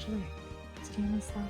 actually. This game is like,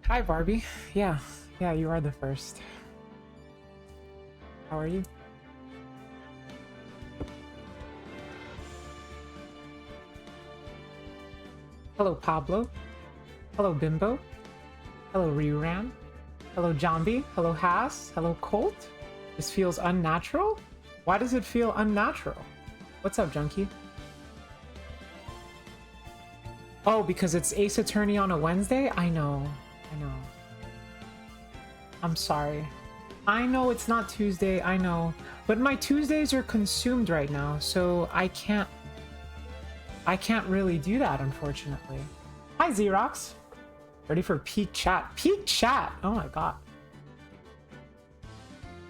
Hi, Barbie. Yeah, you are the first. How are you? Hello, Pablo. Hello, Bimbo. Hello, Ryuran. Hello, Jambi. Hello, Haas. Hello, Colt. This feels unnatural? Why does it feel unnatural? What's up, Junkie? Oh, because it's Ace Attorney on a Wednesday? I know. I'm sorry. I know it's not Tuesday, I know. But my Tuesdays are consumed right now, so I can't really do that, unfortunately. Hi, Xerox. Ready for peak chat. Peak chat! Oh my god.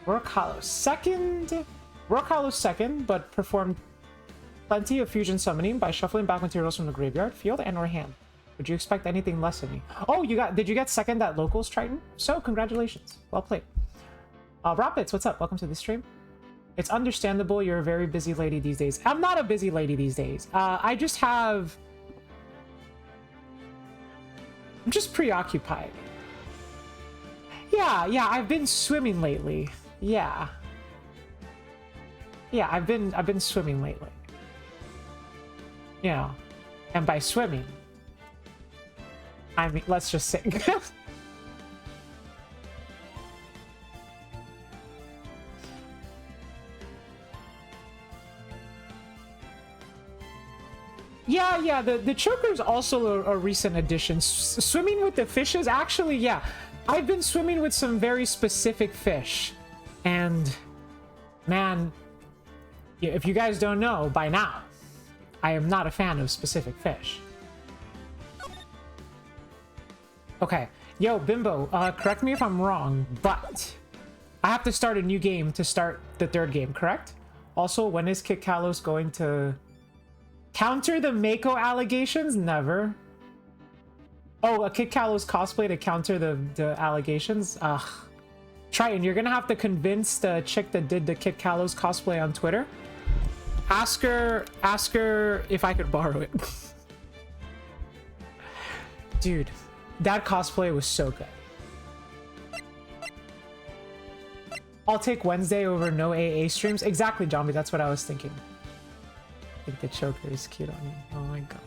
Rourke Hollow second, but performed plenty of fusion summoning by shuffling back materials from the graveyard, field, and or hand. Would you expect anything less of me? Oh, did you get second at locals, Triton? So, congratulations. Well played. Roppets, what's up? Welcome to the stream. It's understandable you're a very busy lady these days. I'm not a busy lady these days. I'm just preoccupied. Yeah, I've been swimming lately. Yeah, I've been swimming lately. You know, and by swimming, I mean, let's just say. Yeah, the choker's also a recent addition. Swimming with the fishes, actually, yeah. I've been swimming with some very specific fish. And, man, if you guys don't know by now, I am not a fan of specific fish. Okay. Yo, Bimbo, correct me if I'm wrong, but I have to start a new game to start the third game, correct? Also, when is Kit Kalos going to counter the Mako allegations? Never. Oh, a Kit Kalos cosplay to counter the allegations? Ugh. Triton, you're gonna have to convince the chick that did the Kit Kalos cosplay on Twitter. Ask her if I could borrow it. Dude, that cosplay was so good. I'll take Wednesday over no AA streams. Exactly, Zombie. That's what I was thinking. I think the choker is cute on you. Oh my god.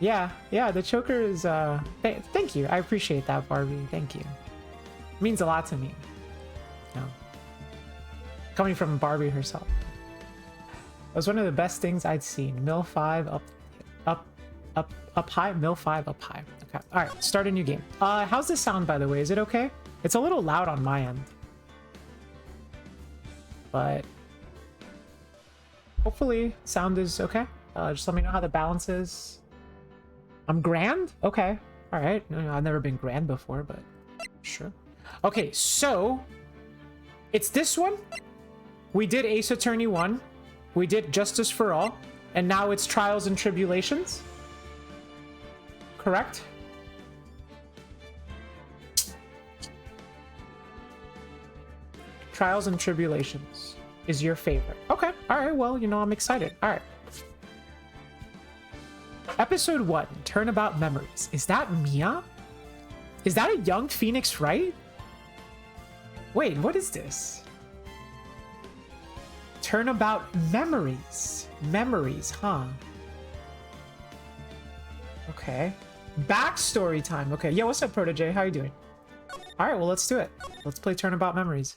Yeah, the choker is, thank you. I appreciate that, Barbie. Thank you. It means a lot to me. You know, coming from Barbie herself. It was one of the best things I'd seen. Mill 5 up high. Mill 5 up high. Okay. All right. Start a new game. How's this sound, by the way? Is it okay? It's a little loud on my end, but hopefully sound is okay. Just let me know how the balance is. I'm grand? Okay. All right. I've never been grand before, but sure. Okay, so it's this one. We did Ace Attorney 1. We did Justice for All. And now it's Trials and Tribulations. Correct? Trials and Tribulations is your favorite. Okay. All right. Well, I'm excited. All right. Episode 1, Turnabout Memories. Is that Mia? Is that a young Phoenix Wright? Wait, what is this? Turnabout Memories. Memories, huh? Okay. Backstory time. Okay. Yeah, what's up, Protege? How you doing? All right, well, let's do it. Let's play Turnabout Memories.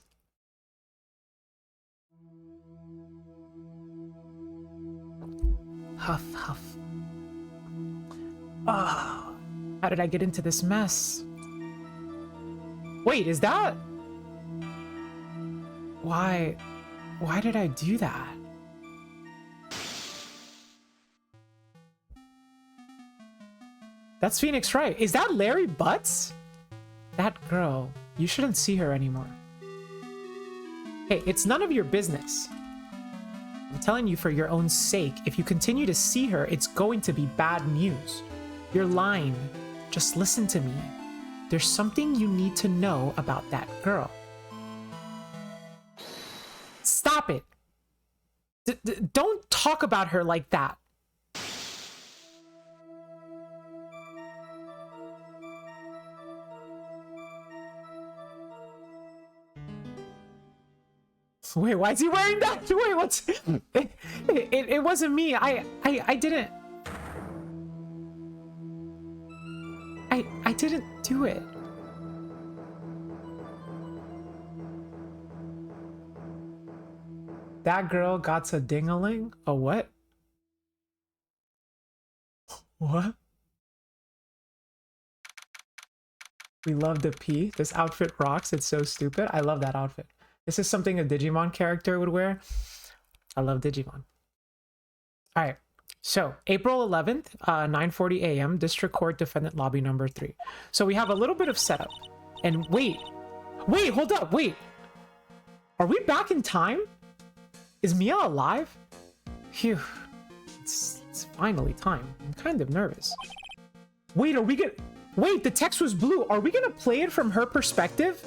Huff, huff. Oh, how did I get into this mess? Wait, is that... Why did I do that? That's Phoenix Wright. Is that Larry Butts? That girl. You shouldn't see her anymore. Hey, it's none of your business. I'm telling you for your own sake, if you continue to see her, it's going to be bad news. You're lying. Just listen to me. There's something you need to know about that girl. Stop it. Don't talk about her like that. Wait, why is he wearing that? Wait, what's... It wasn't me. I didn't... I didn't do it. That girl got a ding-a-ling? A what? What? We love the P. This outfit rocks. It's so stupid. I love that outfit. This is something a Digimon character would wear. I love Digimon. All right. So, April 11th, 9:40 a.m., District Court Defendant Lobby number 3. So we have a little bit of setup. And wait, hold up, wait. Are we back in time? Is Mia alive? Phew. It's finally time. I'm kind of nervous. Wait, are we gonna... Wait, the text was blue. Are we gonna play it from her perspective?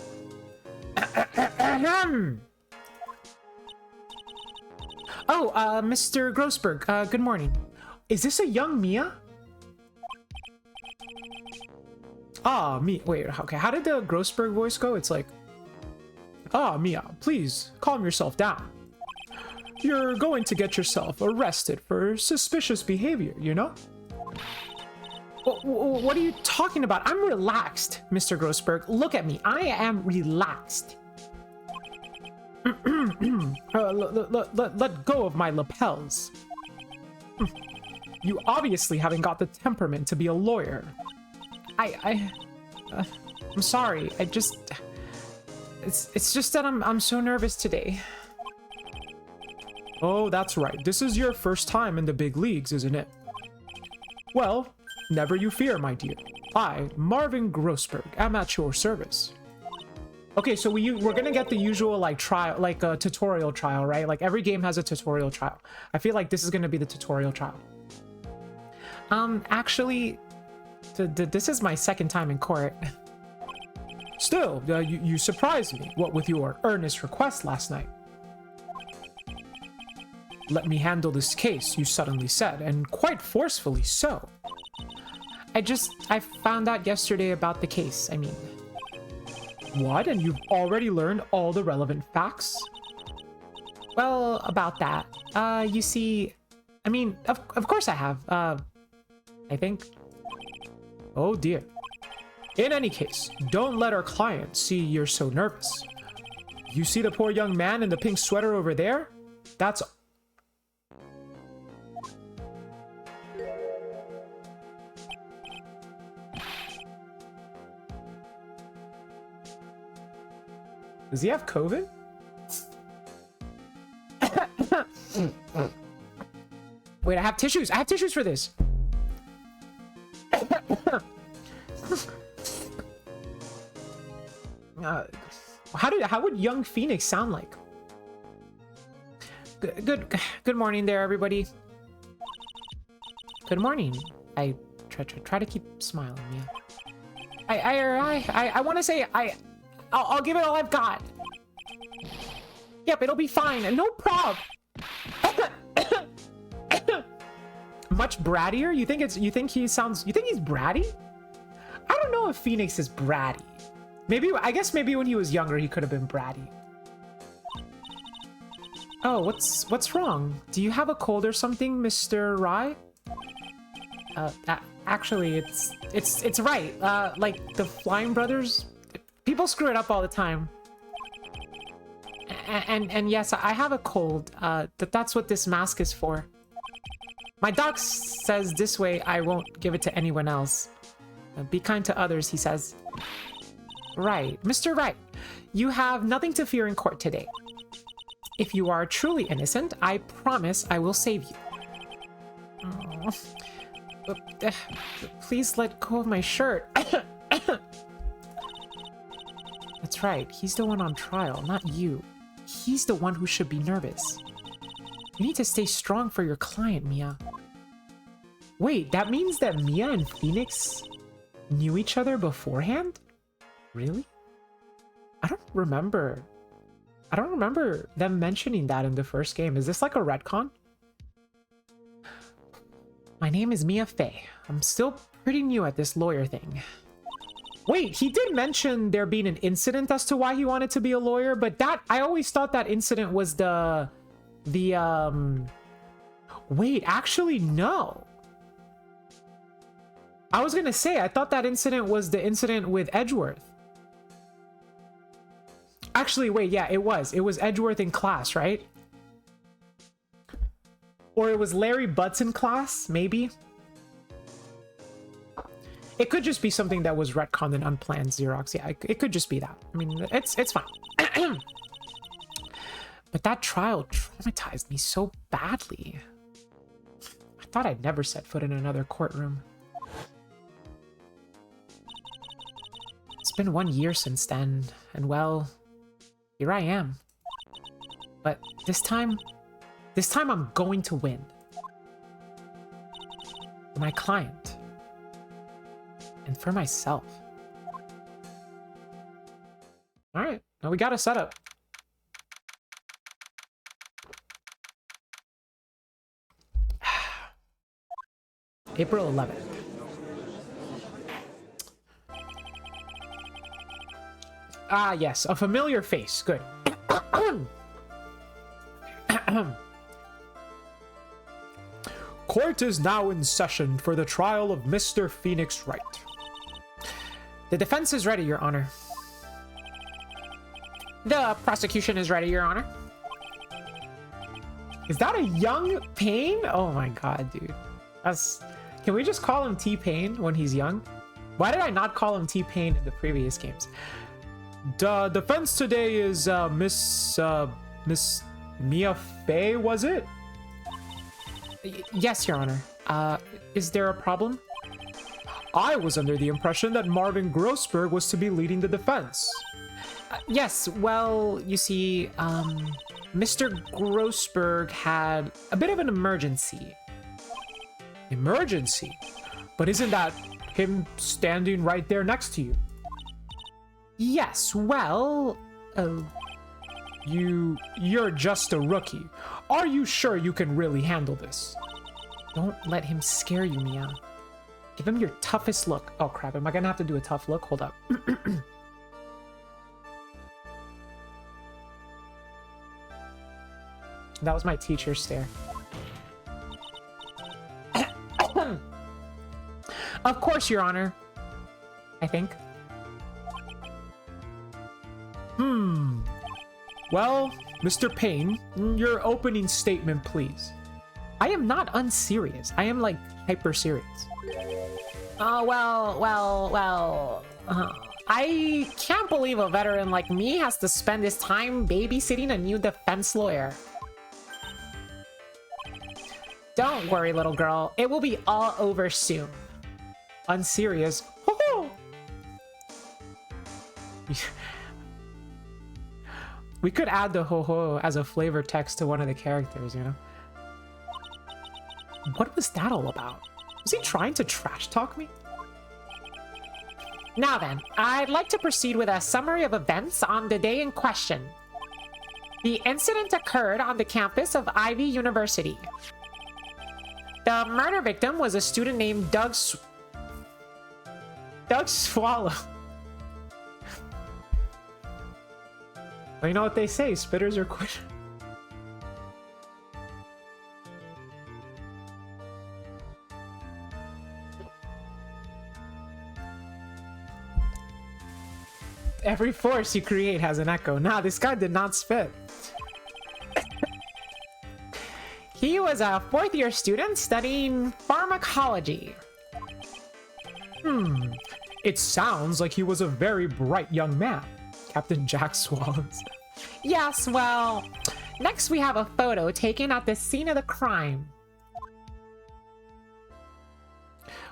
Oh, Mr. Grossberg, good morning. Is this a young Mia? Ah, Mia. Wait, okay. How did the Grossberg voice go? It's like, ah, Mia, please calm yourself down. You're going to get yourself arrested for suspicious behavior, you know? What are you talking about? I'm relaxed, Mr. Grossberg. Look at me. I am relaxed. Let go of my lapels. You obviously haven't got the temperament to be a lawyer. I'm sorry. It's just that I'm so nervous today. Oh, that's right. This is your first time in the big leagues, isn't it? Well, never you fear, my dear. I, Marvin Grossberg, am at your service. Okay, so we're gonna get the usual like trial, like a tutorial trial, right? Like every game has a tutorial trial. I feel like this is gonna be the tutorial trial. Actually, this is my second time in court. Still, you surprised me. What with your earnest request last night? Let me handle this case, you suddenly said, and quite forcefully so. I found out yesterday about the case, I mean. What? And you've already learned all the relevant facts? Well, about that. You see, I mean, of course I have. I think. Oh dear. In any case, don't let our client see you're so nervous. You see the poor young man in the pink sweater over there? That's... Does he have COVID? Wait, I have tissues. I have tissues for this. How would young Phoenix sound like? Good morning there, everybody. Good morning. I try to keep smiling, yeah. I want to say I'll give it all I've got. Yep, it'll be fine. No problem. Much brattier? You think he's bratty? I don't know if Phoenix is bratty. I guess maybe when he was younger he could have been bratty. Oh, what's wrong? Do you have a cold or something, Mr. Rai? Actually, it's right. Like the Flying Brothers, people screw it up all the time. And yes, I have a cold. That's what this mask is for. My doc says this way I won't give it to anyone else. Be kind to others, he says. Right. Mr. Wright, you have nothing to fear in court today. If you are truly innocent, I promise I will save you. Please let go of my shirt. That's right. He's the one on trial, not you. He's the one who should be nervous. You need to stay strong for your client, Mia. Wait, that means that Mia and Phoenix knew each other beforehand? Really? I don't remember them mentioning that in the first game. Is this like a retcon? My name is Mia Fey. I'm still pretty new at this lawyer thing. Wait, he did mention there being an incident as to why he wanted to be a lawyer, but that I always thought that incident was wait, actually no. I was gonna say, I thought that incident was the incident with Edgeworth. Actually, wait, yeah, it was. It was Edgeworth in class, right? Or it was Larry Butts in class, maybe? It could just be something that was retconned and unplanned, Xerox. Yeah, it could just be that. I mean, it's fine. But that trial traumatized me so badly. I thought I'd never set foot in another courtroom. It's been 1 year since then, and well, here I am. But this time I'm going to win. For my client. And for myself. Alright, now we got a setup. April 11th. Ah, yes, a familiar face. Good. Court is now in session for the trial of Mr. Phoenix Wright. The defense is ready, Your Honor. The prosecution is ready, Your Honor. Is that a young Pain? Oh my god, dude. That's... Can we just call him T-Pain when he's young? Why did I not call him T-Pain in the previous games? The defense today is Miss Mia Fey, was it? Yes, Your Honor. Is there a problem? I was under the impression that Marvin Grossberg was to be leading the defense. Yes, well, you see, Mr. Grossberg had a bit of an emergency. Emergency? But isn't that him standing right there next to you? Yes, well... You're just a rookie. Are you sure you can really handle this? Don't let him scare you, Mia. Give him your toughest look. Oh crap, am I gonna have to do a tough look? Hold up. That was my teacher's stare. Of course, Your Honor. I think. Well, Mr. Payne, your opening statement, please. I am not unserious. I am, like, hyper serious. I can't believe a veteran like me has to spend his time babysitting a new defense lawyer. Don't worry, little girl. It will be all over soon. Unserious. We could add the ho-ho as a flavor text to one of the characters, you know? What was that all about? Was he trying to trash talk me? Now then, I'd like to proceed with a summary of events on the day in question. The incident occurred on the campus of Ivy University. The murder victim was a student named Doug Swallow. Well, you know what they say, spitters are quitters. Every force you create has an echo. Nah, this guy did not spit. He was a fourth-year student studying pharmacology. It sounds like he was a very bright young man. Captain Jack Swallows. Yes, well, next we have a photo taken at the scene of the crime.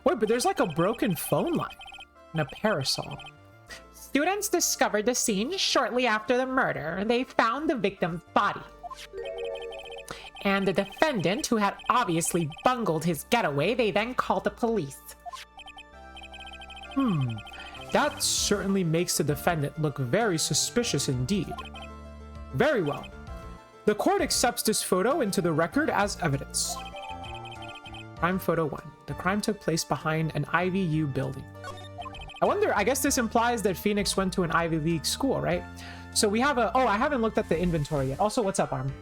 Wait, but there's like a broken phone line and a parasol. Students discovered the scene shortly after the murder. They found the victim's body. And the defendant, who had obviously bungled his getaway, they then called the police. That certainly makes the defendant look very suspicious indeed. Very well. The court accepts this photo into the record as evidence. Crime photo 1. The crime took place behind an Ivy U building. I wonder, I guess this implies that Phoenix went to an Ivy League school, right? So we have a, oh, I haven't looked at the inventory yet. Also, what's up, Arm?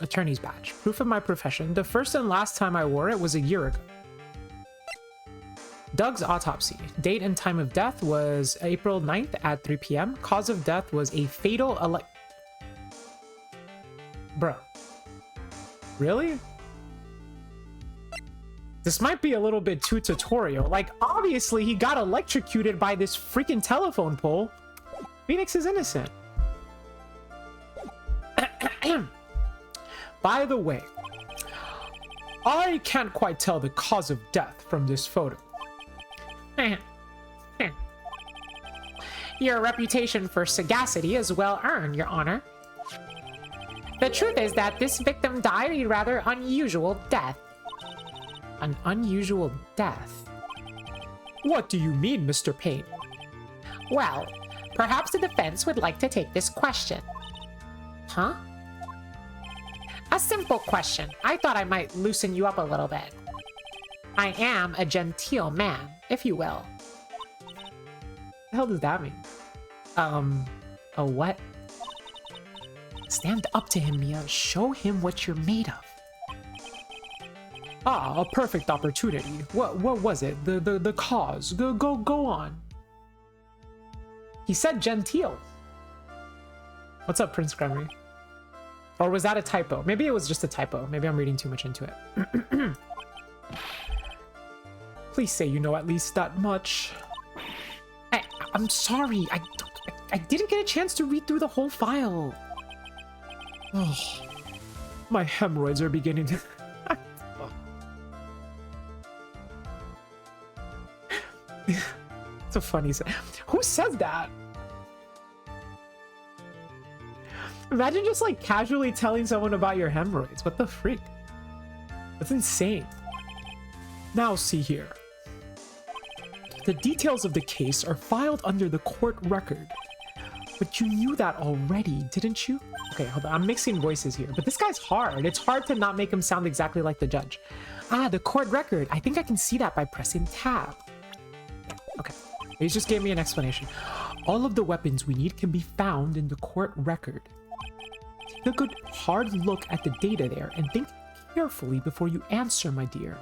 Attorney's badge. Proof of my profession. The first and last time I wore it was a year ago. Doug's autopsy. Date and time of death was April 9th at 3 p.m. Cause of death was a fatal Bro. Really? This might be a little bit too tutorial. Like, obviously, he got electrocuted by this freaking telephone pole. Phoenix is innocent. By the way, I can't quite tell the cause of death from this photo. Your reputation for sagacity is well earned, Your Honor. The truth is that this victim died a rather unusual death. An unusual death? What do you mean, Mr. Payne? Well, perhaps the defense would like to take this question. Huh? A simple question. I thought I might loosen you up a little bit. I am a genteel man, if you will. What the hell does that mean? A what? Stand up to him, Mia. Show him what you're made of. Ah, a perfect opportunity. What was it? The cause. Go on. He said genteel. What's up, Prince Gregory? Or was that a typo? Maybe it was just a typo. Maybe I'm reading too much into it. Please say you know at least that much. I'm sorry. I didn't get a chance to read through the whole file. Oh, my hemorrhoids are beginning to... It's a funny... Who says that? Imagine just like casually telling someone about your hemorrhoids. What the freak? That's insane. Now see here. The details of the case are filed under the court record. But you knew that already, didn't you? Okay, hold on. I'm mixing voices here. But this guy's hard. It's hard to not make him sound exactly like the judge. Ah, the court record. I think I can see that by pressing tab. Okay. He just gave me an explanation. All of the weapons we need can be found in the court record. Take a good hard look at the data there and think carefully before you answer, my dear.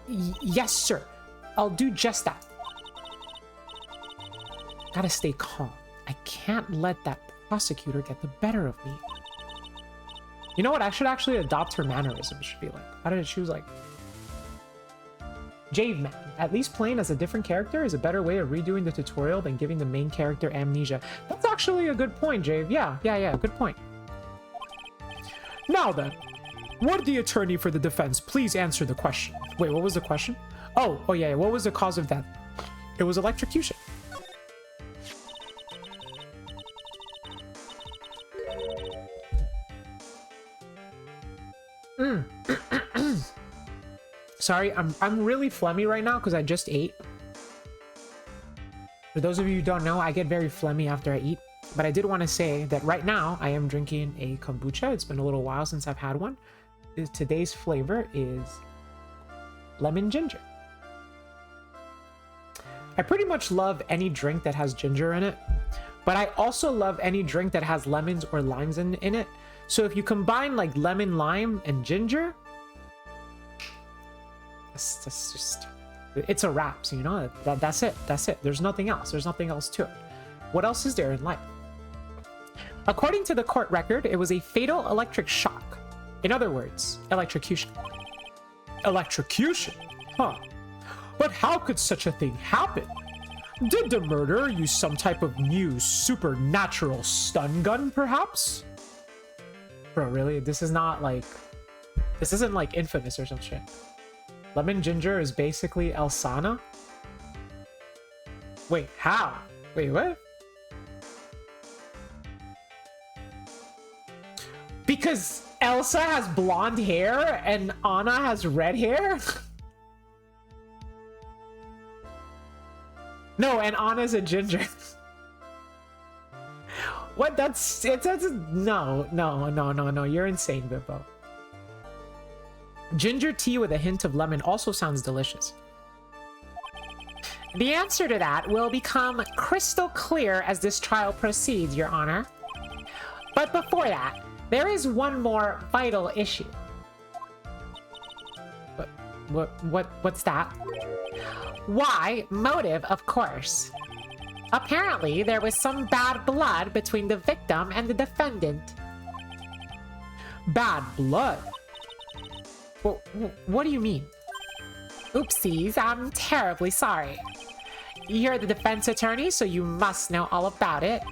Yes, sir. I'll do just that. Gotta stay calm. I can't let that prosecutor get the better of me. You know what? I should actually adopt her mannerisms, should be like. How did she was like... Jave Man. At least playing as a different character is a better way of redoing the tutorial than giving the main character amnesia. That's actually a good point, Jave. Yeah, good point. Now then, would the attorney for the defense please answer the question? Wait, what was the question? Oh yeah, what was the cause of death? It was electrocution. Sorry, I'm really phlegmy right now because I just ate. For those of you who don't know, I get very phlegmy after I eat. But I did want to say that right now I am drinking a kombucha. It's been a little while since I've had one. Today's flavor is lemon ginger. I pretty much love any drink that has ginger in it, but I also love any drink that has lemons or limes in it. So if you combine like lemon, lime, and ginger, that's just, it's a wrap. So you know, that's it. That's it. There's nothing else. There's nothing else to it. What else is there in life? According to the court record, it was a fatal electric shock. In other words, electrocution. Electrocution? Huh. But how could such a thing happen? Did the murderer use some type of new supernatural stun gun, perhaps? Bro, really? This is not like... This isn't like Infamous or some shit. Lemon Ginger is basically Elsana? Wait, how? Wait, what? Because Elsa has blonde hair and Anna has red hair? No, and Anna's a ginger. What? That's no, you're insane, Bibbo. Ginger tea with a hint of lemon also sounds delicious. The answer to that will become crystal clear as this trial proceeds, Your Honor. But before that, there is one more vital issue. What's that? Why, motive, of course. Apparently, there was some bad blood between the victim and the defendant. Bad blood? What do you mean? Oopsies, I'm terribly sorry. You're the defense attorney, so you must know all about it.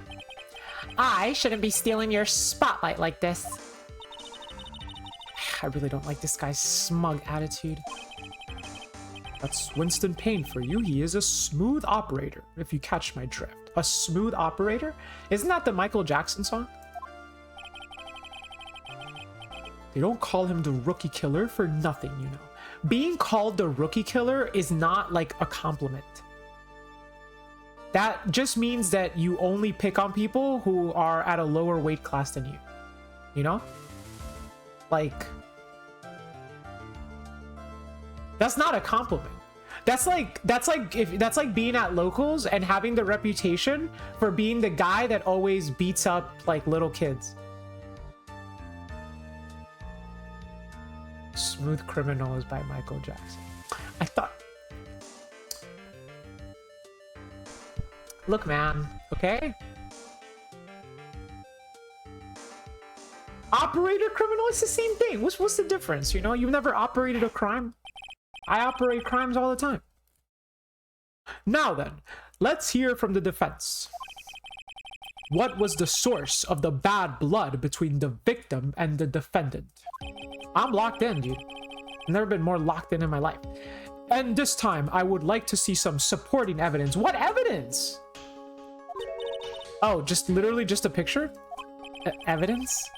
I shouldn't be stealing your spotlight like this. I really don't like this guy's smug attitude. That's Winston Payne for you. He is a smooth operator, if you catch my drift. A smooth operator? Isn't that the Michael Jackson song? They don't call him the rookie killer for nothing, you know. Being called the rookie killer is not like a compliment. That just means that you only pick on people who are at a lower weight class than you. You know? Like, that's not a compliment. That's like being at locals and having the reputation for being the guy that always beats up like little kids. Smooth Criminal is by Michael Jackson. I thought... Look, man, okay? Operator criminal, it's the same thing. What's the difference, you know? You've never operated a crime? I operate crimes all the time. Now then, let's hear from the defense. What was the source of the bad blood between the victim and the defendant? I'm locked in, dude. I've never been more locked in my life. And this time, I would like to see some supporting evidence. What evidence? Oh, literally just a picture? Evidence?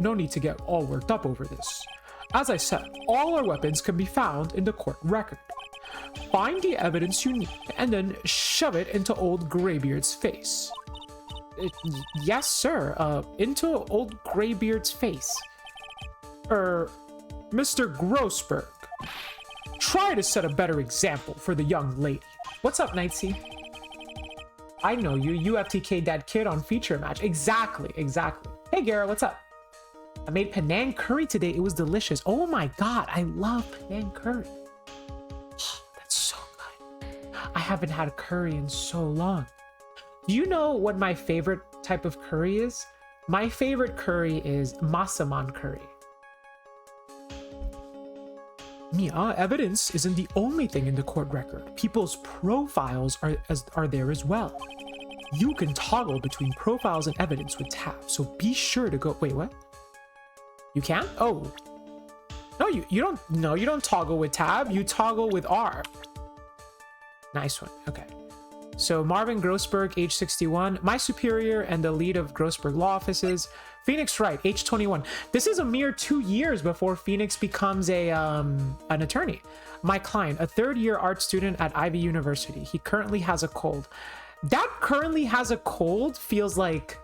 No need to get all worked up over this. As I said, all our weapons can be found in the court record. Find the evidence you need and then shove it into old Graybeard's face. Yes, sir. Into old Graybeard's face. Mr. Grossberg. Try to set a better example for the young lady. What's up, Nightsea? I know you UFTK that kid on feature match. Exactly. Hey, Gara, what's up? I made Penang curry today. It was delicious. Oh my god, I love Penang curry. That's so good. I haven't had curry in so long. Do you know what my favorite type of curry is? My favorite curry is Masaman curry. Mia, evidence isn't the only thing in the court record. People's profiles are there as well. You can toggle between profiles and evidence with tab, so be sure to go... Wait, what? You can? Oh. No, you don't... No, you don't toggle with tab. You toggle with R. Nice one. Okay. So Marvin Grossberg, age 61. My superior and the lead of Grossberg Law Offices. Phoenix Wright, age 21. This is a mere 2 years before Phoenix becomes an attorney. My client, a third-year art student at Ivy University. He currently has a cold. That currently has a cold feels like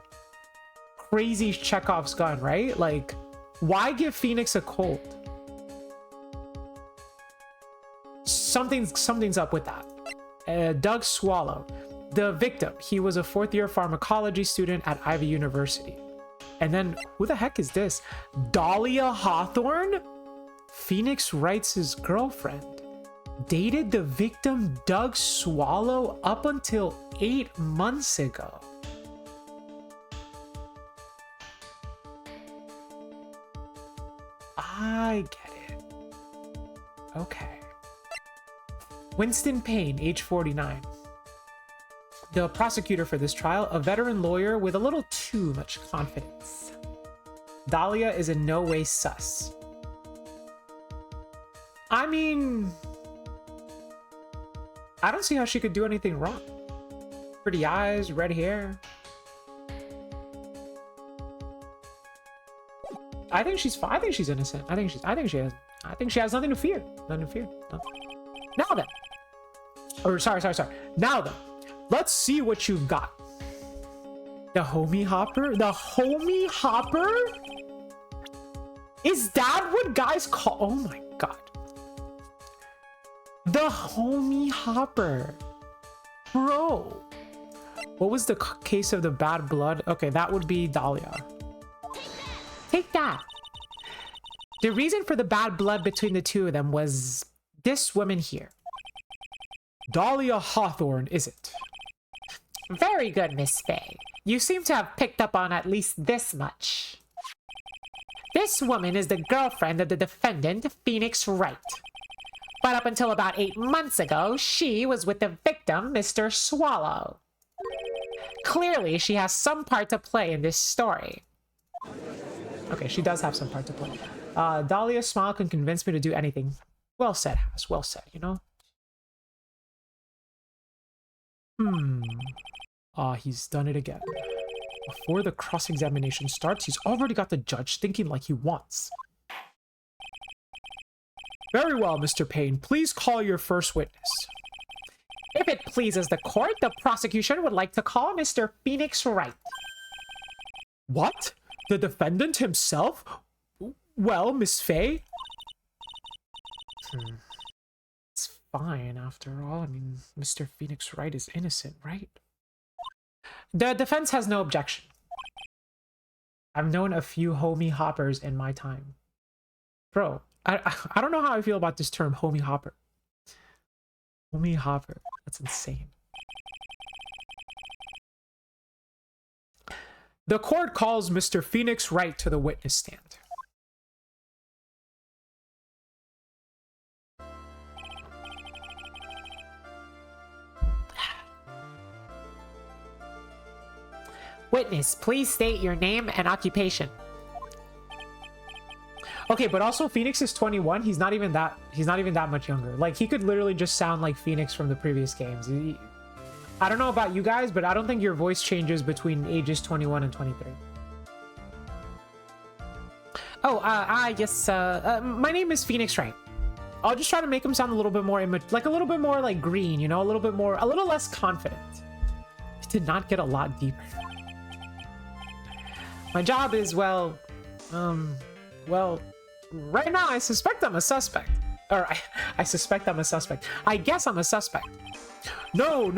crazy Chekhov's gun, right? Like, why give Phoenix a cold? Something's up with that. Doug Swallow, the victim. He was a fourth-year pharmacology student at Ivy University. And then, who the heck is this? Dahlia Hawthorne? Phoenix Wright's girlfriend. Dated the victim Doug Swallow up until 8 months ago. I get it. Okay. Winston Payne, age 49. The prosecutor for this trial, a veteran lawyer with a little too much confidence. Dahlia is in no way sus. I mean, I don't see how she could do anything wrong. Pretty eyes, red hair. I think she's fine. I think she's innocent. I think she has nothing to fear. Nothing to fear. Nothing. Now then. Or sorry. Now then. Let's see what you've got. The homie hopper? The homie hopper? Is that what guys call? Oh my god. The homie hopper. Bro. What was the case of the bad blood? Okay, that would be Dahlia. Take that. The reason for the bad blood between the two of them was this woman here. Dahlia Hawthorne, is it? Very good, Miss Faye. You seem to have picked up on at least this much. This woman is the girlfriend of the defendant, Phoenix Wright. But up until about 8 months ago, she was with the victim, Mr. Swallow. Clearly, she has some part to play in this story. Okay, she does have some part to play. Dahlia's smile can convince me to do anything. Well said, House. Well said, you know? He's done it again. Before the cross-examination starts, he's already got the judge thinking like he wants. Very well, Mr. Payne. Please call your first witness. If it pleases the court, the prosecution would like to call Mr. Phoenix Wright. What? The defendant himself? Well, Miss Faye? It's fine, after all. I mean, Mr. Phoenix Wright is innocent, right? The defense has no objection. I've known a few homie hoppers in my time. Bro, I don't know how I feel about this term, homie hopper. Homie hopper. That's insane. The court calls Mr. Phoenix Wright to the witness stand. Witness, please state your name and occupation. Okay, but also Phoenix is 21. He's not even that much younger. Like, he could literally just sound like Phoenix from the previous games. I don't know about you guys, but I don't think your voice changes between ages 21 and 23. Oh, my name is Phoenix Wright. I'll just try to make him sound a little bit more like a little bit more like green, you know, a little less confident. It did not get a lot deeper. My job is, well, right now I suspect I'm a suspect. Or I suspect I'm a suspect. I guess I'm a suspect. No,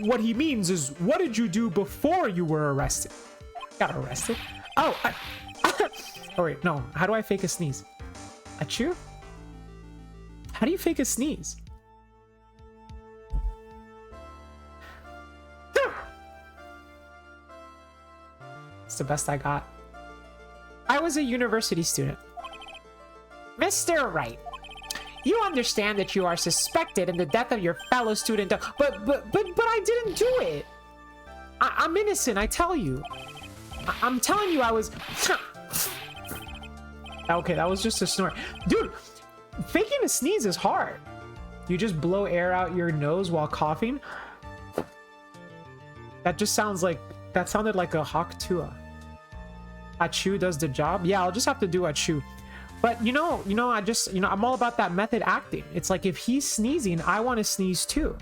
what he means is, what did you do before you were arrested? Got arrested? Oh, oh wait, no. How do I fake a sneeze? Achoo? How do you fake a sneeze? It's the best I got. I was a university student. Mr. Wright, you understand that you are suspected in the death of your fellow student, but I didn't do it. I'm innocent, I tell you. I'm telling you I was... Okay, that was just a snort. Dude, faking a sneeze is hard. You just blow air out your nose while coughing. That just sounds like... That sounded like a hawk tua. Achoo does the job? Yeah, I'll just have to do achoo. But you know, I'm all about that method acting. It's like if he's sneezing, I want to sneeze too.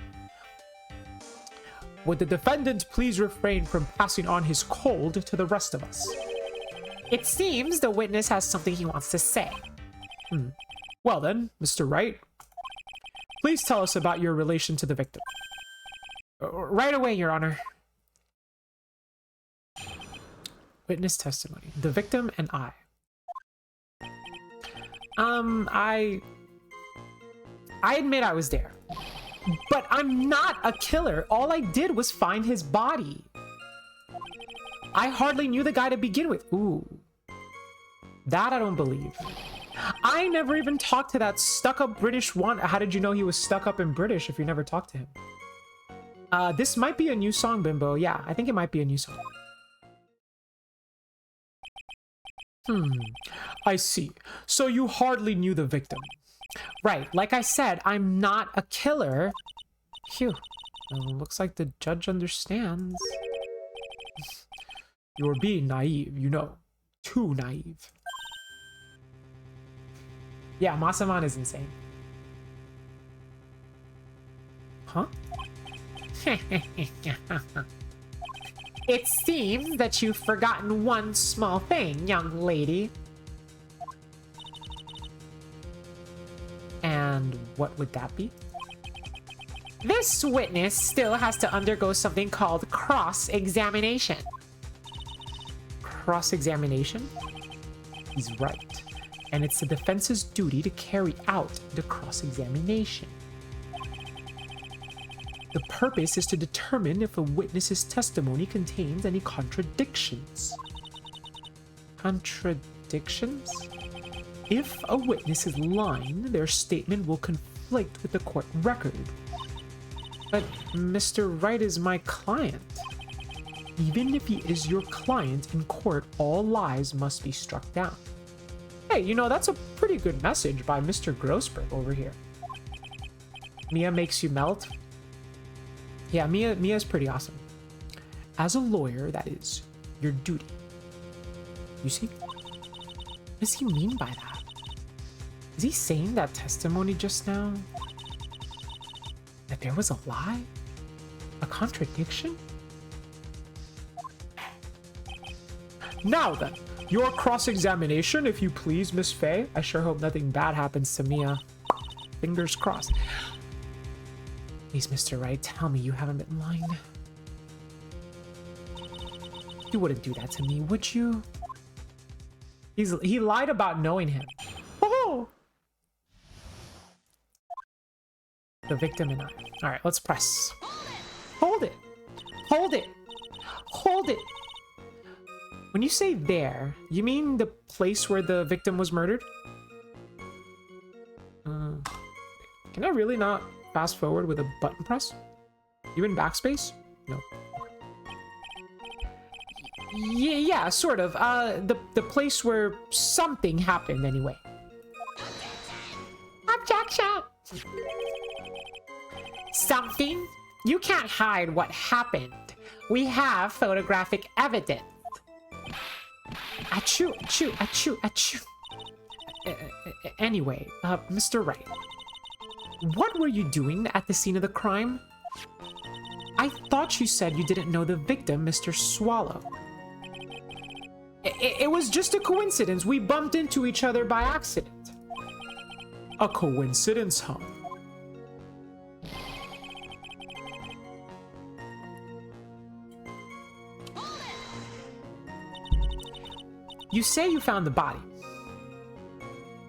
Would the defendant please refrain from passing on his cold to the rest of us? It seems the witness has something he wants to say. Well then, Mr. Wright, please tell us about your relation to the victim. Right away, Your Honor. Witness testimony. The victim and I. I admit I was there. But I'm not a killer. All I did was find his body. I hardly knew the guy to begin with. Ooh. That I don't believe. I never even talked to that stuck-up British one. How did you know he was stuck up in British if you never talked to him? This might be a new song, Bimbo. Yeah, I think it might be a new song. I see. So you hardly knew the victim. Right, like I said, I'm not a killer. Phew. Looks like the judge understands. You're being naive, you know. Too naive. Yeah, Masaman is insane. Huh? It seems that you've forgotten one small thing, young lady. And what would that be? This witness still has to undergo something called cross-examination. Cross-examination? He's right. And it's the defense's duty to carry out the cross-examination. The purpose is to determine if a witness's testimony contains any contradictions. Contradictions? If a witness is lying, their statement will conflict with the court record. But Mr. Wright is my client. Even if he is your client in court, all lies must be struck down. Hey, you know, that's a pretty good message by Mr. Grossberg over here. Mia makes you melt. Yeah, Mia's pretty awesome. As a lawyer, that is your duty. You see? What does he mean by that? Is he saying that testimony just now? That there was a lie? A contradiction? Now then, your cross-examination, if you please, Miss Faye. I sure hope nothing bad happens to Mia. Fingers crossed. Please, Mr. Wright, tell me you haven't been lying. You wouldn't do that to me, would you? He lied about knowing him. Oh! The victim and I. All right, let's press. Hold it. Hold it. Hold it. When you say there, you mean the place where the victim was murdered? Can I really not fast forward with a button press? Even backspace? No. Yeah, sort of. The place where something happened anyway. Objection! Something? You can't hide what happened. We have photographic evidence. Achoo, achoo, achoo, achoo. Anyway, Mr. Wright, what were you doing at the scene of the crime? I thought you said you didn't know the victim, Mr. Swallow. It was just a coincidence. We bumped into each other by accident. A coincidence, huh? You say you found the body.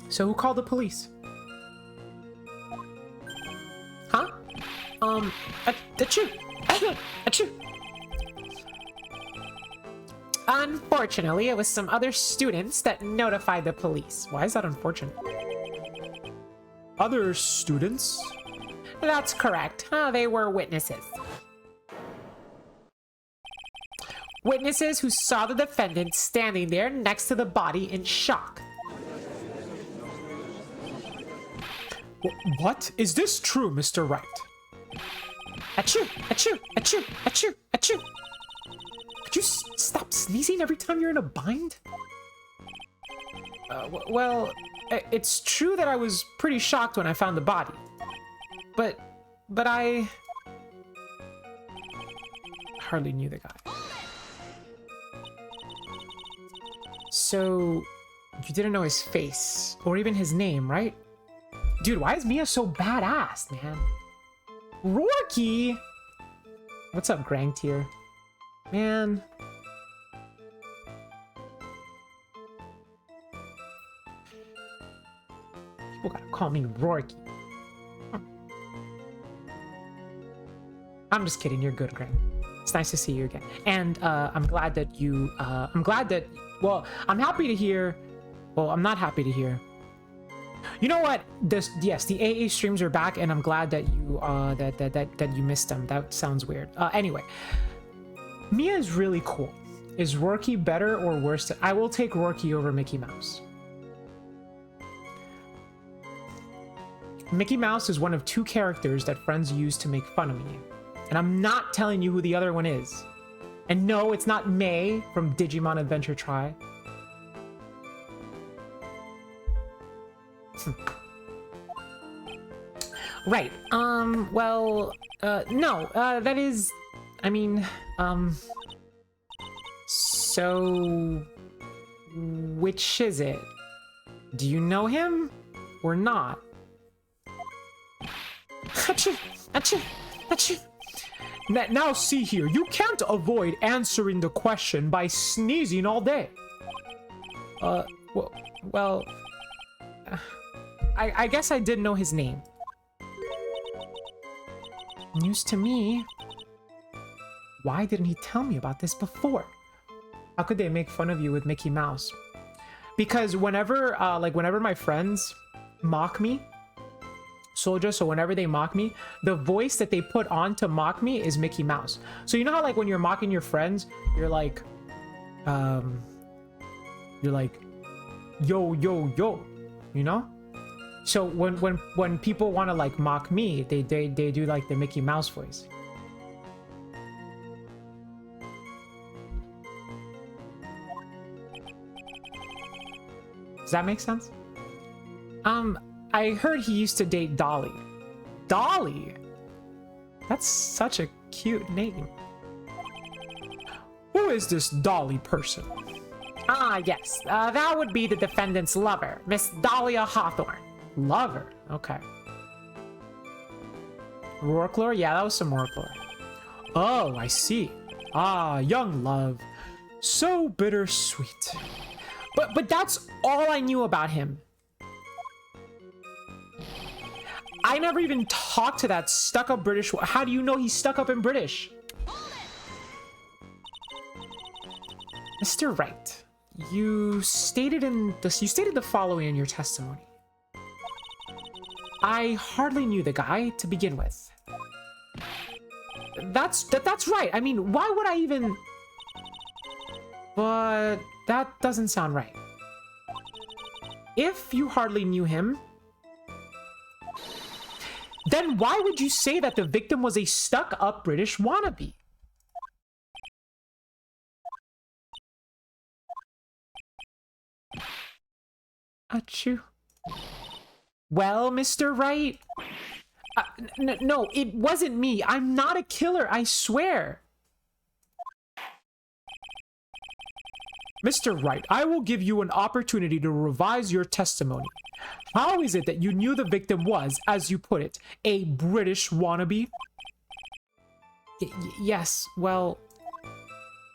So who called the police? Huh? Achoo! Achoo! Achoo! Unfortunately, it was some other students that notified the police. Why is that unfortunate? Other students? That's correct. They were witnesses. Witnesses who saw the defendant standing there next to the body in shock. What? Is this true, Mr. Wright? Achoo! Achoo! Achoo! Achoo! Achoo! Could you stop sneezing every time you're in a bind? Well, it's true that I was pretty shocked when I found the body. But I hardly knew the guy. So, you didn't know his face, or even his name, right? Dude, why is Mia so badass, man? Rourke! What's up, Grangtier? Man. People gotta call me Rourke. I'm just kidding, you're good, Grang. It's nice to see you again. And I'm glad that you, well, I'm happy to hear, well, I'm not happy to hear. You know what? Yes, the AA streams are back, and I'm glad that you, that you missed them. That sounds weird. Anyway, Mia is really cool. Is Rourke better or worse? I will take Rourke over Mickey Mouse. Mickey Mouse is one of 2 characters that friends use to make fun of me. And I'm not telling you who the other one is. And no, it's not May from Digimon Adventure Try. Right. Well, no, that is, I mean, so which is it? Do you know him or not? Achoo, achoo, achoo. Now see here, you can't avoid answering the question by sneezing all day. Well, I guess I did know his name. News to me. Why didn't he tell me about this before? How could they make fun of you with Mickey Mouse? Because whenever, whenever my friends mock me, Soldier, so whenever they mock me, the voice that they put on to mock me is Mickey Mouse. So you know how, like, when you're mocking your friends, you're like, yo, yo, yo, you know? So when people want to, like, mock me, they do, like, the Mickey Mouse voice. Does that make sense? I heard he used to date Dolly. Dolly? That's such a cute name. Who is this Dolly person? Ah, yes. That would be the defendant's lover, Miss Dahlia Hawthorne. Lover? Okay. Roarklore? Yeah, that was some Roarklore. Oh, I see. Ah, young love. So bittersweet. But that's all I knew about him. I never even talked to that stuck-up British. How do you know he's stuck up in British? Mr. Wright, you stated the following in your testimony. I hardly knew the guy to begin with. That's right. I mean, why would I even? But that doesn't sound right. If you hardly knew him, then why would you say that the victim was a stuck-up British wannabe? Achoo. Well, Mr. Wright? No, it wasn't me. I'm not a killer, I swear. Mr. Wright, I will give you an opportunity to revise your testimony. How is it that you knew the victim was, as you put it, a British wannabe? Yes, well...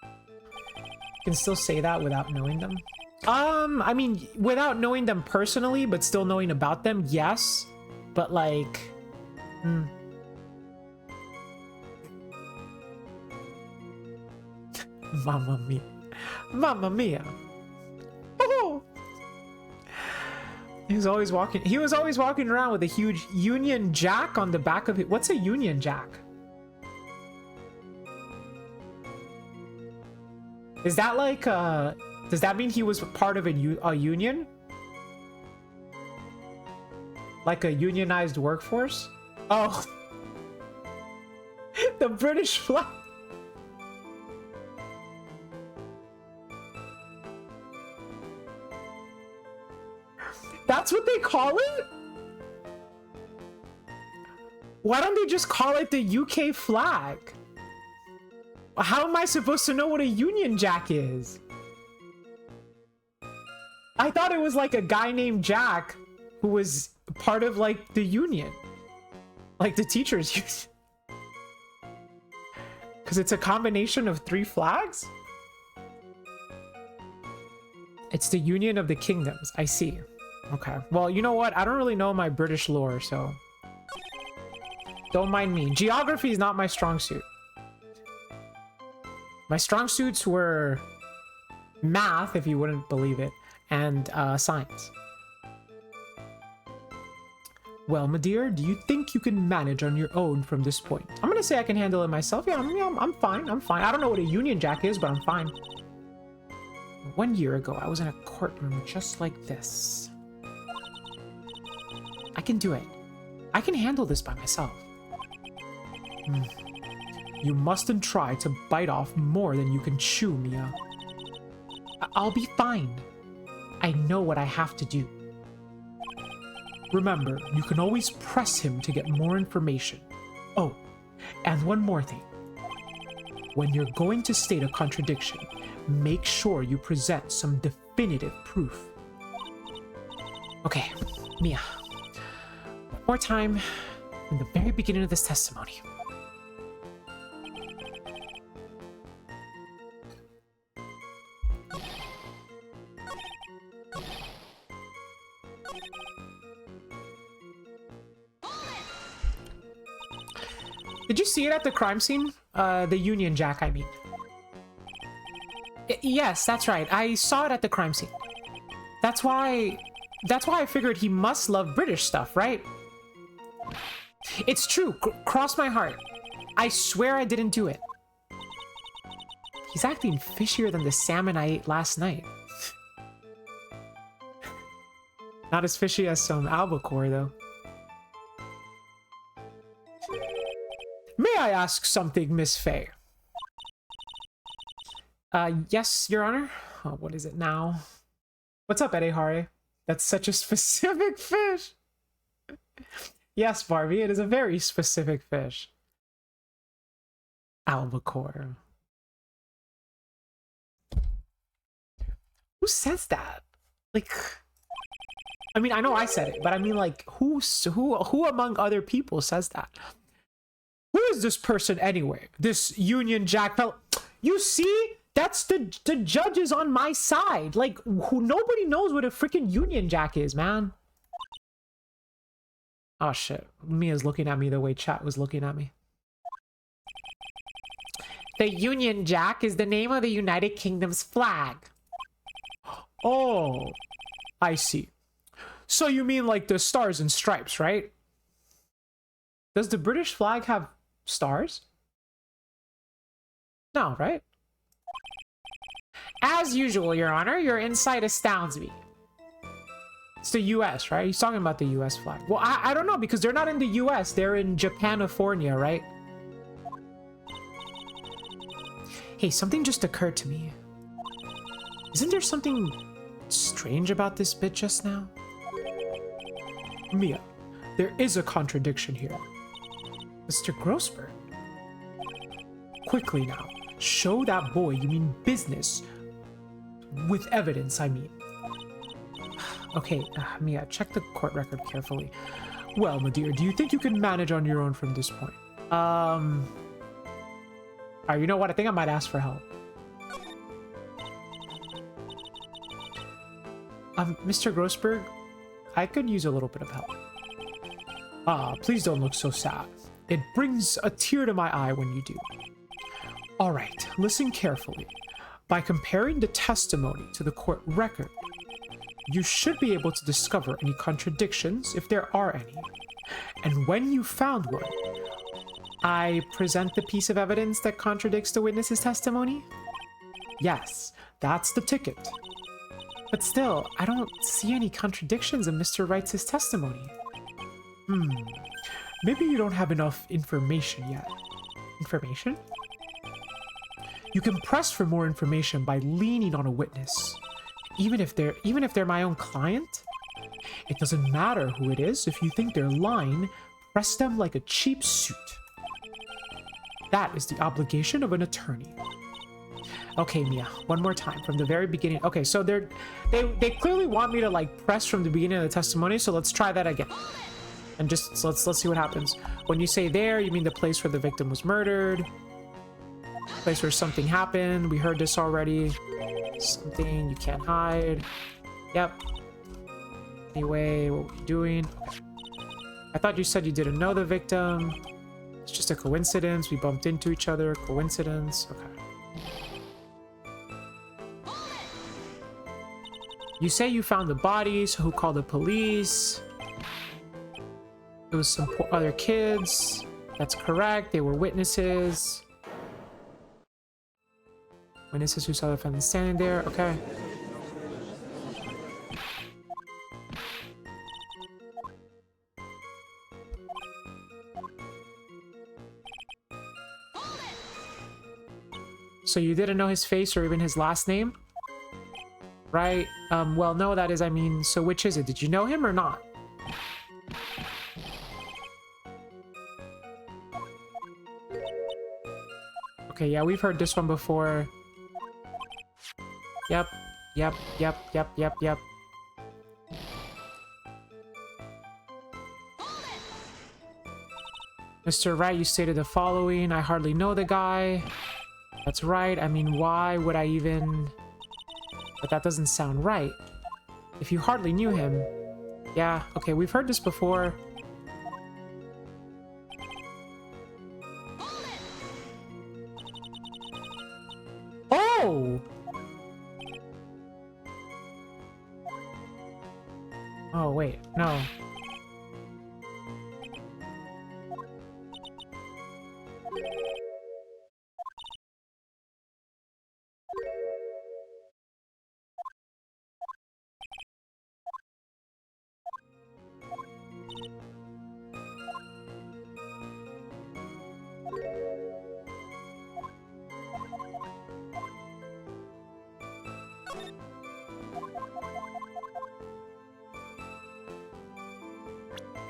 You can still say that without knowing them? I mean, without knowing them personally, but still knowing about them, yes. But, like... Mamma mia. Mamma mia. Oh! He was always walking around with a huge Union Jack on the back of it. What's a Union Jack? Is that like, does that mean he was part of a union? Like a unionized workforce? Oh. The British flag. That's what they call it? Why don't they just call it the UK flag? How am I supposed to know what a Union Jack is? I thought it was like a guy named Jack who was part of, like, the union. Like the teachers' union. Because it's a combination of 3 flags? It's the Union of the Kingdoms. I see. Okay. Well, you know what? I don't really know my British lore, so... Don't mind me. Geography is not my strong suit. My strong suits were math, if you wouldn't believe it, and science. Well, my dear, do you think you can manage on your own from this point? I'm gonna say I can handle it myself. Yeah, I'm fine. I'm fine. I don't know what a Union Jack is, but I'm fine. 1 year ago, I was in a courtroom just like this. I can do it. I can handle this by myself. You mustn't try to bite off more than you can chew, Mia. I'll be fine. I know what I have to do. Remember, you can always press him to get more information. Oh, and one more thing. When you're going to state a contradiction, make sure you present some definitive proof. Okay, Mia. One more time from the very beginning of this testimony. Did you see it at the crime scene? The Union Jack, I mean. Yes, that's right. I saw it at the crime scene. That's why I figured he must love British stuff, right? It's true. Cross my heart. I swear I didn't do it. He's acting fishier than the salmon I ate last night. Not as fishy as some albacore, though. May I ask something, Miss Faye? Yes, Your Honor. Oh, what is it now? What's up, AA3? That's such a specific fish. Yes, Barbie, it is a very specific fish. Albacore. Who says that? Like, I mean, I know I said it, but I mean, like, who among other people says that? Who is this person anyway? This Union Jack fellow? You see? That's the judge is on my side. Like, nobody knows what a freaking Union Jack is, man. Oh shit. Mia's looking at me the way chat was looking at me. The Union Jack is the name of the United Kingdom's flag. Oh, I see. So you mean like the stars and stripes, right? Does the British flag have stars? No, right? As usual, Your Honor, your insight astounds me. It's the US, right? He's talking about the US flag. Well, I don't know, because they're not in the US. They're in Japanifornia, right? Hey, something just occurred to me. Isn't there something strange about this bit just now? Mia, there is a contradiction here. Mr. Grossberg. Quickly now, show that boy you mean business. With evidence, I mean. Okay, Mia, check the court record carefully. Well, my dear, do you think you can manage on your own from this point? You know what? I think I might ask for help. Mr. Grossberg, I could use a little bit of help. Please don't look so sad. It brings a tear to my eye when you do. All right, listen carefully. By comparing the testimony to the court record, you should be able to discover any contradictions if there are any. And when you found one, I present the piece of evidence that contradicts the witness's testimony? Yes, that's the ticket. But still, I don't see any contradictions in Mr. Wright's testimony. Maybe you don't have enough information yet. Information? You can press for more information by leaning on a witness. Even if they're my own client? It doesn't matter who it is. If you think they're lying, press them like a cheap suit. That is the obligation of an attorney. Okay, Mia, one more time from the very beginning. Okay, so they clearly want me to like press from the beginning of the testimony, so let's try that again. And just so let's see what happens. When you say there, you mean the place where the victim was murdered. Place where something happened. We heard this already. Something you can't hide. Yep. Anyway, what were you doing? Okay. I thought you said you didn't know the victim. It's just a coincidence. We bumped into each other. Coincidence. Okay. You say you found the bodies. Who called the police? It was some other kids. That's correct. They were witnesses. Witnesses who saw the defendant standing there. Okay. So you didn't know his face or even his last name? Right? Well, no, that is, I mean, so which is it? Did you know him or not? Okay, yeah, we've heard this one before. Yep, yep, yep, yep, yep, yep. Mr. Wright, you stated the following. I hardly know the guy. That's right. I mean, why would I even... But that doesn't sound right. If you hardly knew him... Yeah, okay, we've heard this before. Oh! Oh, wait, no.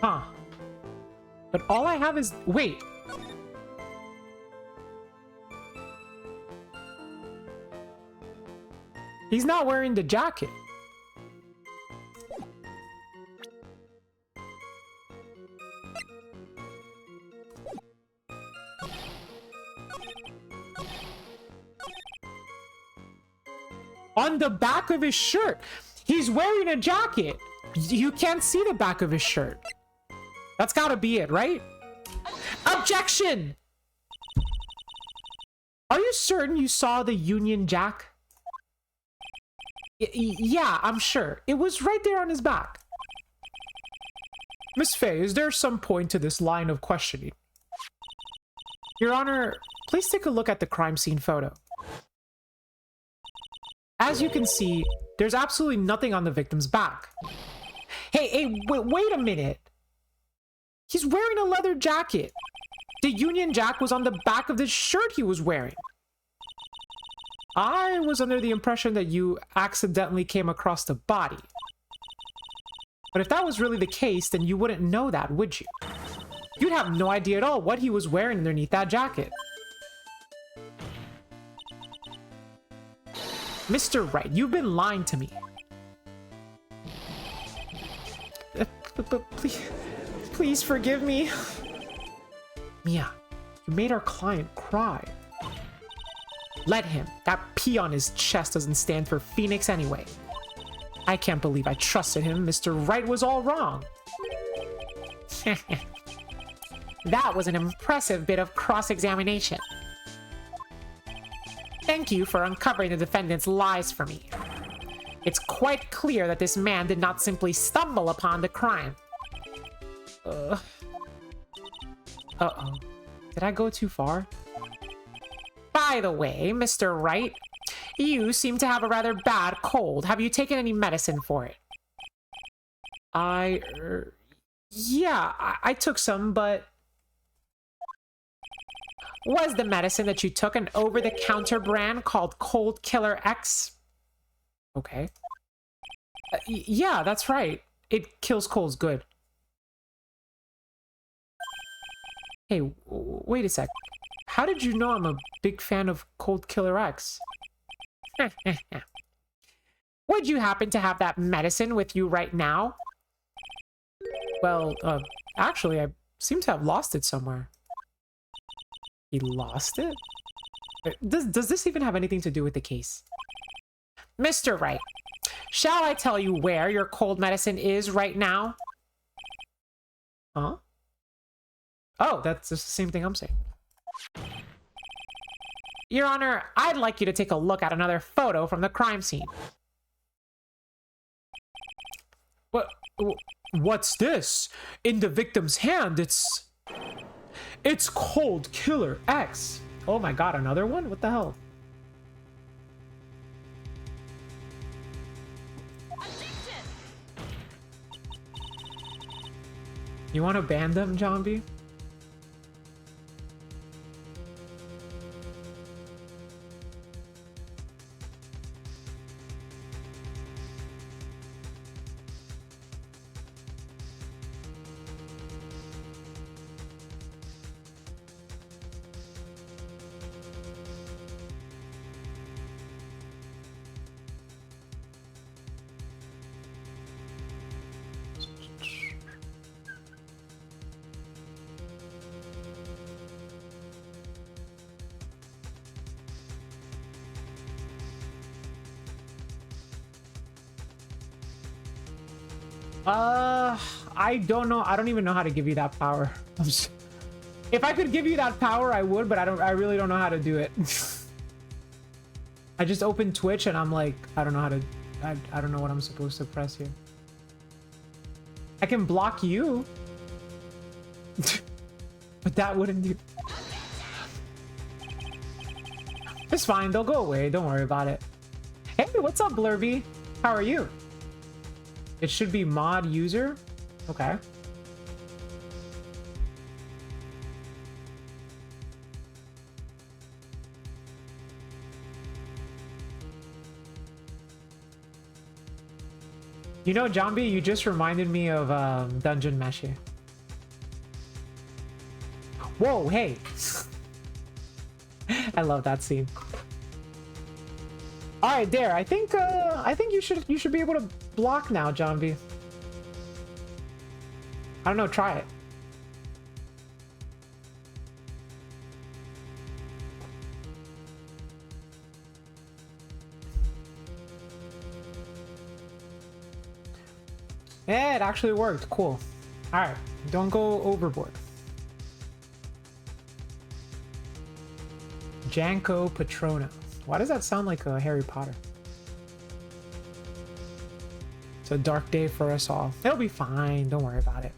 Huh. But all I have is... Wait. He's not wearing the jacket. On the back of his shirt. He's wearing a jacket. You can't see the back of his shirt. That's gotta be it, right? Objection! Are you certain you saw the Union Jack? Yeah, I'm sure. It was right there on his back. Miss Fey, is there some point to this line of questioning? Your Honor, please take a look at the crime scene photo. As you can see, there's absolutely nothing on the victim's back. Hey, wait a minute. He's wearing a leather jacket. The Union Jack was on the back of the shirt he was wearing. I was under the impression that you accidentally came across the body. But if that was really the case, then you wouldn't know that, would you? You'd have no idea at all what he was wearing underneath that jacket. Mr. Wright, you've been lying to me. But please forgive me. Mia, you made our client cry. Let him. That P on his chest doesn't stand for Phoenix anyway. I can't believe I trusted him. Mr. Wright was all wrong. That was an impressive bit of cross-examination. Thank you for uncovering the defendant's lies for me. It's quite clear that this man did not simply stumble upon the crime. Uh-oh. Did I go too far? By the way, Mr. Wright, you seem to have a rather bad cold. Have you taken any medicine for it? Yeah, I took some, but... Was the medicine that you took an over-the-counter brand called Cold Killer X? Okay. Yeah, that's right. It kills colds good. Hey, wait a sec. How did you know I'm a big fan of Cold Killer X? Would you happen to have that medicine with you right now? Well, actually, I seem to have lost it somewhere. He lost it? Does this even have anything to do with the case? Mr. Wright, shall I tell you where your cold medicine is right now? Huh? Oh, that's the same thing I'm saying. Your Honor, I'd like you to take a look at another photo from the crime scene. What's this? In the victim's hand, it's Cold Killer X. Oh my god, another one? What the hell? You want to ban them, John B? . I don't know. I don't even know how to give you that power. If I could give you that power, I would, but I really don't know how to do it. I just opened Twitch and I'm like, I don't know how to, I don't know what I'm supposed to press here. I can block you. But that wouldn't do. It's fine, they'll go away. Don't worry about it. Hey, what's up, Blurby? How are you? It should be mod user. Okay. You know, Jambi, you just reminded me of Dungeon Meshi. Whoa, hey. I love that scene. All right, there. I think you should be able to block now, Jambi. I don't know, try it. Yeah, it actually worked. Cool. All right, don't go overboard. Janko Patrona. Why does that sound like a Harry Potter? It's a dark day for us all. It'll be fine. Don't worry about it.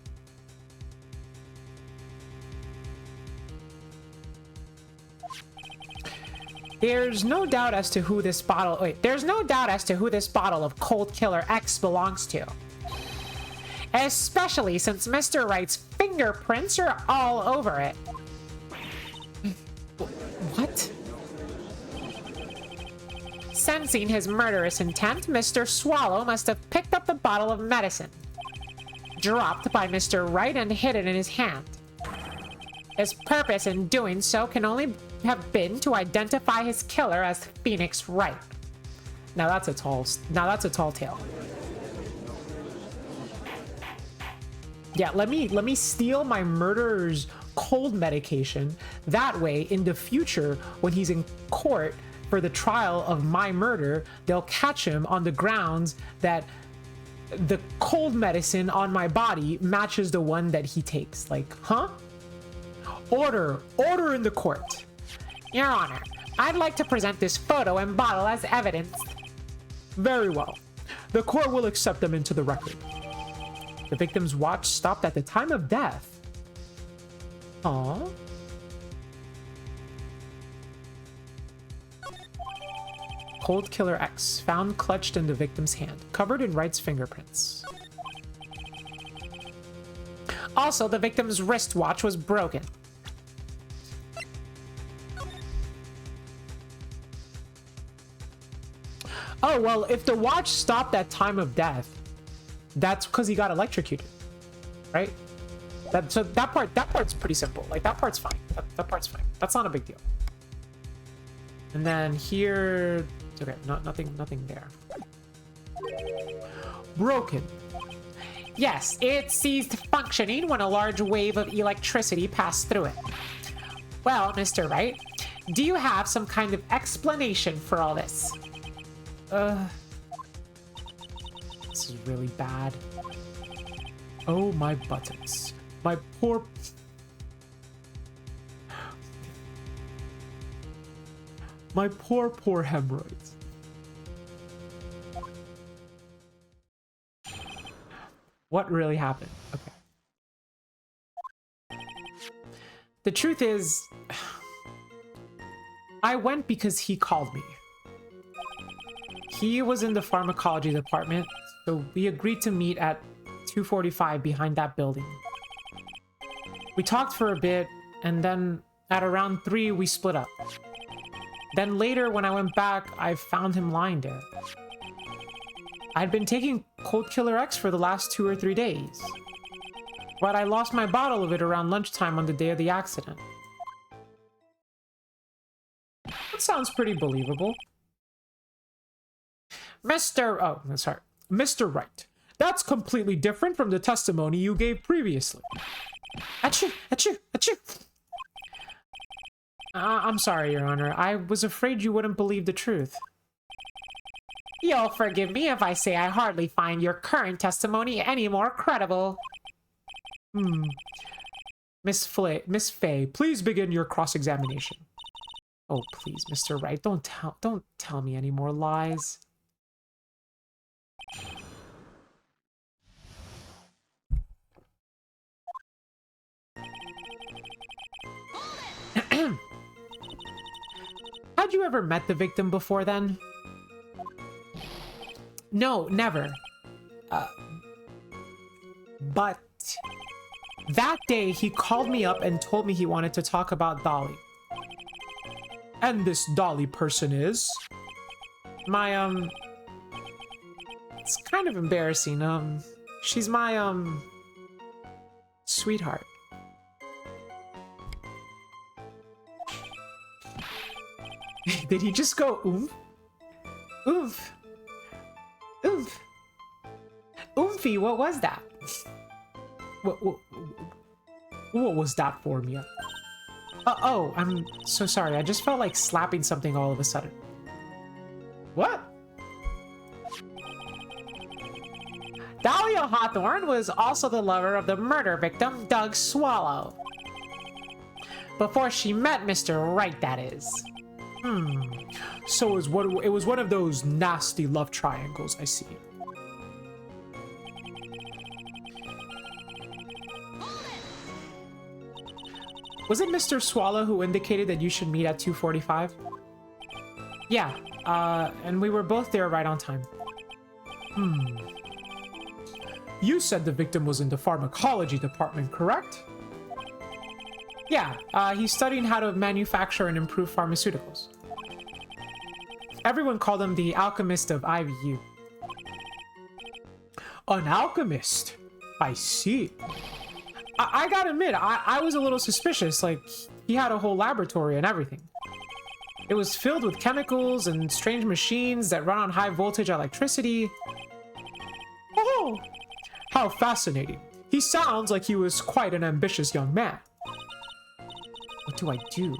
There's no doubt as to who this bottle... Wait, there's no doubt as to who this bottle of Cold Killer X belongs to. Especially since Mr. Wright's fingerprints are all over it. What? Sensing his murderous intent, Mr. Swallow must have picked up the bottle of medicine, dropped by Mr. Wright, and hid it in his hand. His purpose in doing so can only have been to identify his killer as Phoenix Wright. Now that's a tall tale. Yeah, let me steal my murderer's cold medication. That way, in the future, when he's in court for the trial of my murder, they'll catch him on the grounds that the cold medicine on my body matches the one that he takes. Like, huh? Order in the court. Your Honor, I'd like to present this photo and bottle as evidence. Very well. The court will accept them into the record. The victim's watch stopped at the time of death. Aww. Cold Killer X, found clutched in the victim's hand, covered in Wright's fingerprints. Also, the victim's wristwatch was broken. Oh, well, if the watch stopped at time of death, that's because he got electrocuted, right? So that part's pretty simple. Like, that part's fine. That part's fine. That's not a big deal. And then here, okay, nothing there. Broken. Yes, it ceased functioning when a large wave of electricity passed through it. Well, Mr. Wright, do you have some kind of explanation for all this? This is really bad. Oh, my buttocks. My poor... My poor hemorrhoids. What really happened? Okay. The truth is, I went because he called me. He was in the pharmacology department, so we agreed to meet at 2:45 behind that building. We talked for a bit, and then at around 3, we split up. Then later, when I went back, I found him lying there. I'd been taking Cold Killer X for the last 2 or 3 days, but I lost my bottle of it around lunchtime on the day of the accident. That sounds pretty believable. Mr. Wright, that's completely different from the testimony you gave previously. Achoo, achoo, achoo. I'm sorry, Your Honor. I was afraid you wouldn't believe the truth. You'll forgive me if I say I hardly find your current testimony any more credible. Miss Faye, please begin your cross-examination. Oh, please, Mr. Wright, don't tell me any more lies. Had you ever met the victim before then? No, never. But that day he called me up and told me he wanted to talk about Dolly. And this Dolly person is? My, it's kind of embarrassing. She's my, sweetheart. Did he just go oomph? Oomph. Oomph. Oomphy, what was that? What was that for me? Oh, I'm so sorry. I just felt like slapping something all of a sudden. What? Dahlia Hawthorne was also the lover of the murder victim, Doug Swallow. Before she met Mr. Wright, that is. So it was one of those nasty love triangles, I see. Was it Mr. Swallow who indicated that you should meet at 2:45? Yeah, and we were both there right on time. You said the victim was in the pharmacology department, correct? Yeah, he's studying how to manufacture and improve pharmaceuticals. Everyone called him the alchemist of IVU. An alchemist? I see. I gotta admit, I was a little suspicious. Like, he had a whole laboratory and everything. It was filled with chemicals and strange machines that run on high voltage electricity. Oh, how fascinating. He sounds like he was quite an ambitious young man. What do I do?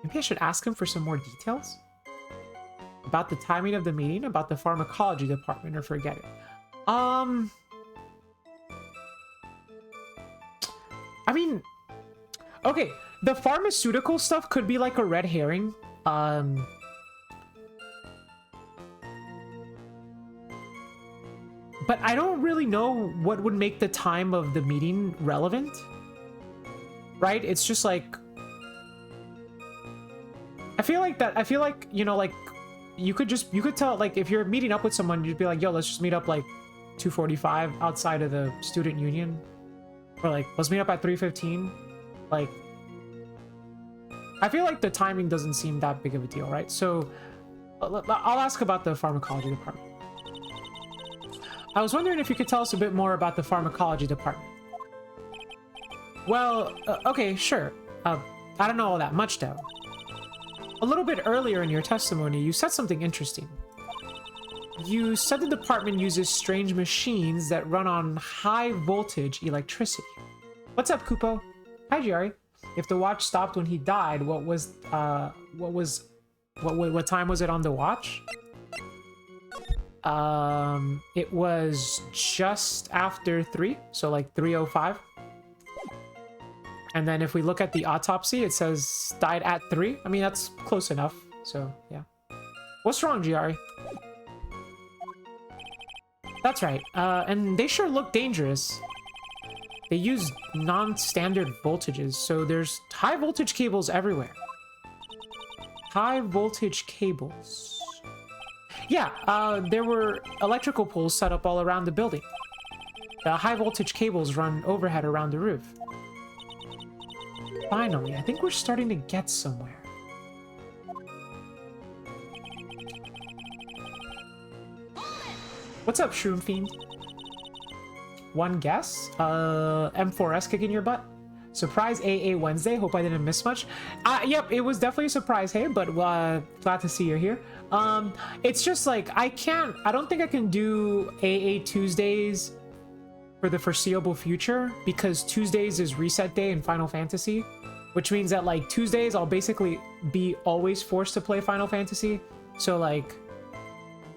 Maybe I should ask him for some more details? About the timing of the meeting, about the pharmacology department, or forget it. I mean, okay, the pharmaceutical stuff could be like a red herring. But I don't really know what would make the time of the meeting relevant. Right? It's just like, I feel like, you know, like, you could tell, like, if you're meeting up with someone, you'd be like, yo, let's just meet up like 2:45 outside of the student union. Or like, let's meet up at 3:15. Like, I feel like the timing doesn't seem that big of a deal, right? So I'll ask about the pharmacology department. I was wondering if you could tell us a bit more about the pharmacology department. Well, okay, sure. I don't know all that much though. A little bit earlier in your testimony, you said something interesting. You said the department uses strange machines that run on high voltage electricity. What's up, Kupo? Hi, Jerry. If the watch stopped when he died, what time was it on the watch? It was just after 3, so like 3:05. And then if we look at the autopsy, it says died at 3. I mean, that's close enough. So, yeah. What's wrong, Giari? That's right. And they sure look dangerous. They use non-standard voltages, so there's high voltage cables everywhere. High voltage cables. Yeah, there were electrical poles set up all around the building. The high voltage cables run overhead around the roof. Finally, I think we're starting to get somewhere. What's up, Shroom Fiend? One guess? M4S kicking your butt? Surprise AA Wednesday. Hope I didn't miss much. Yep, it was definitely a surprise, hey, but glad to see you're here. It's just like, I don't think I can do AA Tuesdays for the foreseeable future, because Tuesdays is reset day in Final Fantasy, which means that like Tuesdays I'll basically be always forced to play Final Fantasy. So like,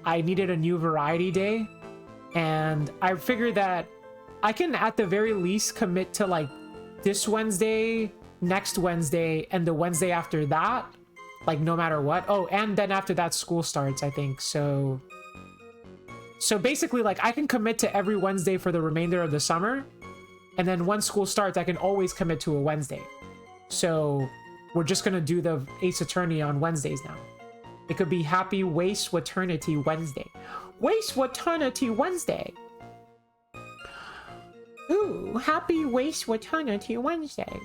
I needed a new variety day, and I figured that I can at the very least commit to like this Wednesday, next Wednesday, and the Wednesday after that, like no matter what. Oh, and then after that school starts, I think. So basically, like I can commit to every Wednesday for the remainder of the summer, and then once school starts, I can always commit to a Wednesday. So we're just gonna do the Ace Attorney on Wednesdays now. It could be Happy Waste Waternity Wednesday. Waste Waternity Wednesday. Ooh, Happy Waste Waternity Wednesday.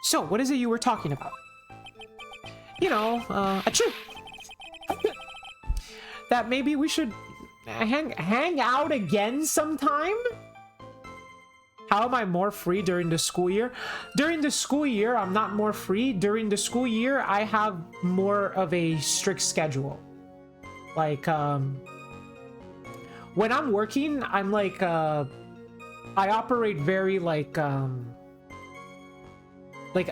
So, what is it you were talking about? You know, achoo! That maybe we should hang out again sometime? How am I more free during the school year? During the school year, I'm not more free. During the school year, I have more of a strict schedule. Like, when I'm working, I'm like, I operate very like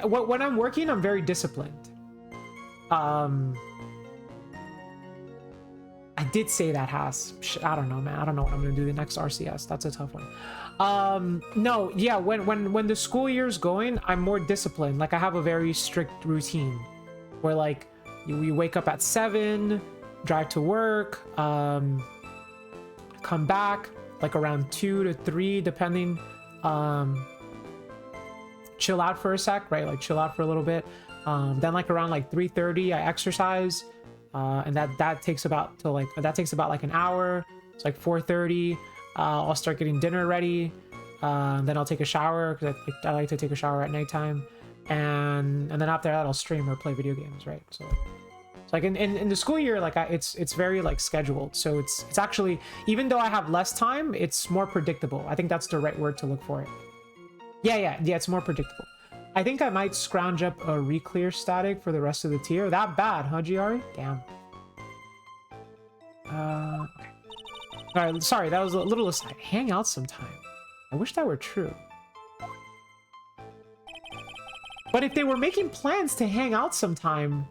when I'm working, I'm very disciplined. I did say that, Haas. I don't know, man. I don't know what I'm gonna do the next RCS. That's a tough one. No, yeah, when the school year's going, I'm more disciplined. Like I have a very strict routine where like we wake up at 7, drive to work, come back like around 2 to 3 depending, chill out for a sec, right? Like chill out for a little bit. Then like around like 3:30 I exercise, and that takes about like an hour. It's like 4:30. I'll start getting dinner ready. Then I'll take a shower because I like to take a shower at nighttime, and then after that I'll stream or play video games, right? So like in the school year, like it's very like scheduled. So it's actually, even though I have less time, it's more predictable. I think that's the right word to look for it. Yeah, it's more predictable. I think I might scrounge up a reclear static for the rest of the tier. That bad, huh, Giari? Damn. Okay. Alright, sorry, that was a little aside. Hang out sometime. I wish that were true. But if they were making plans to hang out sometime,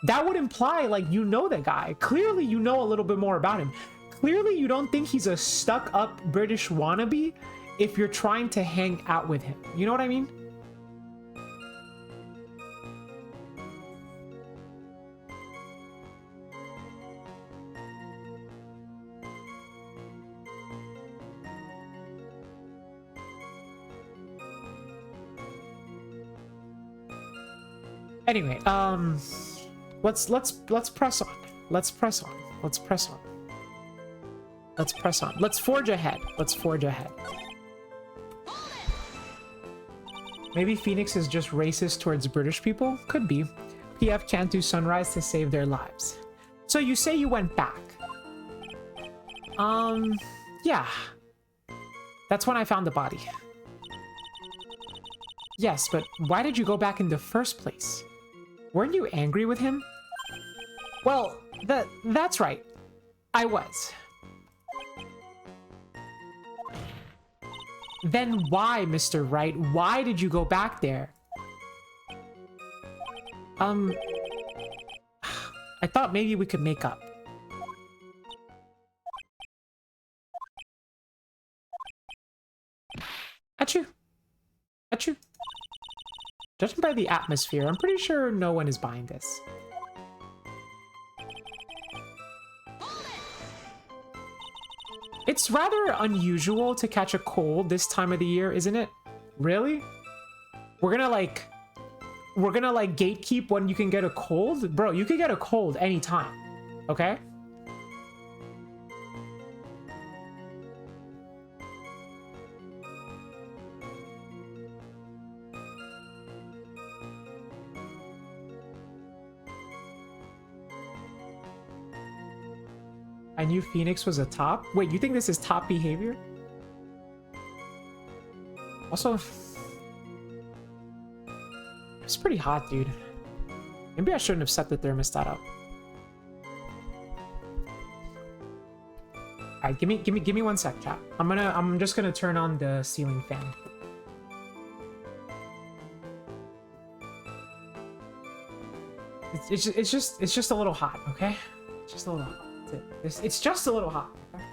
that would imply, like, you know the guy. Clearly, you know a little bit more about him. Clearly, you don't think he's a stuck-up British wannabe if you're trying to hang out with him. You know what I mean? Anyway, let's press on. Let's press on. Let's press on. Let's press on. Let's forge ahead. Let's forge ahead. Maybe Phoenix is just racist towards British people? Could be. PF can't do sunrise to save their lives. So you say you went back. Yeah. That's when I found the body. Yes, but why did you go back in the first place? Weren't you angry with him? Well, that's right. I was. Then why, Mr. Wright? Why did you go back there? I thought maybe we could make up. Achoo. Achoo. Judging by the atmosphere, I'm pretty sure no one is buying this. It's rather unusual to catch a cold this time of the year, isn't it? Really? We're gonna like gatekeep when you can get a cold? Bro, you can get a cold anytime, okay? I knew Phoenix was a top. Wait, you think this is top behavior? Also, it's pretty hot, dude. Maybe I shouldn't have set the thermostat up. Alright, give me 1 sec, chat. I'm just gonna turn on the ceiling fan. It's just a little hot, okay? It's just a little hot. That's it. It's just a little hot. Okay?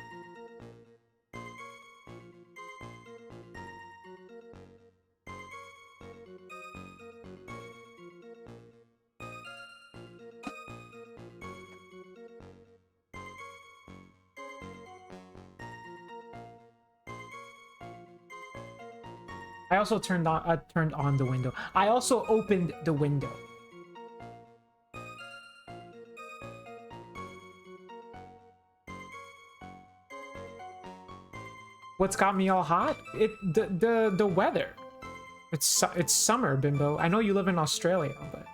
I also turned on the window. I also opened the window. What's got me all hot? The weather. It's summer, Bimbo. I know you live in Australia, but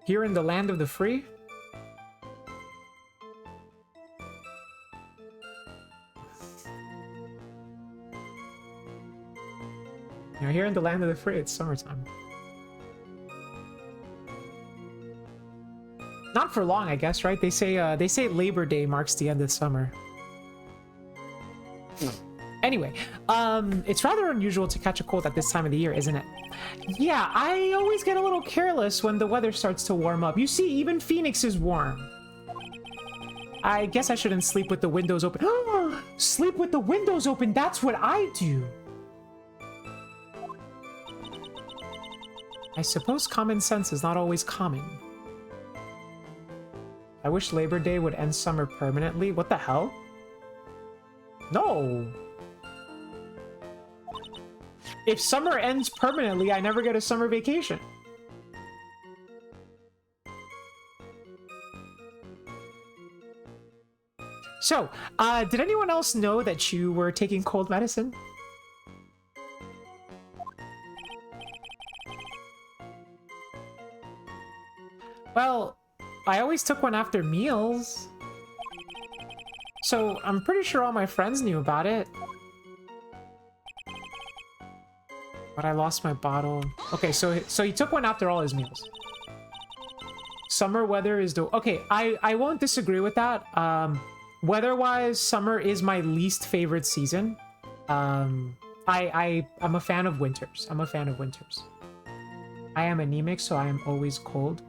here in the land of the free. You know, here in the land of the free, it's summertime. Not for long, I guess, right? They say Labor Day marks the end of summer. Anyway, it's rather unusual to catch a cold at this time of the year, isn't it? Yeah, I always get a little careless when the weather starts to warm up. You see, even Phoenix is warm. I guess I shouldn't sleep with the windows open. Sleep with the windows open, that's what I do. I suppose common sense is not always common. I wish Labor Day would end summer permanently. What the hell? No. If summer ends permanently, I never get a summer vacation. So, did anyone else know that you were taking cold medicine? Well, I always took one after meals. So, I'm pretty sure all my friends knew about it. But I lost my bottle. Okay, so he took one after all his meals. Summer weather is the... Okay, I won't disagree with that. Weather-wise, summer is my least favorite season. I'm a fan of winters. I'm a fan of winters. I am anemic, so I am always cold.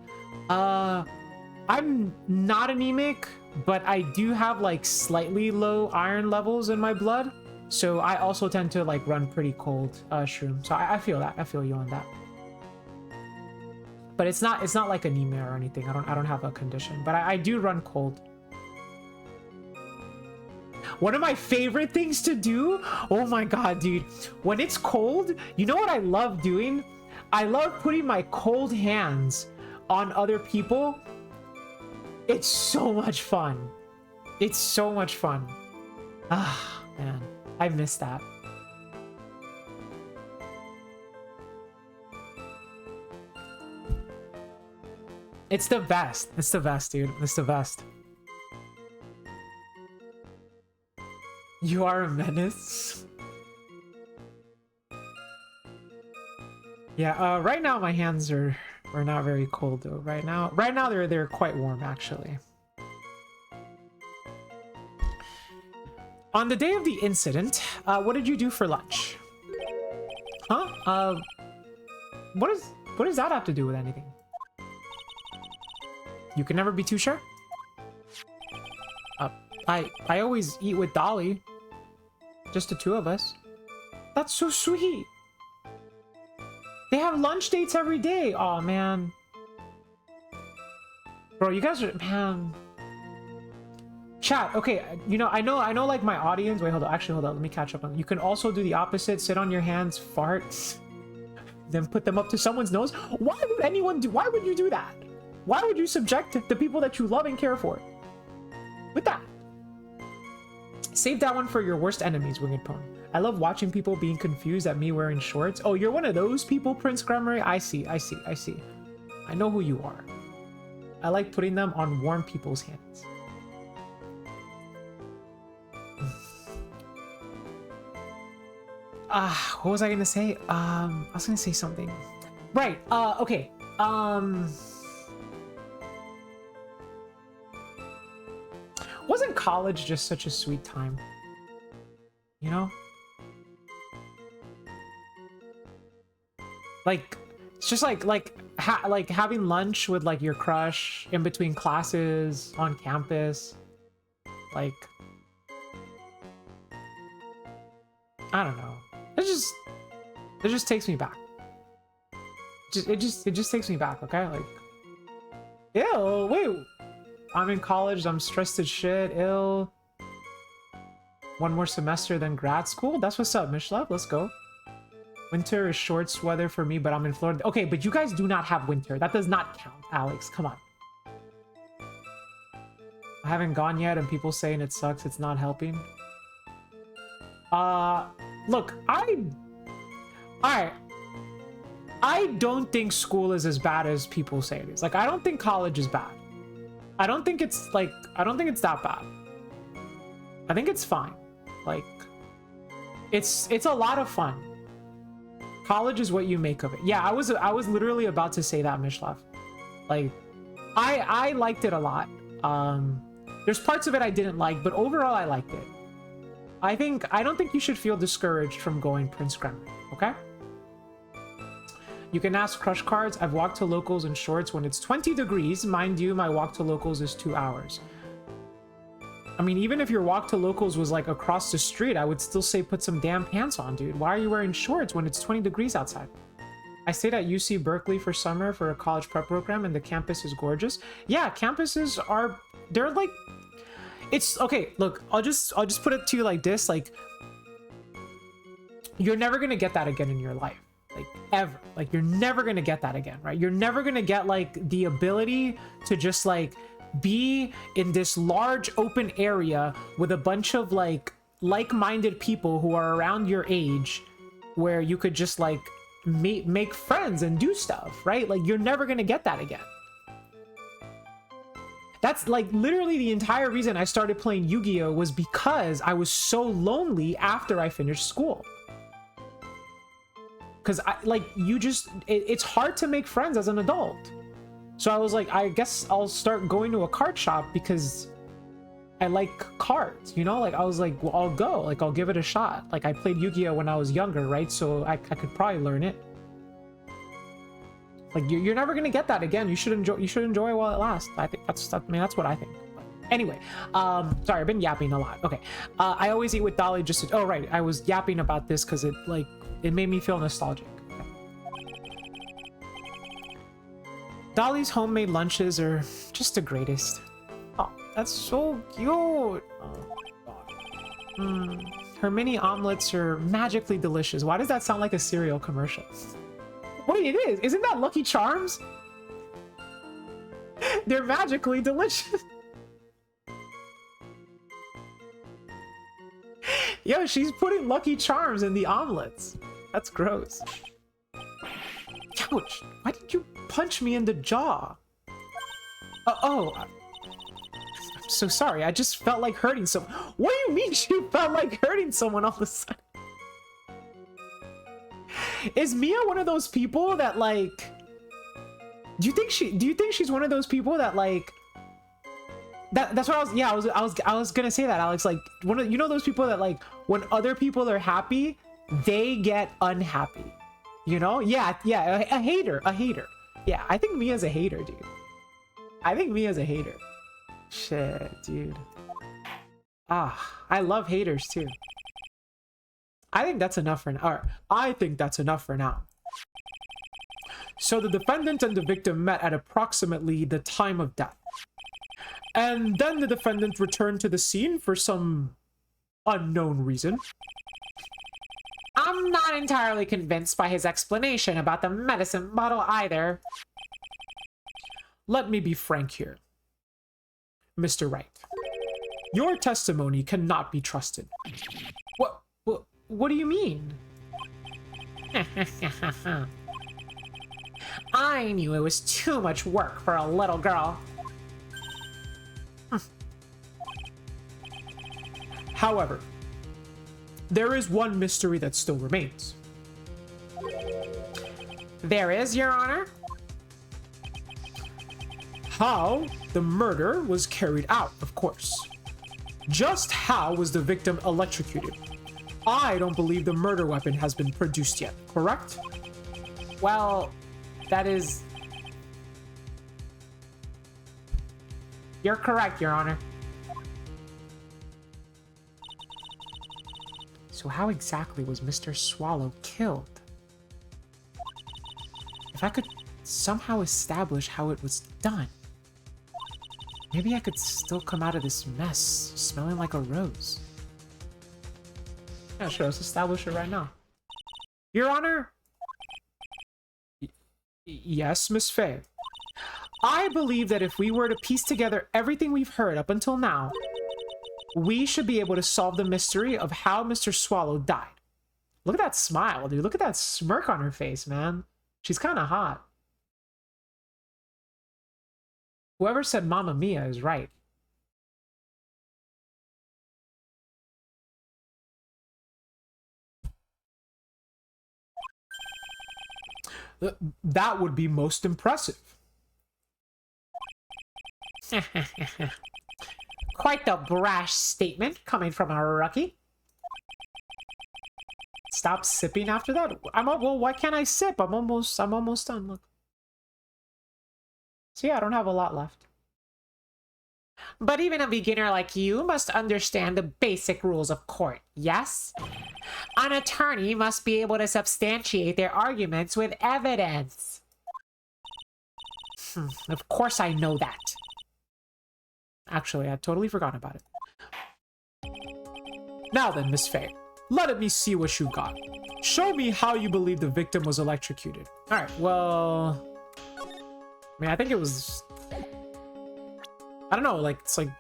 I'm not anemic, but I do have like slightly low iron levels in my blood. So I also tend to like run pretty cold, Shroom. So I feel that. I feel you on that. But it's not like anemia or anything. I don't have a condition, but I do run cold. One of my favorite things to do? Oh my god, dude. When it's cold, you know what I love doing? I love putting my cold hands on other people. It's so much fun. It's so much fun. Ah, man. I miss that. It's the best. It's the best, dude. It's the best. You are a menace. Yeah, right now my hands are not very cold though. Right now they're quite warm actually. On the day of the incident, what did you do for lunch? Huh? What does that have to do with anything? You can never be too sure? I always eat with Dolly. Just the two of us. That's so sweet. They have lunch dates every day. Oh man. Bro, you guys are, man. Chat, okay, you know, I know like my audience. Wait, hold on. Actually, hold on. Let me catch up on. You can also do the opposite. Sit on your hands, fart, then put them up to someone's nose. Why would you do that? Why would you subject the people that you love and care for with that? Save that one for your worst enemies, Winged Pwn. I love watching people being confused at me wearing shorts. Oh, you're one of those people, Prince Gremory? I see. I know who you are. I like putting them on warm people's hands. What was I gonna say? I was gonna say something. Right, okay. Wasn't college just such a sweet time? You know? Like, it's just like like having lunch with like your crush in between classes on campus, like I don't know. It just takes me back. It just takes me back. Okay, like, ew. Wait, I'm in college. I'm stressed as shit. Ill. One more semester than grad school. That's what's up, Mishlev. Let's go. Winter is shorts weather for me, but I'm in Florida. Okay, but you guys do not have winter. That does not count, Alex. Come on. I haven't gone yet, and people saying it sucks. It's not helping. Look, I don't think school is as bad as people say it is. Like, I don't think college is bad. I don't think it's that bad. I think it's fine. Like, it's a lot of fun. College is what you make of it. Yeah, I was literally about to say that, Mishlev. Like, I liked it a lot. There's parts of it I didn't like, but overall I liked it. I don't think you should feel discouraged from going Prince Grammar, okay? You can ask crush cards. I've walked to locals in shorts when it's 20 degrees. Mind you, my walk to locals is 2 hours. I mean, even if your walk to locals was like across the street, I would still say put some damn pants on, dude. Why are you wearing shorts when it's 20 degrees outside? I stayed at UC Berkeley for summer for a college prep program, and the campus is gorgeous. Yeah, campuses are, they're like, it's okay. Look, I'll just put it to you like this. Like, you're never gonna get that again in your life, like ever. Like, you're never gonna get that again, right? You're never gonna get like the ability to just like be in this large open area with a bunch of like-minded people who are around your age, where you could just like make friends and do stuff, right? Like, you're never gonna get that again. That's like literally the entire reason I started playing Yu-Gi-Oh was because I was so lonely after I finished school. Because it's hard to make friends as an adult. So I was like, I guess I'll start going to a card shop because I like cards, you know? Like, I was like, well, I'll go. Like, I'll give it a shot. Like, I played Yu-Gi-Oh when I was younger, right? So I could probably learn it. Like, you're never gonna get that again. You should enjoy while it lasts. I think that's what I think. But anyway, sorry, I've been yapping a lot. Okay, I always eat with Dolly just to, oh right, I was yapping about this because it made me feel nostalgic. Okay. Dolly's homemade lunches are just the greatest. Oh, that's so cute. Oh, God. Her mini omelets are magically delicious. Why does that sound like a cereal commercial? Wait, it is. Isn't that Lucky Charms? They're magically delicious. Yo, she's putting Lucky Charms in the omelets. That's gross. Ouch. Why did you punch me in the jaw? I'm so sorry. I just felt like hurting someone. What do you mean she felt like hurting someone all of a sudden? Is Mia one of those people that like, do you think she's one of those people that like that's what I was gonna say that, Alex, like you know those people that like when other people are happy they get unhappy, you know? Yeah, a hater. Yeah, I think Mia's a hater, dude. I think Mia's a hater. Shit, dude. I love haters too. I think that's enough for now. Or, I think that's enough for now. So the defendant and the victim met at approximately the time of death. And then the defendant returned to the scene for some unknown reason. I'm not entirely convinced by his explanation about the medicine bottle either. Let me be frank here, Mr. Wright. Your testimony cannot be trusted. What do you mean? I knew it was too much work for a little girl. However, there is one mystery that still remains. There is, Your Honor? How the murder was carried out, of course. Just how was the victim electrocuted? I don't believe the murder weapon has been produced yet, correct? Well, that is You're correct, Your Honor. So how exactly was Mr. Swallow killed? If I could somehow establish how it was done, maybe I could still come out of this mess smelling like a rose. Yeah, sure, let's establish it right now. Your Honor? Yes, Miss Faye. I believe that if we were to piece together everything we've heard up until now, we should be able to solve the mystery of how Mr. Swallow died. Look at that smile, dude. Look at that smirk on her face, man. She's kind of hot. Whoever said Mamma Mia is right. That would be most impressive. Quite the brash statement coming from a rookie. Stop sipping after that. Well, why can't I sip? I'm almost done. Look. See, I don't have a lot left. But even a beginner like you must understand the basic rules of court, yes? An attorney must be able to substantiate their arguments with evidence. Of course I know that. Actually, I totally forgot about it. Now then, Miss Faye, let me see what you got. Show me how you believe the victim was electrocuted. Alright, well... I mean, I think it was... I don't know, like, it's like...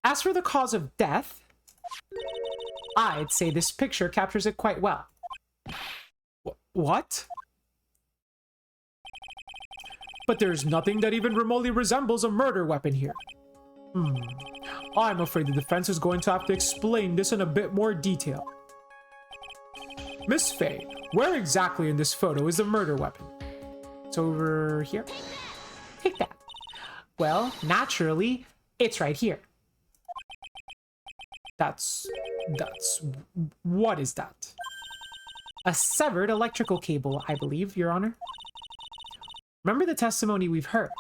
As for the cause of death, I'd say this picture captures it quite well. What? But there's nothing that even remotely resembles a murder weapon here. I'm afraid the defense is going to have to explain this in a bit more detail. Miss Faye, where exactly in this photo is the murder weapon? It's over here. Take that. Well, naturally, it's right here. What is that? A severed electrical cable, I believe, Your Honor. Remember the testimony we've heard.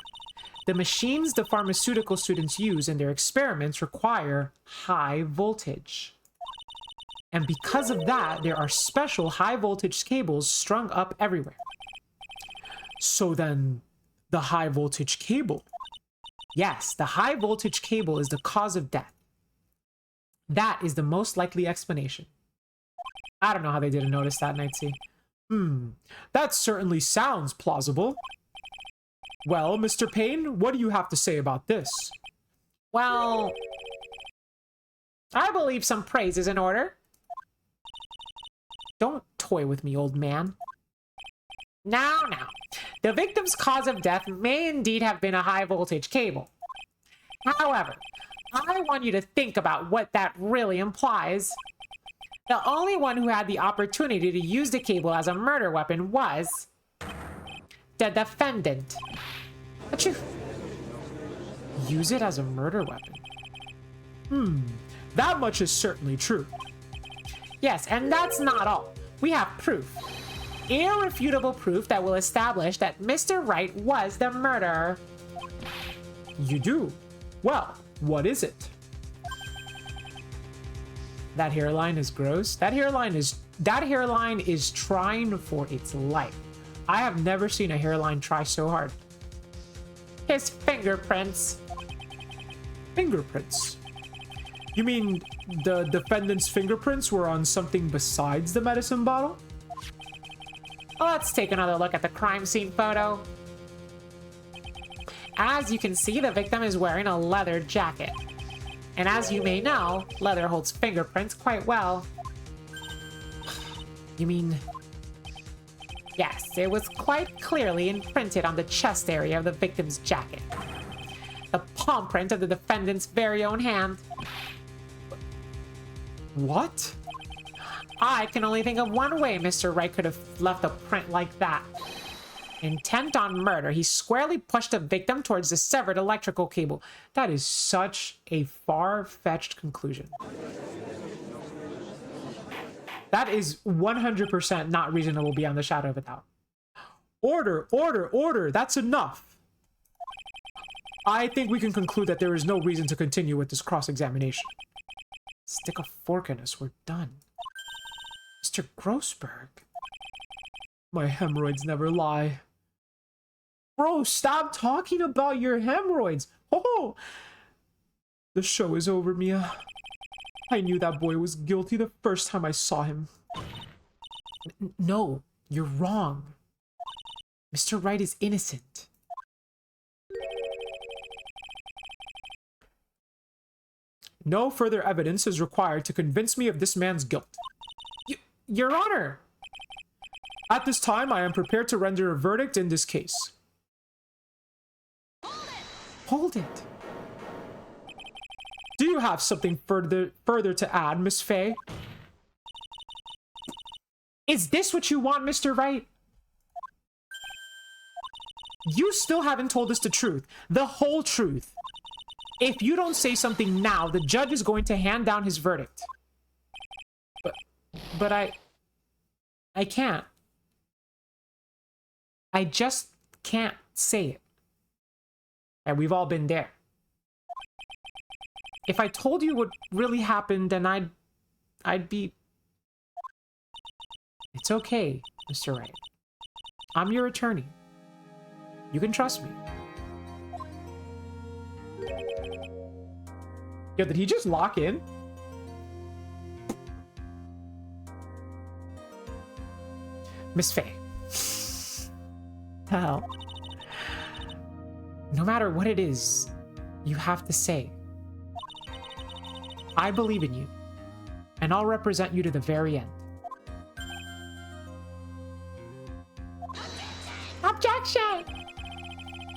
The machines the pharmaceutical students use in their experiments require high voltage. And because of that, there are special high voltage cables strung up everywhere. So then, the high voltage cable. Yes, the high voltage cable is the cause of death. That is the most likely explanation. I don't know how they didn't notice that, Nightsea. That certainly sounds plausible. Well, Mr. Payne, what do you have to say about this? Well, I believe some praise is in order. Don't toy with me, old man. Now. The victim's cause of death may indeed have been a high voltage cable. However, I want you to think about what that really implies. The only one who had the opportunity to use the cable as a murder weapon was the defendant. But you use it as a murder weapon. That much is certainly true. Yes, and that's not all. We have proof. Irrefutable proof that will establish that Mr. Wright was the murderer. You do? Well, what is it? That hairline is gross. That hairline is trying for its life. I have never seen a hairline try so hard. His fingerprints. Fingerprints? You mean the defendant's fingerprints were on something besides the medicine bottle? Let's take another look at the crime scene photo. As you can see, the victim is wearing a leather jacket. And as you may know, leather holds fingerprints quite well. You mean... Yes, it was quite clearly imprinted on the chest area of the victim's jacket. The palm print of the defendant's very own hand. What? I can only think of one way Mr. Wright could have left a print like that. Intent on murder, he squarely pushed the victim towards the severed electrical cable. That is such a far-fetched conclusion. That is 100% not reasonable beyond the shadow of a doubt. Order, order, order, that's enough. I think we can conclude that there is no reason to continue with this cross-examination. Stick a fork in us, we're done. Mr. Grossberg. My hemorrhoids never lie. Bro, stop talking about your hemorrhoids. Oh, the show is over, Mia. I knew that boy was guilty the first time I saw him. No, you're wrong. Mr. Wright is innocent. No further evidence is required to convince me of this man's guilt. Your Honor! At this time, I am prepared to render a verdict in this case. Hold it! Do you have something further to add, Miss Faye? Is this what you want, Mr. Wright? You still haven't told us the truth. The whole truth. If you don't say something now, the judge is going to hand down his verdict. But I can't. I just can't say it. And we've all been there. If I told you what really happened, then I'd be... It's okay, Mr. Wright. I'm your attorney. You can trust me. Yo, did he just lock in? Miss Faye. Hell. No matter what it is, you have to say, I believe in you, and I'll represent you to the very end. Objection!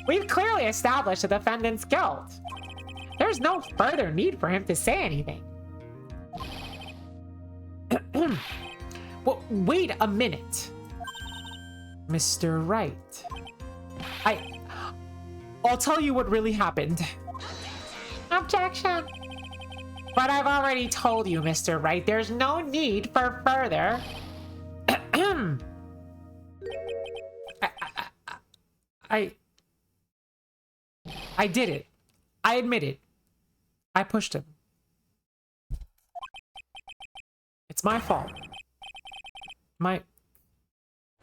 We've clearly established the defendant's guilt. There's no further need for him to say anything. Well, wait a minute. Mr. Wright. I'll tell you what really happened. Objection! But I've already told you, Mr. Wright, there's no need for further. I did it. I admit it. I pushed him. It's my fault. My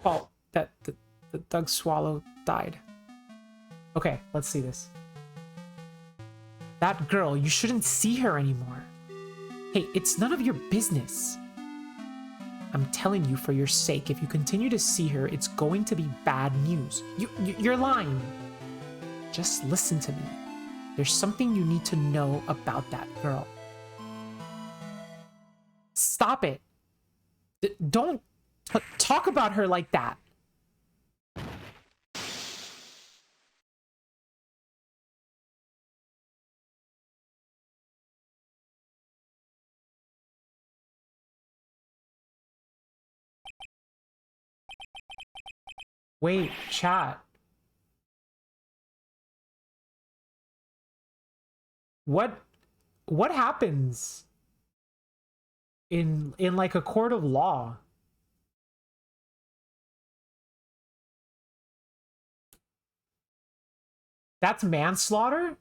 fault that the Doug Swallow died. Okay, let's see this. That girl, you shouldn't see her anymore. Hey, it's none of your business. I'm telling you for your sake, if you continue to see her, it's going to be bad news. You're lying. Just listen to me. There's something you need to know about that girl. Stop it. Don't talk about her like that. Wait, chat. What happens in like a court of law? That's manslaughter?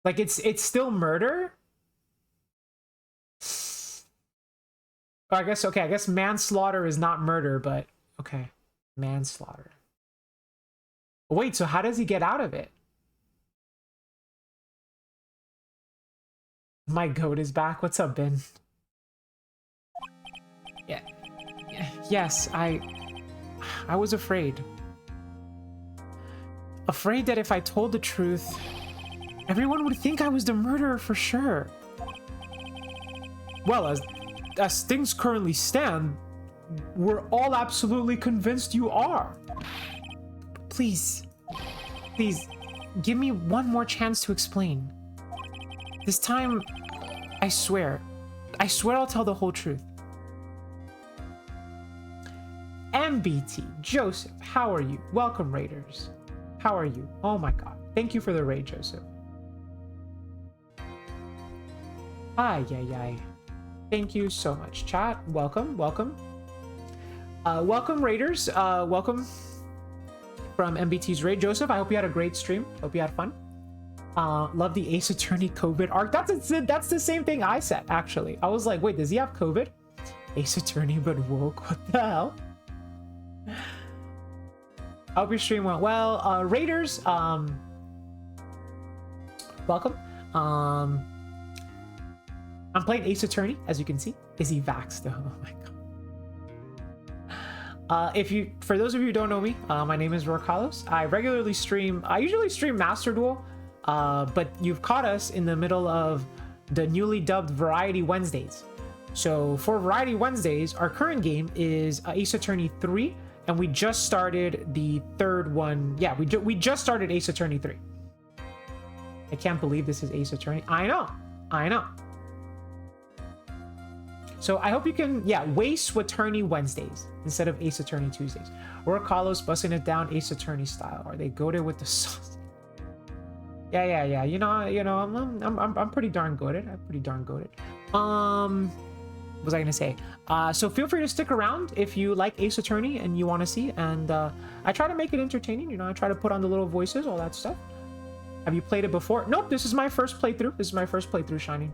Like it's still murder? I guess, okay, I guess manslaughter is not murder, but okay. Manslaughter. Wait, so how does he get out of it? My goat is back. What's up, Ben? Yeah. Yes, I was afraid. Afraid that if I told the truth, everyone would think I was the murderer for sure. Well, as things currently stand, we're all absolutely convinced you are. Please, give me one more chance to explain. This time, I swear I'll tell the whole truth. MBT, Joseph, how are you? Welcome, Raiders. How are you? Oh my god. Thank you for the raid, Joseph. Ay. Thank you so much, chat. Welcome. Welcome, Raiders. Welcome. from MBT's raid. Joseph, I hope you had a great stream. Hope you had fun. Love the Ace Attorney COVID arc. That's the same thing I said, actually. I was like, wait, does he have COVID? Ace Attorney but woke. What the hell? I hope your stream went well. Raiders, welcome. I'm playing Ace Attorney, as you can see. Is he vaxxed though? Oh my god. For those of you who don't know me, my name is Rokalos. I usually stream Master Duel, but you've caught us in the middle of the newly dubbed Variety Wednesdays. So for Variety Wednesdays, our current game is Ace Attorney 3, and we just started the third one. Yeah, we just started Ace Attorney 3. I can't believe this is Ace Attorney. I know. So I hope you can, Waste Attorney Wednesdays instead of Ace Attorney Tuesdays. Or Carlos busting it down Ace Attorney style, or they go there with the sauce. Yeah. You know, I'm pretty darn good at it. What was I gonna say? So feel free to stick around if you like Ace Attorney and you want to see. And I try to make it entertaining. You know, I try to put on the little voices, all that stuff. Have you played it before? Nope. This is my first playthrough. Shining.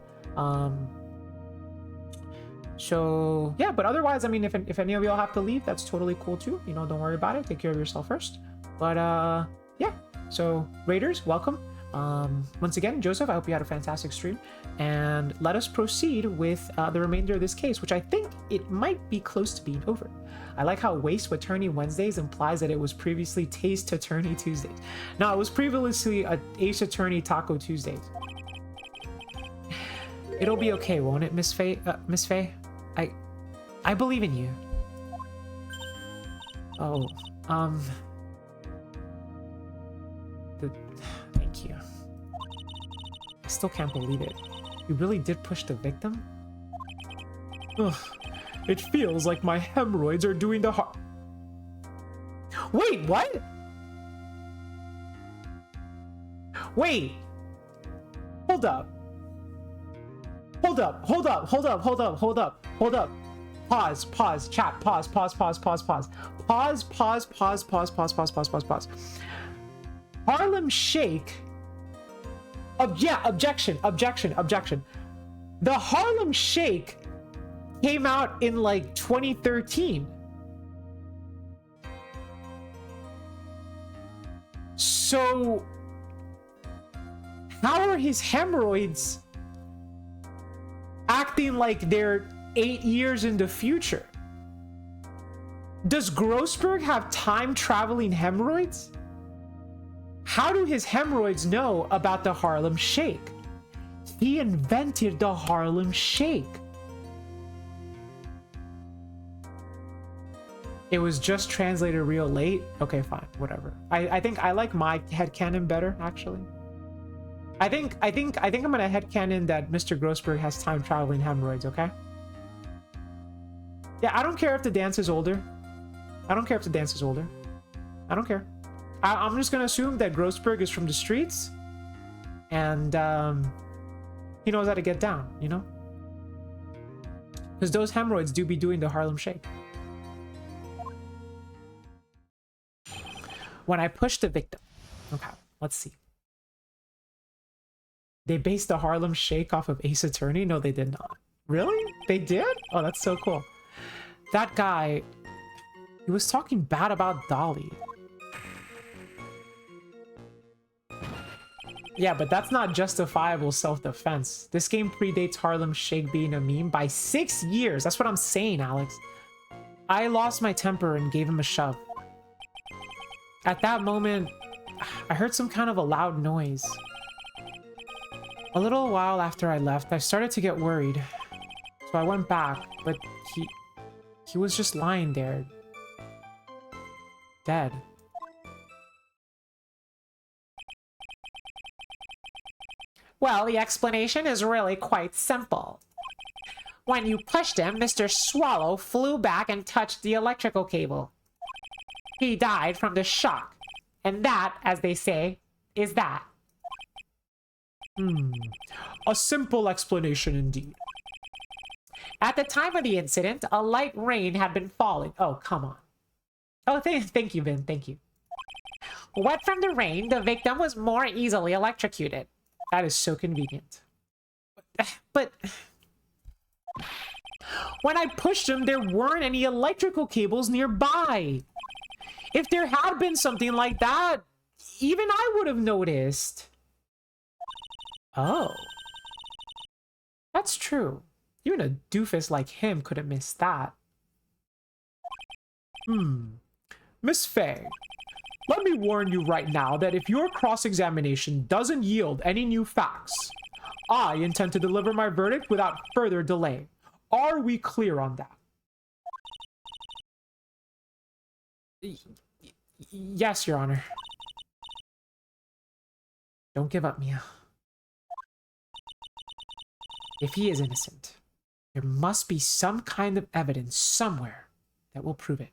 So yeah, but otherwise, I mean, if any of y'all have to leave, that's totally cool too. You know, don't worry about it. Take care of yourself first. But yeah. So Raiders, welcome. Once again, Joseph, I hope you had a fantastic stream, and let us proceed with the remainder of this case, which I think it might be close to being over. I like how Waste Attorney Wednesdays implies that it was previously Taste Attorney Tuesdays. No, it was previously a Ace Attorney Taco Tuesdays. It'll be okay, won't it, Miss Faye? Miss Faye, I believe in you. Oh, thank you. I still can't believe it. You really did push the victim? Ugh, it feels like my hemorrhoids are doing the har- Wait, what? Wait. Hold up. Pause, chat, pause. Harlem Shake. Objection. The Harlem Shake came out in like 2013. So how are his hemorrhoids acting like they're 8 years in the future? Does Grossberg have time-traveling hemorrhoids? How do his hemorrhoids know about the Harlem Shake? He invented the Harlem Shake. It was just translated real late? Okay, fine, whatever. I think I like my headcanon better, actually. I think I'm gonna headcanon that Mr. Grossberg has time-traveling hemorrhoids, okay? Yeah, I don't care if the dance is older. I don't care. I'm just gonna assume that Grossberg is from the streets, and he knows how to get down, you know? Because those hemorrhoids do be doing the Harlem Shake. When I push the victim. Okay, let's see. They based the Harlem Shake off of Ace Attorney? No, they did not. Really? They did? Oh, that's so cool. That guy, he was talking bad about Dolly. Yeah, but that's not justifiable self-defense. This game predates Harlem Shake being a meme by 6 years. That's what I'm saying, Alex. I lost my temper and gave him a shove. At that moment, I heard some kind of a loud noise. A little while after I left, I started to get worried. So I went back, but he was just lying there. Dead. Well, the explanation is really quite simple. When you pushed him, Mr. Swallow flew back and touched the electrical cable. He died from the shock. And that, as they say, is that. A simple explanation indeed. At the time of the incident, a light rain had been falling. Oh, come on. Oh, thank you, Vin. Thank you. Wet from the rain, the victim was more easily electrocuted. That is so convenient. But when I pushed him, there weren't any electrical cables nearby. If there had been something like that, even I would have noticed. oh, That's true. Even a doofus like him could have missed that. Miss Faye, let me warn you right now that if your cross-examination doesn't yield any new facts, I intend to deliver my verdict without further delay. Are we clear on that? yes, Your Honor. Don't give up, Mia. If he is innocent, there must be some kind of evidence somewhere that will prove it.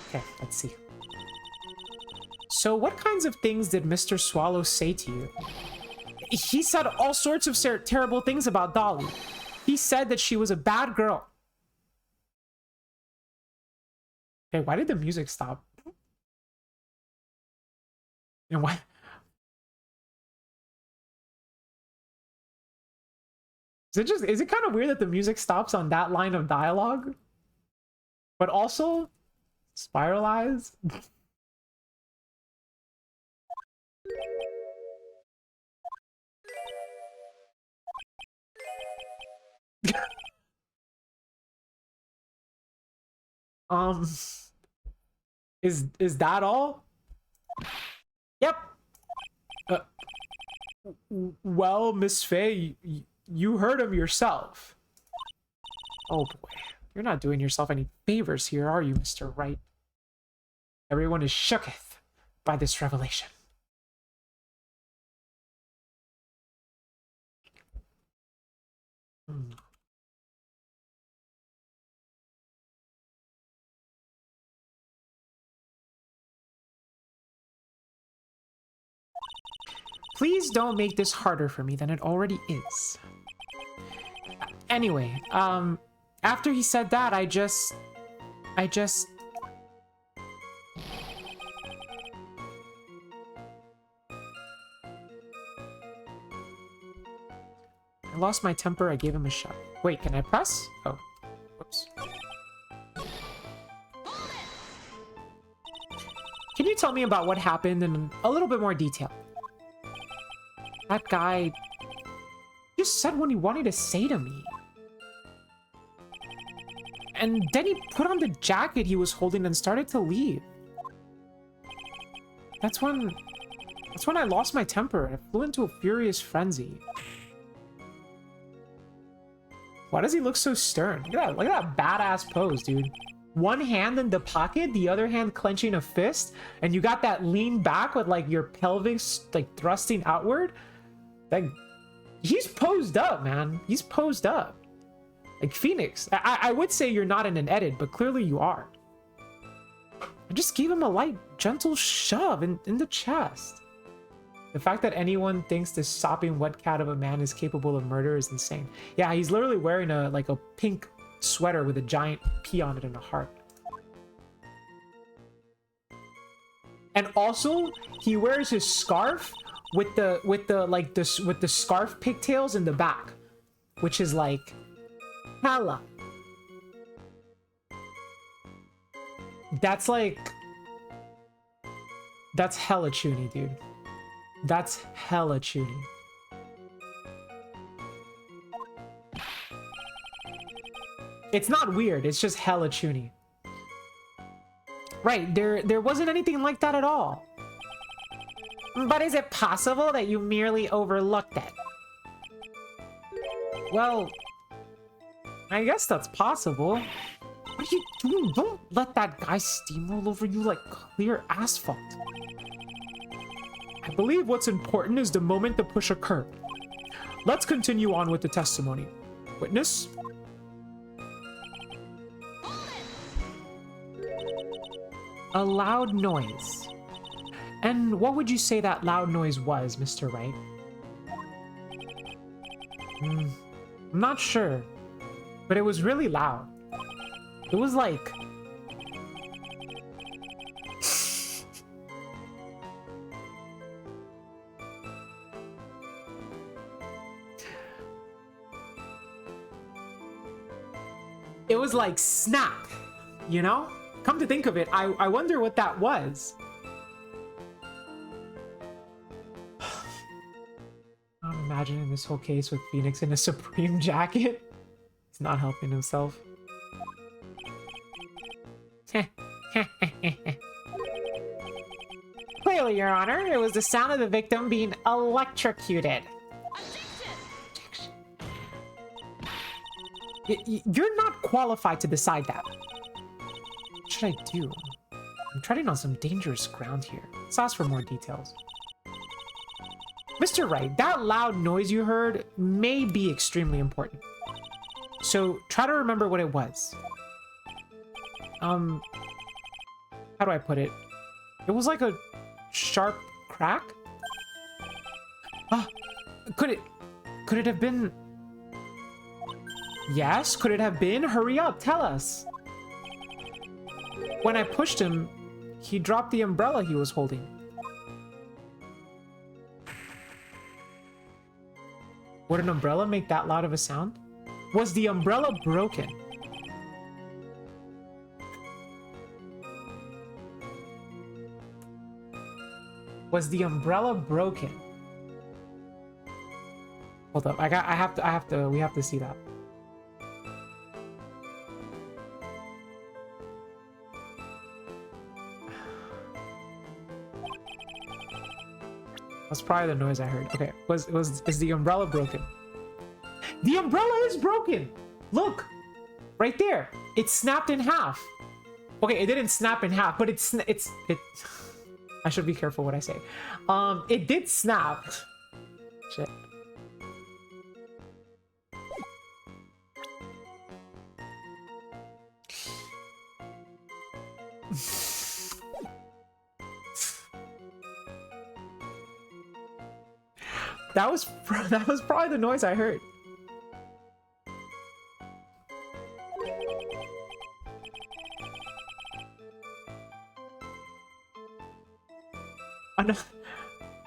Okay, let's see. So what kinds of things did Mr. Swallow say to you? He said all sorts of terrible things about Dolly. He said that she was a bad girl. Okay, why did the music stop? And why? Is it kind of weird that the music stops on that line of dialogue? But also, spiralize? Is that all? Yep. Well, Miss Faye, you heard him yourself. Oh boy, you're not doing yourself any favors here, are you, Mr. Wright? Everyone is shooketh by this revelation. Please don't make this harder for me than it already is. Anyway, after he said that, I lost my temper, I gave him a shot. Wait, can I press? Oh, whoops. Can you tell me about what happened in a little bit more detail? That guy just said what he wanted to say to me. And then he put on the jacket he was holding and started to leave. That's when I lost my temper. I flew into a furious frenzy. Why does he look so stern? Look at that badass pose, dude. One hand in the pocket, the other hand clenching a fist, and you got that lean back with like your pelvis like thrusting outward. Like, he's posed up, man. He's posed up. Like Phoenix. I would say you're not in an edit, but clearly you are. I just gave him a light, gentle shove in the chest. The fact that anyone thinks this sopping wet cat of a man is capable of murder is insane. Yeah, he's literally wearing a pink sweater with a giant P on it and a heart. And also, he wears his scarf with the scarf pigtails in the back, which is like hella. That's hella chuny, dude. That's hella chuny. It's not weird, it's just hella chuny. Right, there wasn't anything like that at all. But is it possible that you merely overlooked it? Well, I guess that's possible. What are you doing? Don't let that guy steamroll over you like clear asphalt. I believe what's important is the moment the push occurred. Let's continue on with the testimony. Witness? A loud noise. And what would you say that loud noise was, Mr. Wright? I'm not sure, but it was really loud. It was like... It was like snap, you know? Come to think of it, I wonder what that was. I'm imagining this whole case with Phoenix in a Supreme jacket. He's not helping himself. Clearly, Your Honor, it was the sound of the victim being electrocuted. You're not qualified to decide that. What should I do? I'm treading on some dangerous ground here. Let's ask for more details. Mr. Wright, that loud noise you heard may be extremely important. So try to remember what it was. How do I put it? It was like a sharp crack? Ah, could it have been... Yes, could it have been? Hurry up, tell us. When I pushed him, he dropped the umbrella he was holding. Would an umbrella make that loud of a sound? Was the umbrella broken? Was the umbrella broken? Hold up, we have to see that. That's probably the noise I heard. Okay, is the umbrella broken? The umbrella is broken! Look! Right there! It snapped in half. Okay, it didn't snap in half, but it I should be careful what I say. It did snap. Shit. That was probably the noise I heard.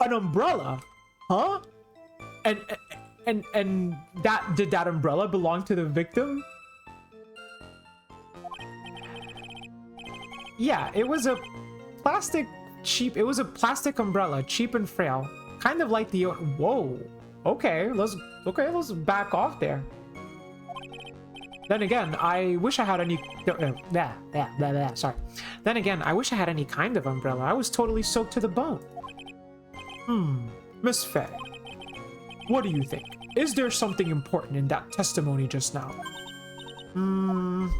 An umbrella? Huh? And did that umbrella belong to the victim? Yeah, it was a plastic umbrella, cheap and frail. Kind of like the... Whoa. Okay, let's back off there. Then again, I wish I had any... Sorry. Then again, I wish I had any kind of umbrella. I was totally soaked to the bone. Miss Faye. What do you think? Is there something important in that testimony just now?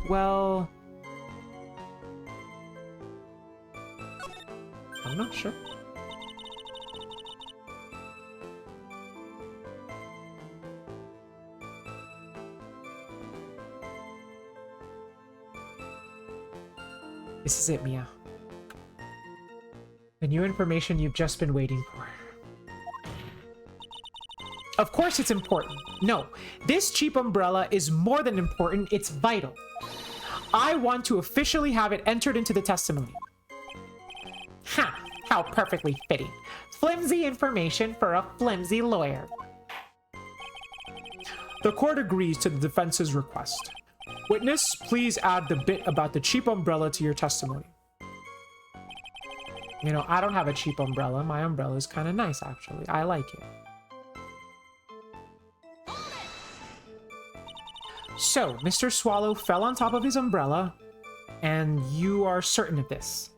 Well... I'm not sure. This is it, Mia. The new information you've just been waiting for. Of course it's important. No, this cheap umbrella is more than important, it's vital. I want to officially have it entered into the testimony. Ha! How perfectly fitting. Flimsy information for a flimsy lawyer. The court agrees to the defense's request. Witness, please add the bit about the cheap umbrella to your testimony. You know, I don't have a cheap umbrella. My umbrella is kind of nice, actually. I like it. So, Mr. Swallow fell on top of his umbrella, and you are certain of this?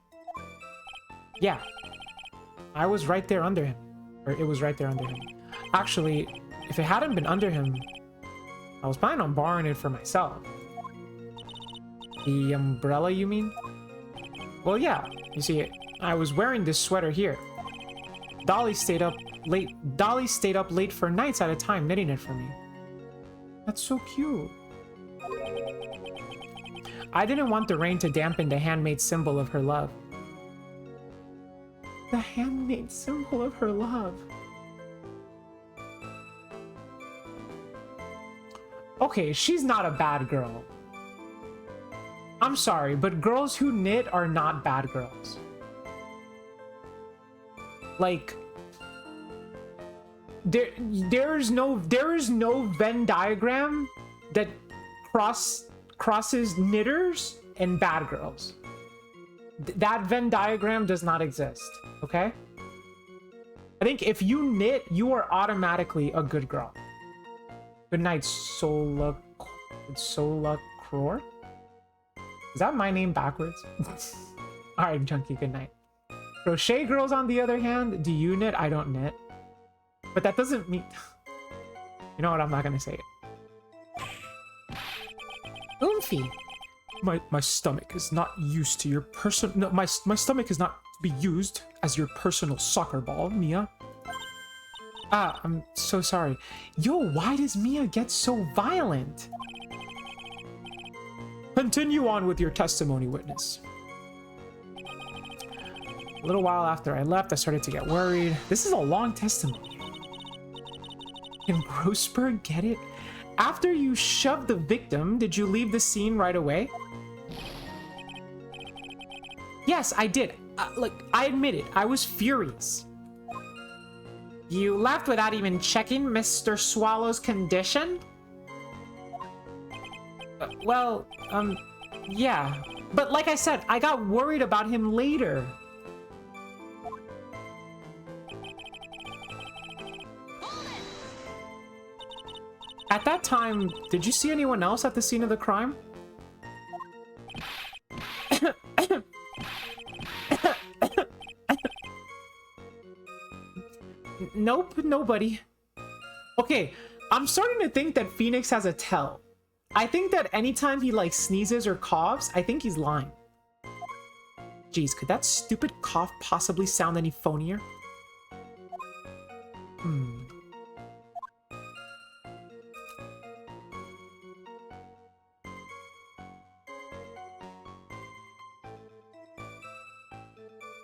Yeah. I was right there under him. Or it was right there under him. Actually, if it hadn't been under him, I was planning on borrowing it for myself. The umbrella, you mean? Well, yeah. You see, I was wearing this sweater here. Dolly stayed up late for nights at a time knitting it for me. That's so cute. I didn't want the rain to dampen the handmade symbol of her love. The handmade symbol of her love. okay, she's not a bad girl. I'm sorry, but girls who knit are not bad girls. Like, there is no Venn diagram that crosses knitters and bad girls. That Venn diagram does not exist, okay? I think if you knit, you are automatically a good girl. Good night, Sola Crore. Is that my name backwards? Alright, Junkie, good night. Crochet girls, on the other hand, do you knit? I don't knit. But that doesn't mean... You know what? I'm not gonna say it. Oomphy. My stomach is not used to your person. No, my stomach is not to be used as your personal soccer ball, Mia. Ah, I'm so sorry. Yo, why does Mia get so violent? Continue on with your testimony, witness. A little while after I left, I started to get worried. This is a long testimony. Can Grossberg get it? After you shoved the victim, did you leave the scene right away? Yes, I did. Look, I admit it. I was furious. You left without even checking Mr. Swallow's condition? Yeah. But like I said, I got worried about him later. At that time, did you see anyone else at the scene of the crime? Nope, nobody. Okay, I'm starting to think that Phoenix has a tell. I think that anytime he like sneezes or coughs, I think he's lying. Jeez, could that stupid cough possibly sound any phonier?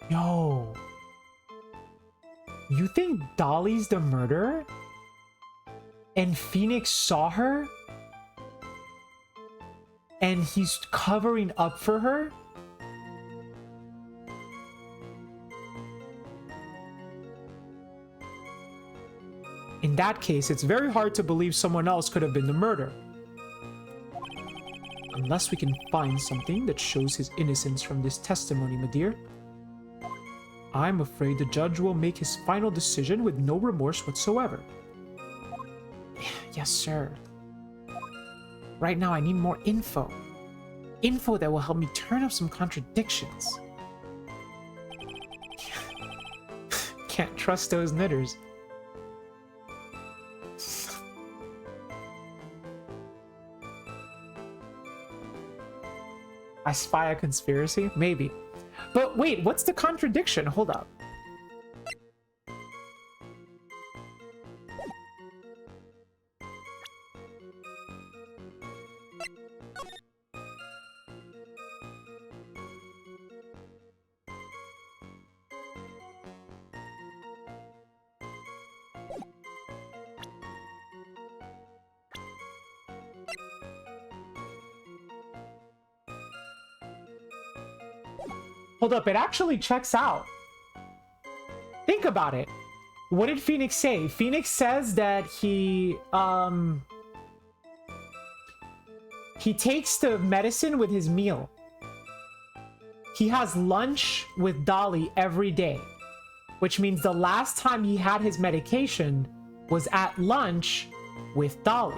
Yo. You think Dolly's the murderer? And Phoenix saw her? And he's covering up for her? In that case, it's very hard to believe someone else could have been the murderer. Unless we can find something that shows his innocence from this testimony, my dear. I'm afraid the judge will make his final decision with no remorse whatsoever. Yes, sir. Right now, I need more info. Info that will help me turn up some contradictions. Can't trust those knitters. I spy a conspiracy? Maybe. But wait, what's the contradiction? Hold up. Hold up, it actually checks out. Think about it. What did Phoenix say? Phoenix says that he takes the medicine with his meal. He has lunch with Dolly every day, which means the last time he had his medication was at lunch with Dolly.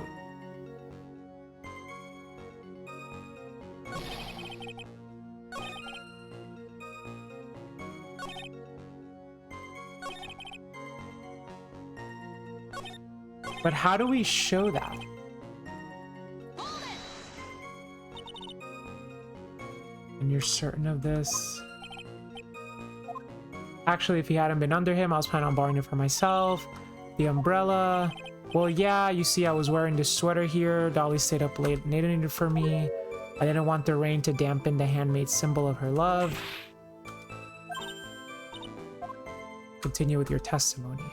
But how do we show that? And you're certain of this? Actually, if he hadn't been under him, I was planning on borrowing it for myself. The umbrella. Well, yeah, you see I was wearing this sweater here. Dolly stayed up late knitting it for me. I didn't want the rain to dampen the handmade symbol of her love. Continue with your testimony.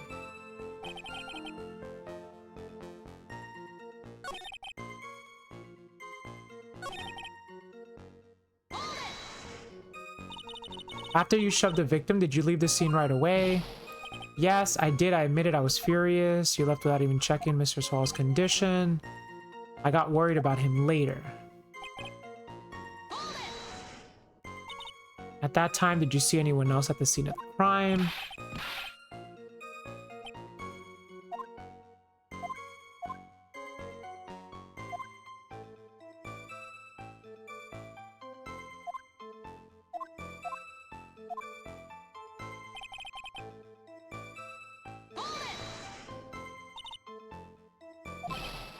After you shoved the victim, did you leave the scene right away? Yes, I did. I admitted I was furious. You left without even checking Mr. Swallow's condition. I got worried about him later. At that time, did you see anyone else at the scene of the crime?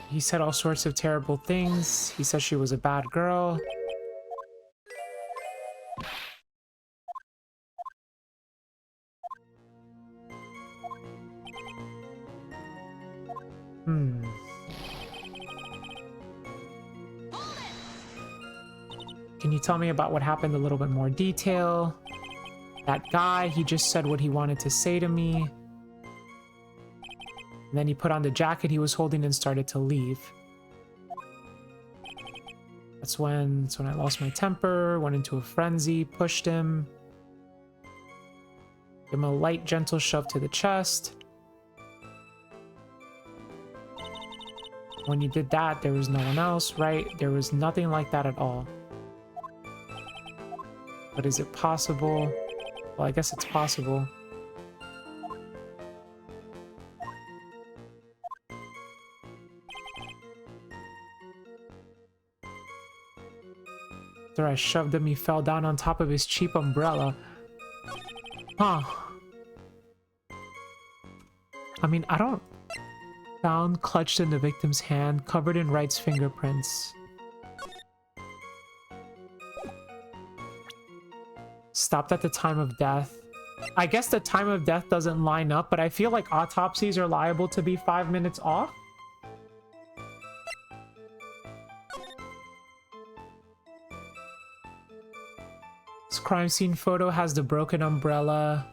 He said all sorts of terrible things. He said she was a bad girl. Can you tell me about what happened in a little bit more detail? That guy, he just said what he wanted to say to me. And then he put on the jacket he was holding and started to leave. That's when I lost my temper, went into a frenzy, pushed him. Gave him a light, gentle shove to the chest. When you did that, there was no one else, right? There was nothing like that at all. But is it possible? Well, I guess it's possible. After I shoved him, he fell down on top of his cheap umbrella. Huh. I mean, I don't... Found clutched in the victim's hand, covered in Wright's fingerprints. Stopped at the time of death. I guess the time of death doesn't line up, but I feel like autopsies are liable to be 5 minutes off. This crime scene photo has the broken umbrella.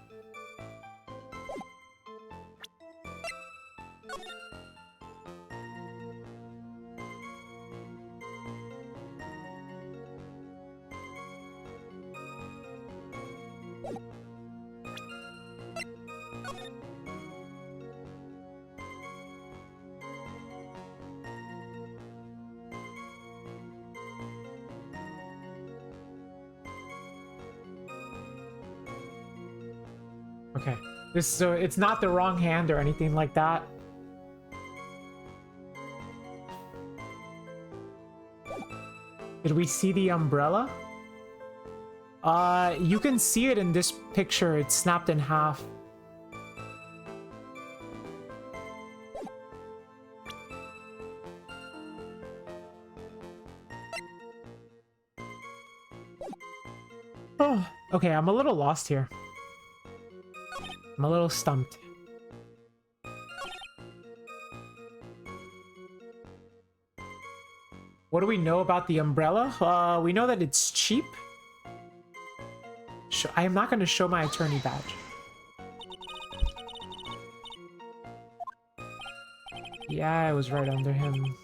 Okay. So it's not the wrong hand or anything like that. Did we see the umbrella? You can see it in this picture. It's snapped in half. Oh, okay, I'm a little lost here. I'm a little stumped. What do we know about the umbrella? We know that it's cheap. I am not going to show my attorney badge. Yeah, I was right under him.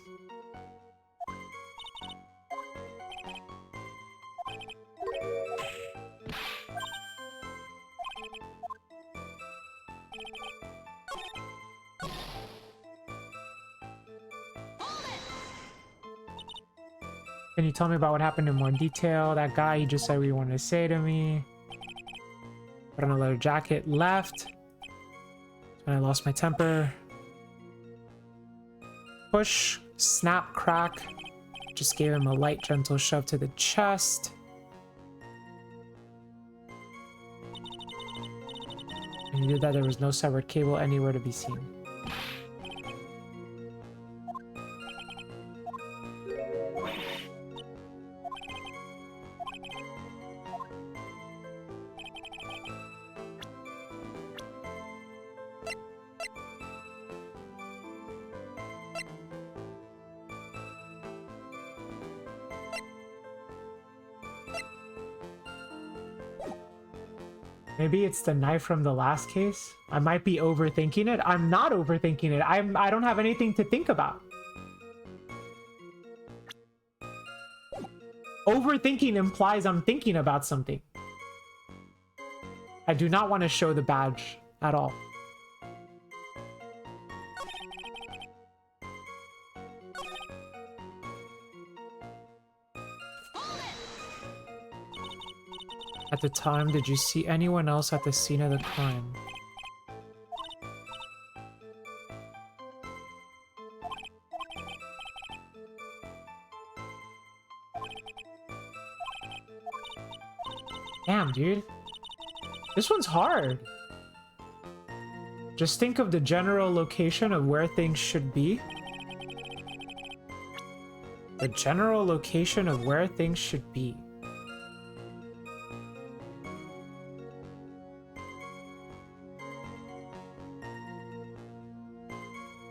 Can you tell me about what happened in more detail? That guy, he just said what he wanted to say to me. Put on a leather jacket, left. And I lost my temper. Push, snap, crack. Just gave him a light, gentle shove to the chest. And he did that. There was no severed cable anywhere to be seen. Maybe it's the knife from the last case. I might be overthinking it. I'm not overthinking it. I don't have anything to think about. Overthinking implies I'm thinking about something. I do not want to show the badge at all. At the time, did you see anyone else at the scene of the crime? Damn, dude. This one's hard. Just think of the general location of where things should be. The general location of where things should be.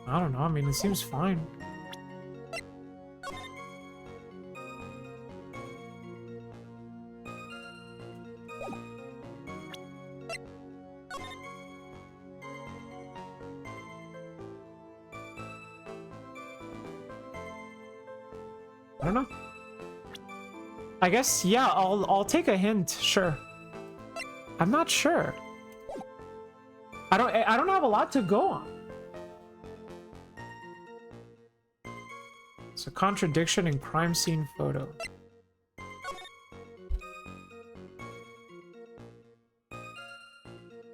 I don't know, I mean, it seems fine. I don't know. I guess, yeah, I'll take a hint, sure. I'm not sure. I don't have a lot to go on. It's a contradiction in crime scene photo.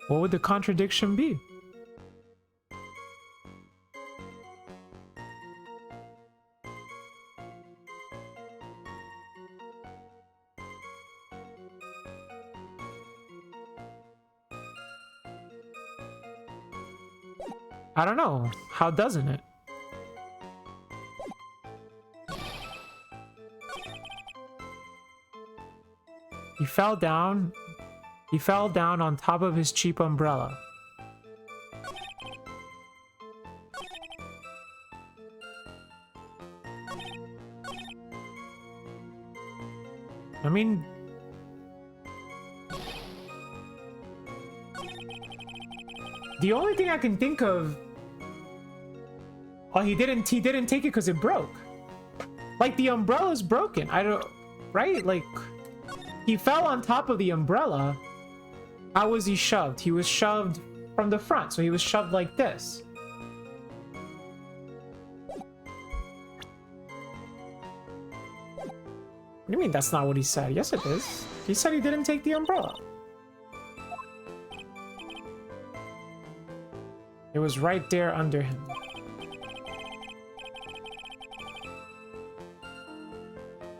What would the contradiction be? I don't know. How doesn't it? He fell down. He fell down on top of his cheap umbrella. I mean, the only thing I can think of. Oh, he didn't take it because it broke. Like, the umbrella's broken. I don't, right? Like, he fell on top of the umbrella. How was he shoved? He was shoved from the front, so he was shoved like this. What do you mean that's not what he said? Yes, it is. He said he didn't take the umbrella. It was right there under him.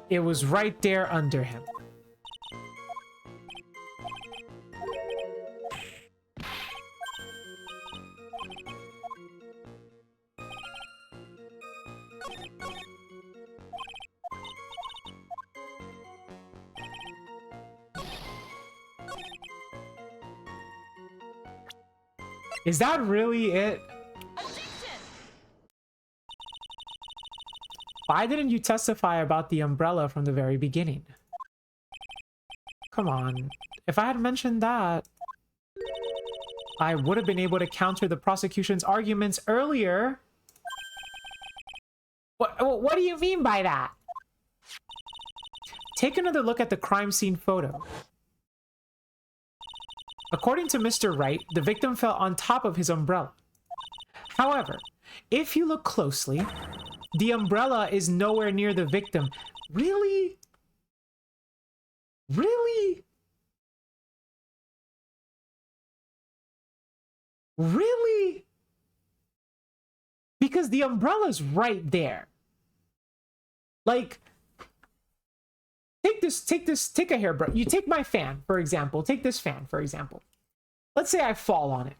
It was right there under him. Is that really it? Why didn't you testify about the umbrella from the very beginning? Come on. If I had mentioned that, I would have been able to counter the prosecution's arguments earlier. What do you mean by that? Take another look at the crime scene photo. According to Mr. Wright, the victim fell on top of his umbrella. However, if you look closely, the umbrella is nowhere near the victim. Really? Really? Really? Because the umbrella's right there. Like, take a hairbrush. You take my fan, for example. Take this fan, for example. Let's say I fall on it.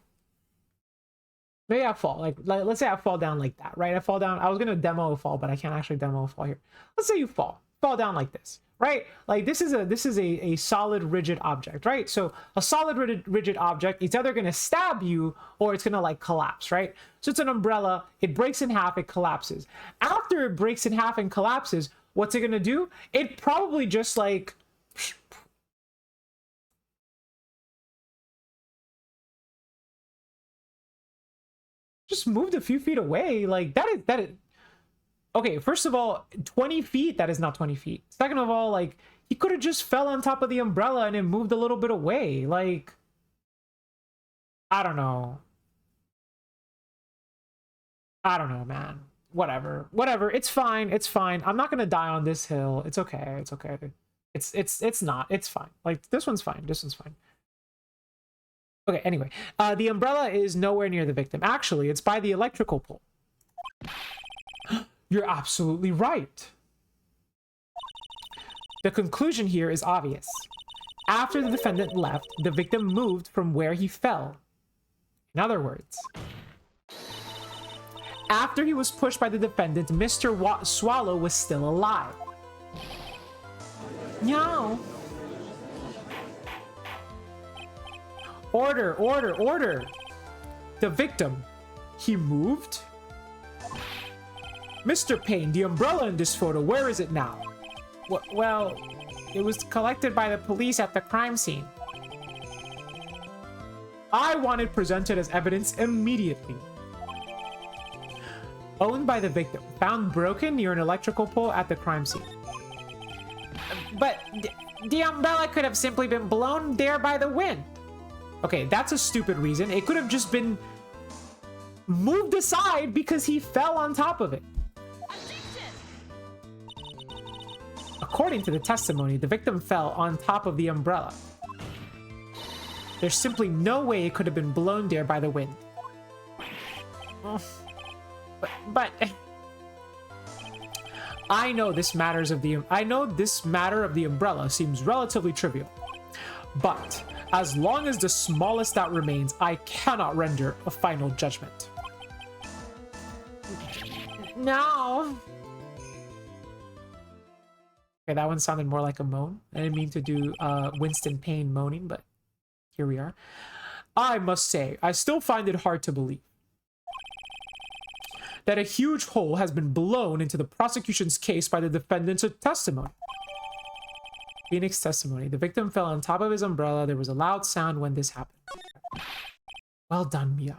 Maybe I fall, like let's say I fall down like that, right? I fall down. I was gonna demo a fall, but I can't actually demo a fall here. Let's say you fall down like this, right? Like this is a solid rigid object, right? So a solid rigid object, it's either gonna stab you or it's gonna like collapse, right? So it's an umbrella. It breaks in half, it collapses. After it breaks in half and collapses, what's it gonna do? It probably just like just moved a few feet away. Like that is okay. First of all, 20 feet, that is not 20 feet. Second of all, like he could have just fell on top of the umbrella and it moved a little bit away. Like I don't know. I don't know, man. Whatever. Whatever. It's fine. It's fine. I'm not gonna die on this hill. It's okay. It's okay. It's not. It's fine. Like, this one's fine. This one's fine. Okay, anyway. The umbrella is nowhere near the victim. Actually, it's by the electrical pole. You're absolutely right. The conclusion here is obvious. After the defendant left, the victim moved from where he fell. In other words, after he was pushed by the defendant, Mr. Swallow was still alive. No. Order, order, order. The victim, he moved? Mr. Payne, the umbrella in this photo, where is it now? Well, it was collected by the police at the crime scene. I want it presented as evidence immediately. Owned by the victim, found broken near an electrical pole at the crime scene. But the umbrella could have simply been blown there by the wind. Okay, that's a stupid reason. It could have just been moved aside because he fell on top of it. According to the testimony, the victim fell on top of the umbrella. There's simply no way it could have been blown there by the wind. But I know this matter of the umbrella seems relatively trivial, but as long as the smallest doubt remains, I cannot render a final judgment. no. Okay, that one sounded more like a moan. I didn't mean to do Winston Payne moaning, but here we are. I must say, I still find it hard to believe that a huge hole has been blown into the prosecution's case by the defendant's testimony. Phoenix testimony. The victim fell on top of his umbrella. There was a loud sound when this happened. Well done, Mia.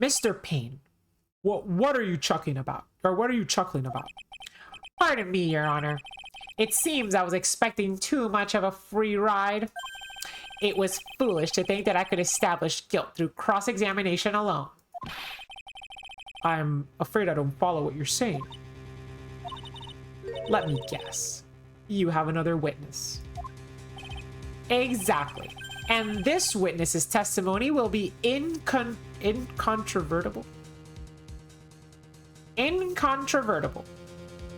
Mr. Payne, what are you chuckling about? Or what are you chuckling about? Pardon me, Your Honor. It seems I was expecting too much of a free ride. It was foolish to think that I could establish guilt through cross-examination alone. I'm afraid I don't follow what you're saying. Let me guess. You have another witness. Exactly. And this witness's testimony will be incontrovertible. Incontrovertible.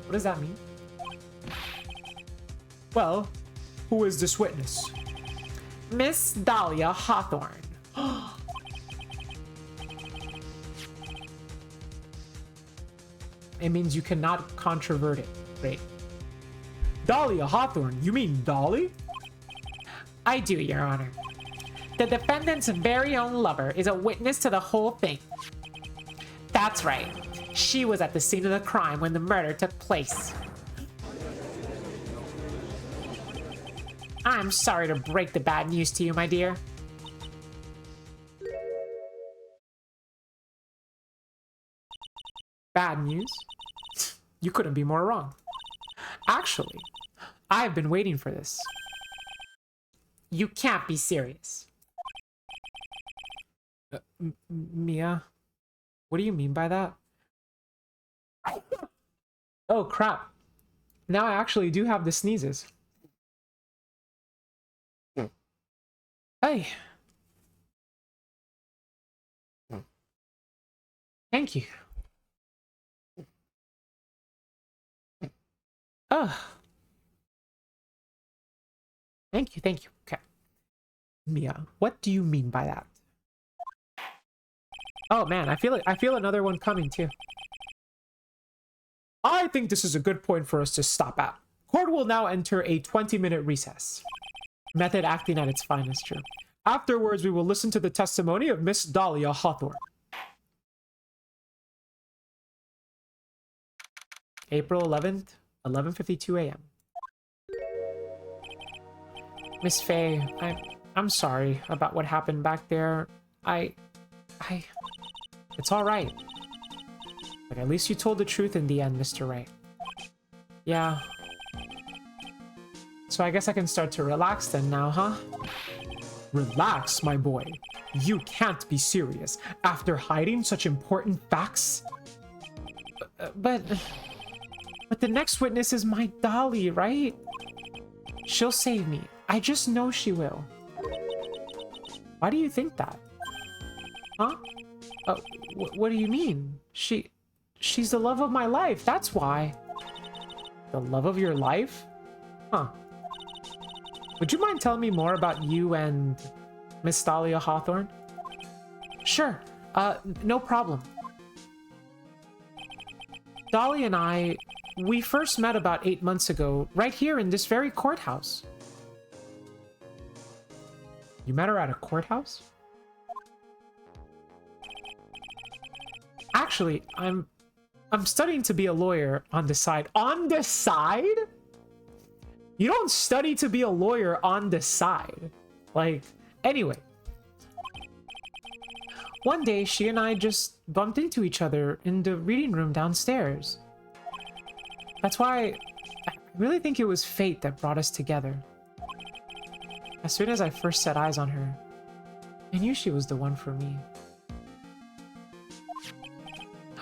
What does that mean? Well, who is this witness? Miss Dahlia Hawthorne. It means you cannot controvert it, right? Dahlia Hawthorne? You mean Dolly? I do, Your Honor. The defendant's very own lover is a witness to the whole thing. That's right. She was at the scene of the crime when the murder took place. I'm sorry to break the bad news to you, my dear. Bad news? You couldn't be more wrong. Actually, I've been waiting for this. You can't be serious. Mia, what do you mean by that? Oh, crap. Now I actually do have the sneezes. Hey. Thank you. Thank you, thank you. Okay. Mia, what do you mean by that? Oh man, I feel another one coming too. I think this is a good point for us to stop at. Court will now enter a 20-minute recess. Method acting at its finest, true. Afterwards, we will listen to the testimony of Miss Dahlia Hawthorne. April 11th, 11:52 a.m. Miss Faye, I'm sorry about what happened back there. It's all right. But at least you told the truth in the end, Mr. Ray. Yeah. So I guess I can start to relax then now, huh? Relax, my boy. You can't be serious after hiding such important facts. But the next witness is my Dolly, right? She'll save me. I just know she will. Why do you think that? Huh? What do you mean? She's the love of my life, that's why. The love of your life? Huh. Would you mind telling me more about you and Miss Thalia Hawthorne? Sure, no problem. Dolly and we first met about 8 months ago, right here in this very courthouse. You met her at a courthouse? Actually, I'm studying to be a lawyer on the side. On the side? You don't study to be a lawyer on the side. Like, anyway. One day, she and I just bumped into each other in the reading room downstairs. That's why I really think it was fate that brought us together. As soon as I first set eyes on her, I knew she was the one for me.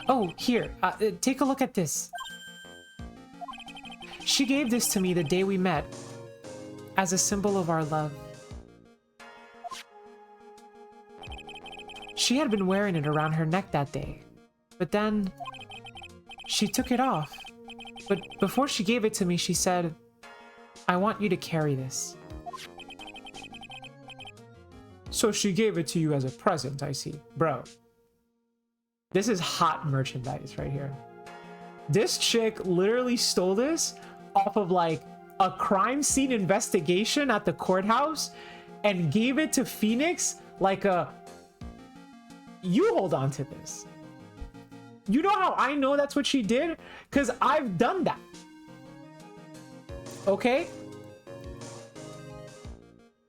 Oh, here, take a look at this. She gave this to me the day we met, as a symbol of our love. She had been wearing it around her neck that day, but then she took it off. But before she gave it to me, she said, "I want you to carry this." So she gave it to you as a present, I see. Bro, this is hot merchandise right here. This chick literally stole this off of like a crime scene investigation at the courthouse and gave it to Phoenix like a, you hold on to this. You know how I know that's what she did? Because I've done that. Okay?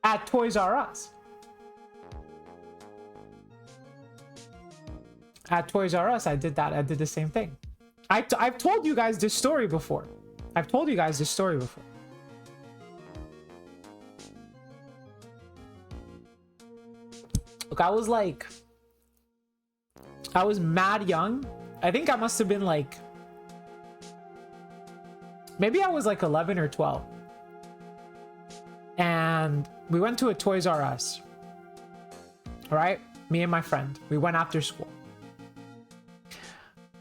At Toys R Us. At Toys R Us, I did that. I did the same thing. I've told you guys this story before. I've told you guys this story before. Look, I was mad young. I think I must have been like, maybe I was like 11 or 12. And we went to a Toys R Us. All right? Me and my friend. We went after school.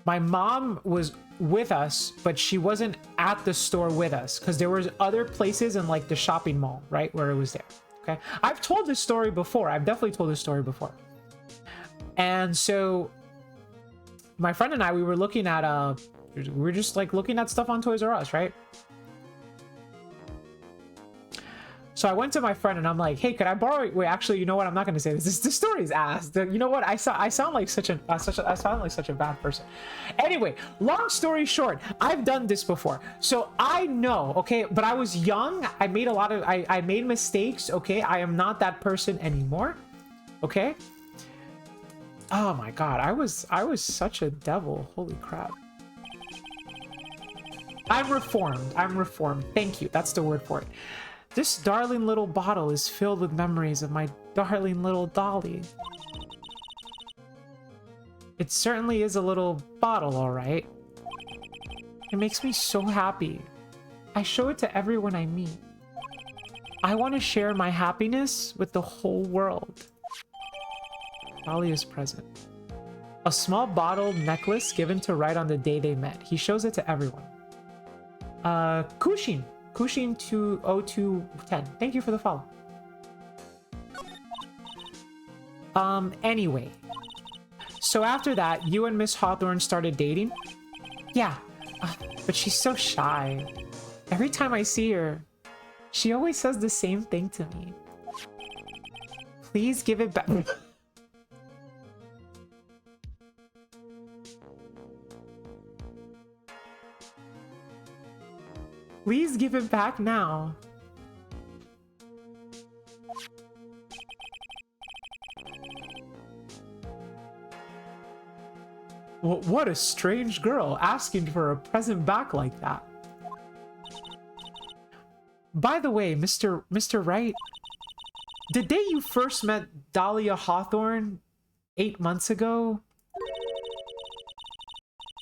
My mom was with us, but she wasn't at the store with us because there was other places in like the shopping mall, right, where it was there. Okay, I've told this story before. I've definitely told this story before. And so my friend and I, we were looking at we were just like looking at stuff on Toys R Us, right? So I went to my friend and I'm like, "Hey, could I borrow?" Wait, actually, you know what? I'm not gonna say this. This story's ass. You know what? I sound like such a bad person. Anyway, long story short, I've done this before, so I know. Okay, but I was young. I made I made mistakes. Okay, I am not that person anymore. Okay. Oh my god, I was such a devil. Holy crap. I'm reformed. I'm reformed. Thank you. That's the word for it. This darling little bottle is filled with memories of my darling little Dolly. It certainly is a little bottle, all right. It makes me so happy. I show it to everyone I meet. I want to share my happiness with the whole world. Dolly is present. A small bottle necklace given to Wright on the day they met. He shows it to everyone. Kushin 20210. Thank you for the follow. Anyway. So after that, you and Miss Hawthorne started dating? Yeah, but she's so shy. Every time I see her, she always says the same thing to me. Please give it back. Please give it back now. What a strange girl asking for a present back like that. By the way, Mr. Wright, the day you first met Dahlia Hawthorne 8 months ago,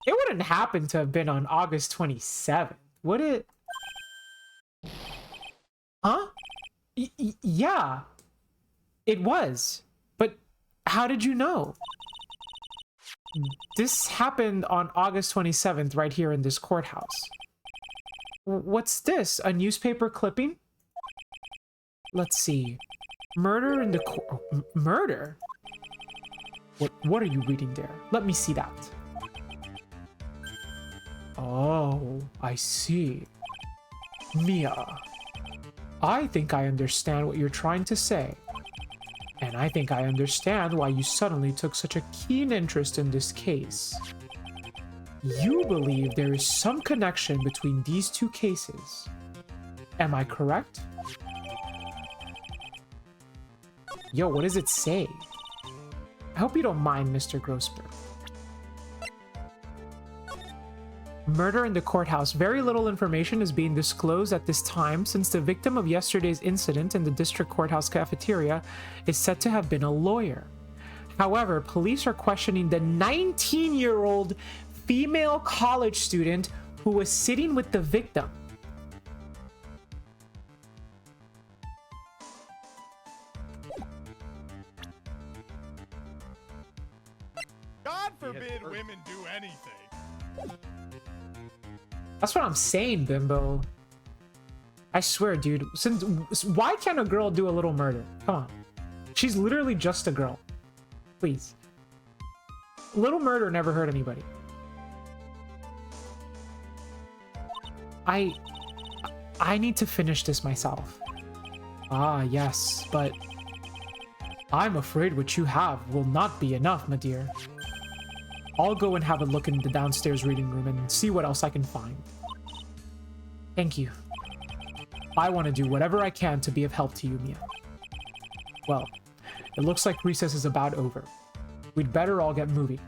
it wouldn't happen to have been on August 27th, would it? Huh? Yeah, it was. But how did you know? This happened on August 27th right here in this courthouse. What's this? A newspaper clipping? Let's see. Murder in the murder? What are you reading there? Let me see that. Oh, I see. Mia, I think I understand what you're trying to say. And I think I understand why you suddenly took such a keen interest in this case. You believe there is some connection between these two cases. Am I correct? Yo, what does it say? I hope you don't mind, Mr. Grossberg. Murder in the courthouse. Very little information is being disclosed at this time since the victim of yesterday's incident in the district courthouse cafeteria is said to have been a lawyer. However, police are questioning the 19-year-old female college student who was sitting with the victim. God forbid women do anything. That's what I'm saying, Bimbo. I swear, dude. Why can't a girl do a little murder? Come on. She's literally just a girl. Please. Little murder never hurt anybody. I need to finish this myself. Ah, yes, but I'm afraid what you have will not be enough, my dear. I'll go and have a look in the downstairs reading room and see what else I can find. Thank you. I want to do whatever I can to be of help to you, Mia. Well, it looks like recess is about over. We'd better all get moving.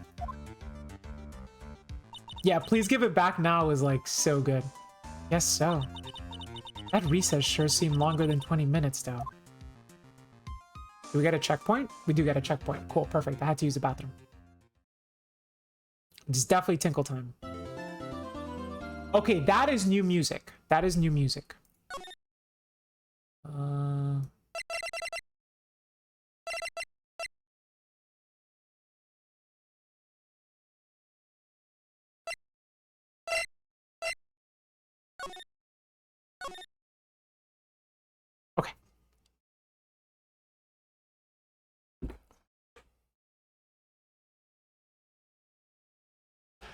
Yeah, please give it back now is like so good. Yes, so. That recess sure seemed longer than 20 minutes, though. Do we get a checkpoint? We do get a checkpoint. Cool, perfect. I had to use the bathroom. It's definitely tinkle time. Okay, that is new music. That is new music. Okay.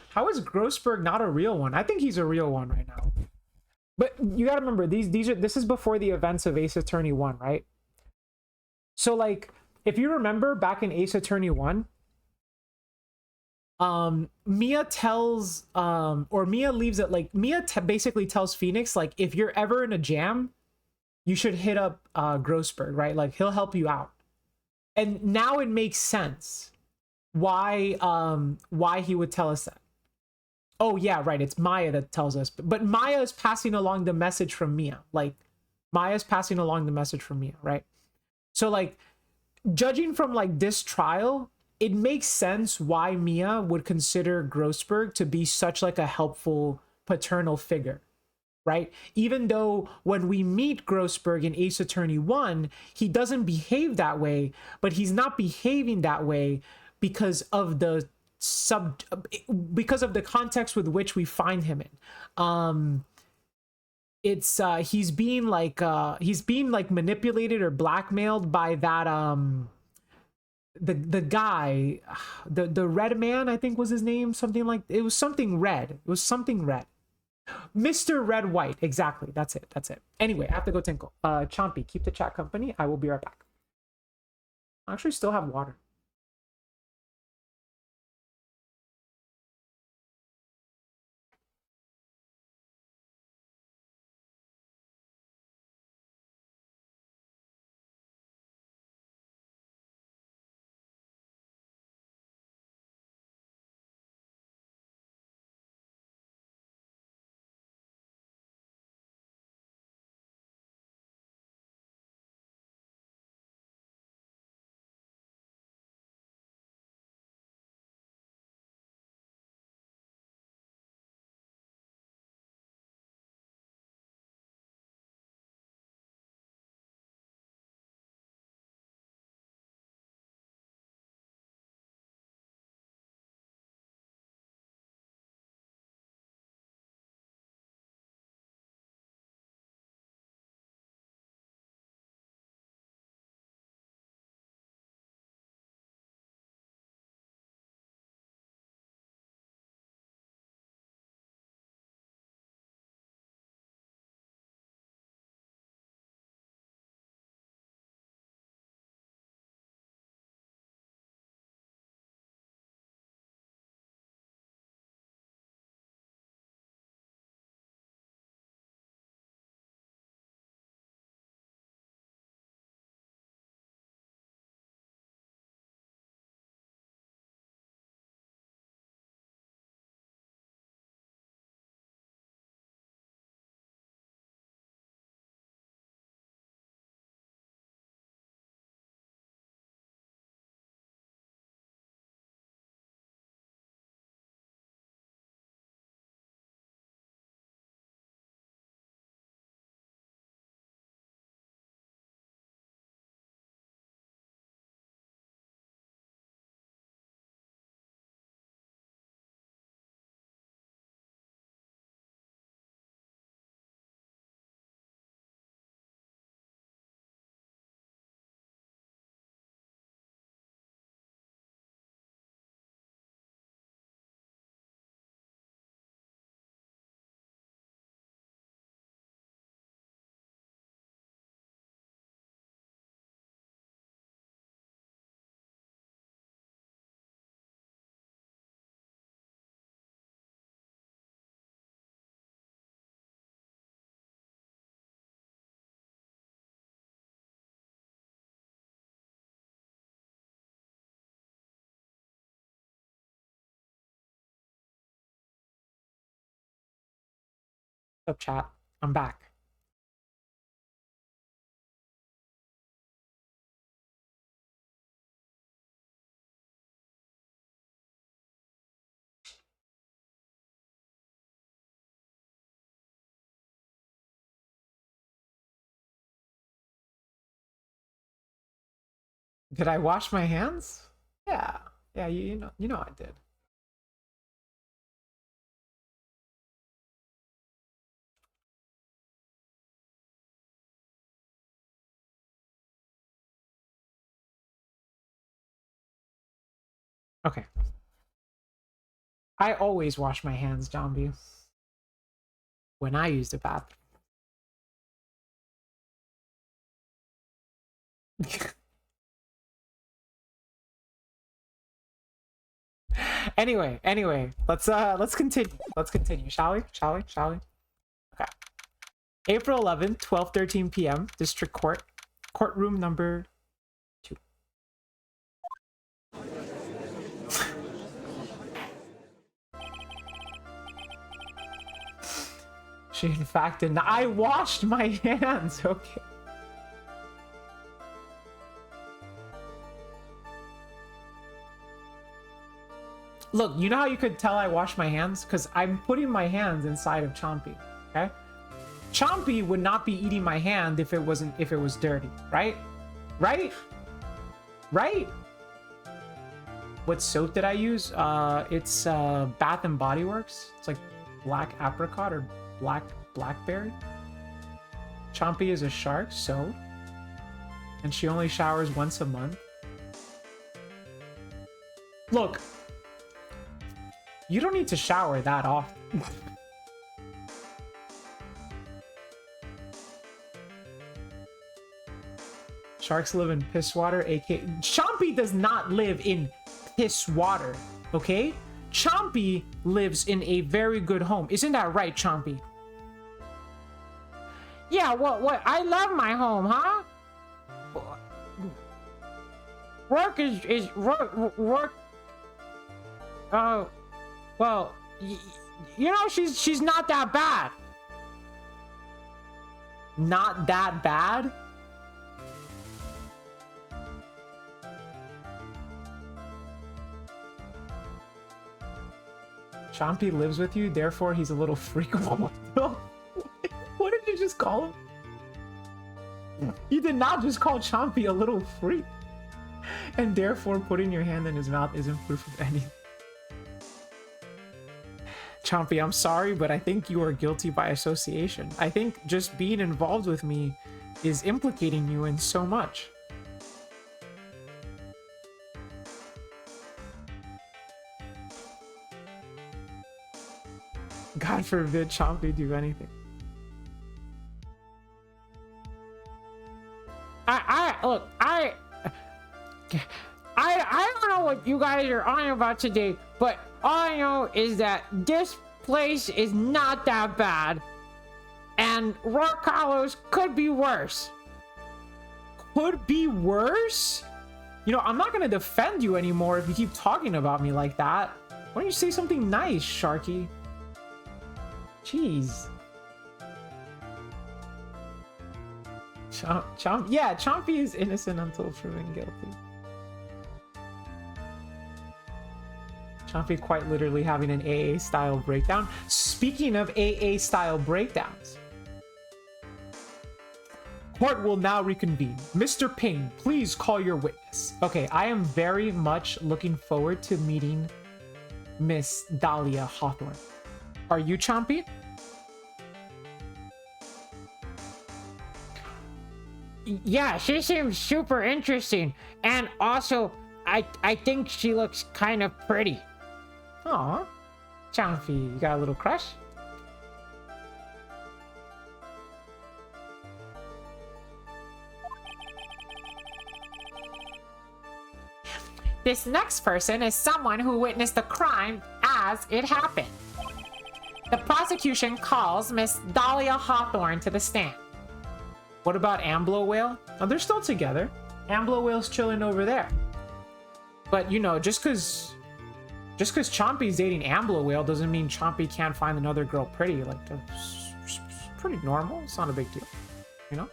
How is Grossberg not a real one? I think he's a real one right now. But you gotta remember, this is before the events of Ace Attorney 1, right? So like, if you remember back in Ace Attorney 1, Mia tells, or Mia leaves it like, Mia basically tells Phoenix, like, if you're ever in a jam, you should hit up Grossberg, right? Like, he'll help you out. And now it makes sense why he would tell us that. Oh, yeah, right. It's Maya that tells us. But Maya is passing along the message from Mia. Like, Maya's passing along the message from Mia, right? So, like, judging from, like, this trial, it makes sense why Mia would consider Grossberg to be such, like, a helpful paternal figure, right? Even though when we meet Grossberg in Ace Attorney 1, he doesn't behave that way, but he's not behaving that way because of the context with which we find him in. He's being like manipulated or blackmailed by that the guy, the red man, I think was his name, something like, it was something red. It was something red. Mr. Red White, exactly. That's it. Anyway, I have to go tinkle. Chompy, keep the chat company. I will be right back. I actually still have water. What's up, chat? I'm back. Did I wash my hands? Yeah. Yeah, you know I did. Okay. I always wash my hands, Zombie. When I use the bathroom. Anyway, let's continue. Let's continue, shall we? Shall we? Shall we? Okay. April 11th, 12:13 p.m. District Court. Courtroom number 2. She in fact did not. I washed my hands. Okay. Look, you know how you could tell I washed my hands? Because I'm putting my hands inside of Chompy, okay? Chompy would not be eating my hand if it was dirty, right? Right? Right? What soap did I use? It's Bath and Body Works. It's like black apricot or black blackberry. Chompy is a shark, so. And she only showers once a month. Look. You don't need to shower that often. Sharks live in piss water, aka... Chompy does not live in piss water, okay? Chompy lives in a very good home. Isn't that right, Chompy? Yeah, what? I love my home, huh? Work is work. Well, you know, she's not that bad. Not that bad? Chompy lives with you, therefore he's a little freak. What did you just call him? You did not just call Chompy a little freak. And therefore putting your hand in his mouth isn't proof of anything. Chompy, I'm sorry, but I think you are guilty by association. I think just being involved with me is implicating you in so much. God forbid Chompy do anything. Look, I don't know what you guys are on about today, but all I know is that this place is not that bad, and Rock Hollows could be worse. Could be worse? You know, I'm not gonna defend you anymore if you keep talking about me like that. Why don't you say something nice, Sharky? Jeez. Yeah, Chompy is innocent until proven guilty. Chompy quite literally having an AA style breakdown. Speaking of AA style breakdowns, court will now reconvene. Mr. Payne, please call your witness. Okay, I am very much looking forward to meeting Miss Dahlia Hawthorne. Are you, Chompy? Yeah, she seems super interesting, and also I think she looks kind of pretty. Aw, Chompy, you got a little crush? This next person is someone who witnessed the crime as it happened. The prosecution calls Miss Dahlia Hawthorne to the stand. What about Amblo Whale? Oh, they're still together. Amblo Whale's chilling over there. But, you know, just because Chompy's dating Amblo Whale doesn't mean Chompy can't find another girl pretty. Like, pretty normal. It's not a big deal, you know?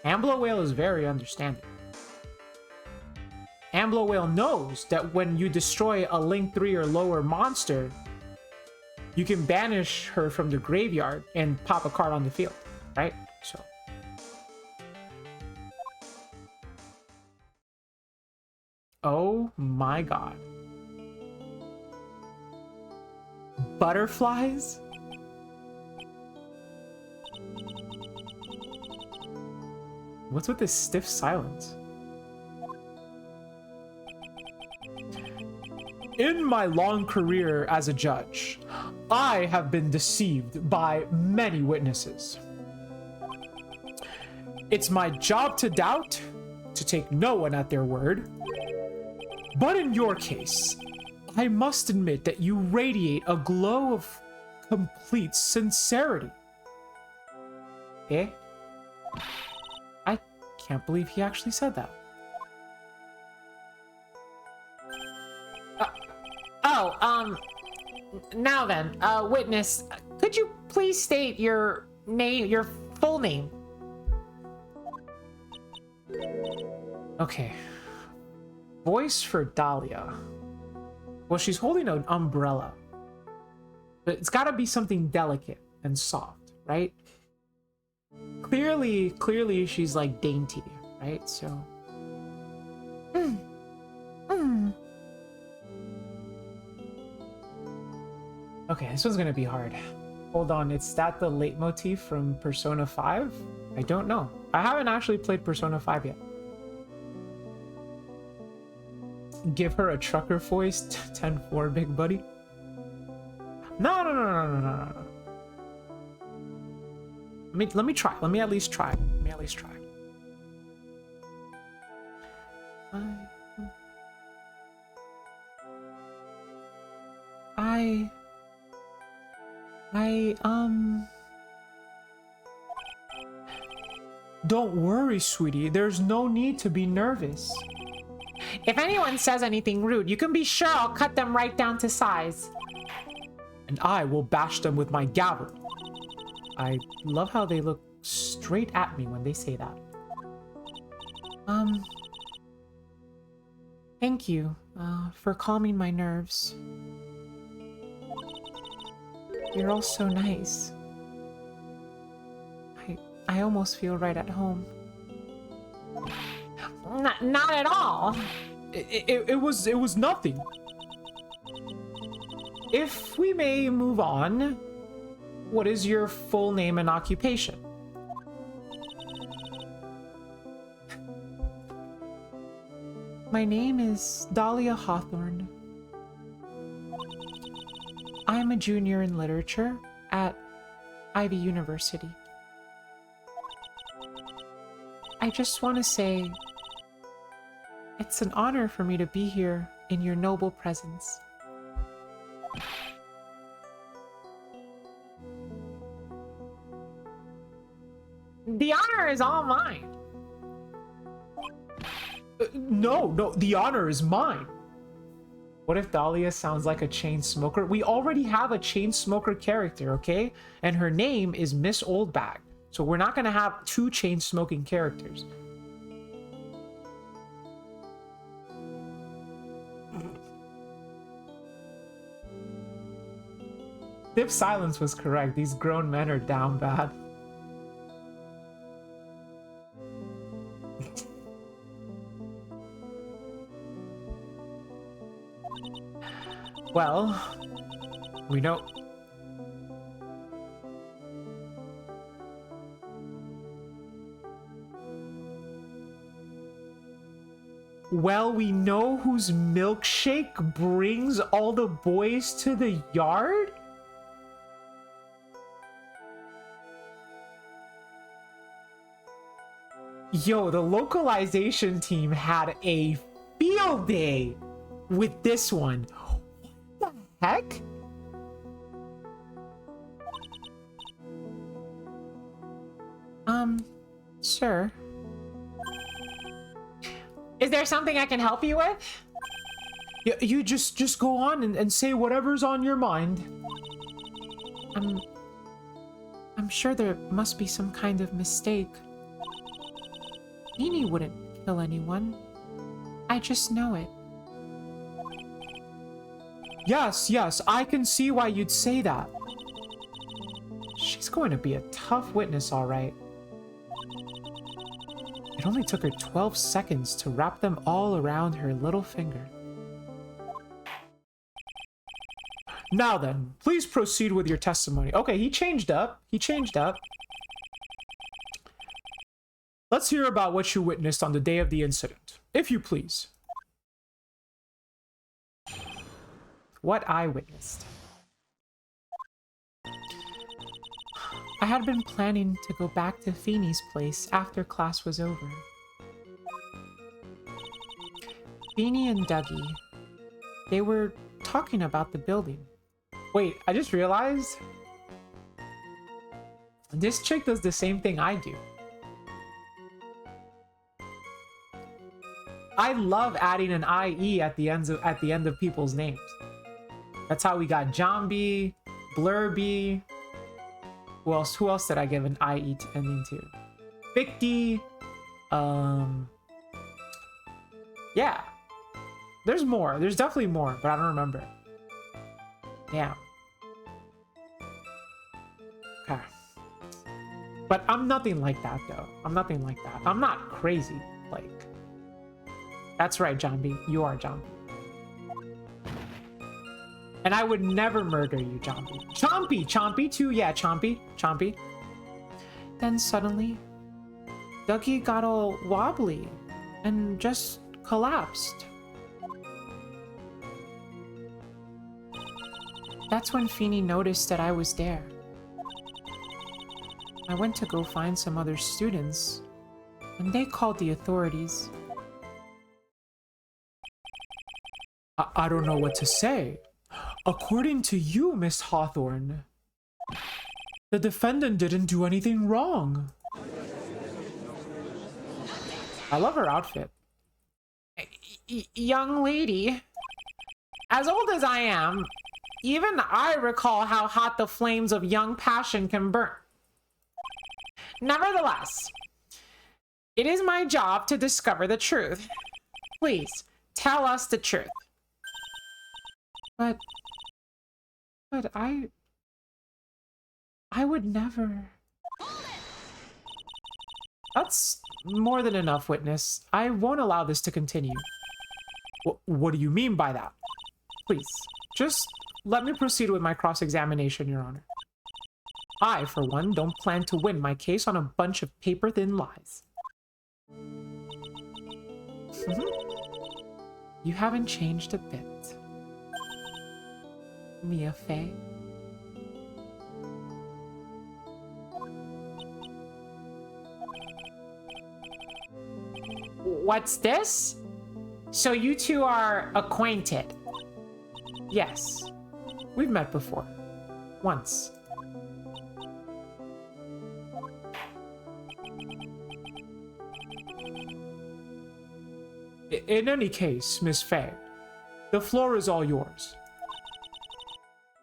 Ambler Whale is very understanding. Ambler Whale knows that when you destroy a Link 3 or lower monster, you can banish her from the graveyard and pop a card on the field, right? So. Oh my god. Butterflies? What's with this stiff silence? In my long career as a judge, I have been deceived by many witnesses. It's my job to doubt, to take no one at their word. But in your case, I must admit that you radiate a glow of complete sincerity. Eh? I can't believe he actually said that. Now then, witness, could you please state your name, your full name? Okay. Voice for Dahlia. Well, she's holding an umbrella. But it's gotta be something delicate and soft, right? Clearly she's like dainty, right? So. Okay, this one's gonna be hard. Hold on, is that the leitmotif from Persona 5? I don't know. I haven't actually played Persona 5 yet. Give her a trucker voice, 10-4, big buddy. No. Let me try. Let me at least try. Don't worry, sweetie. There's no need to be nervous. If anyone says anything rude, you can be sure I'll cut them right down to size. And I will bash them with my gavel. I love how they look straight at me when they say that. Thank you, for calming my nerves. You're all so nice. I almost feel right at home. Not at all. It was nothing. If we may move on, what is your full name and occupation? My name is Dahlia Hawthorne. I'm a junior in literature at Ivy University. I just want to say, it's an honor for me to be here in your noble presence. The honor is all mine. No, the honor is mine. What if Dahlia sounds like a chain smoker? We already have a chain smoker character, okay? And her name is Miss Oldbag. So we're not gonna have two chain smoking characters. If silence was correct, these grown men are down bad. Well, we know. Well, we know whose milkshake brings all the boys to the yard? Yo, the localization team had a field day with this one. What the heck? Sir. Is there something I can help you with? Yeah, you just go on and say whatever's on your mind. I'm sure there must be some kind of mistake. Feeny wouldn't kill anyone. I just know it. Yes, yes, I can see why you'd say that. She's going to be a tough witness, all right. It only took her 12 seconds to wrap them all around her little finger. Now then, please proceed with your testimony. Okay, he changed up. He changed up. Let's hear about what you witnessed on the day of the incident, if you please. What I witnessed. I had been planning to go back to Feeny's place after class was over. Feeny and Dougie, they were talking about the building. Wait, I just realized this chick does the same thing I do. I love adding an IE at the end of people's names. That's how we got Jambi, Blurby. Who else did I give an IE ending to? Victy. Yeah. There's more. There's definitely more, but I don't remember. Yeah. Okay. But I'm nothing like that, though. I'm nothing like that. I'm not crazy. Like. That's right, Jambi. You are Jambi. And I would never murder you, Chompy. Chompy too, yeah, Chompy. Then suddenly, Dougie got all wobbly and just collapsed. That's when Feeny noticed that I was there. I went to go find some other students, and they called the authorities. I don't know what to say. According to you, Miss Hawthorne, the defendant didn't do anything wrong. I love her outfit. Young lady, as old as I am, even I recall how hot the flames of young passion can burn. Nevertheless, it is my job to discover the truth. Please, tell us the truth. But I would never. That's more than enough, witness. I won't allow this to continue. What do you mean by that? Please, just let me proceed with my cross-examination, Your Honor. I, for one, don't plan to win my case on a bunch of paper-thin lies. You haven't changed a bit, Mia Fey. What's this? So you two are acquainted? Yes. We've met before. Once. In any case, Miss Fey, the floor is all yours.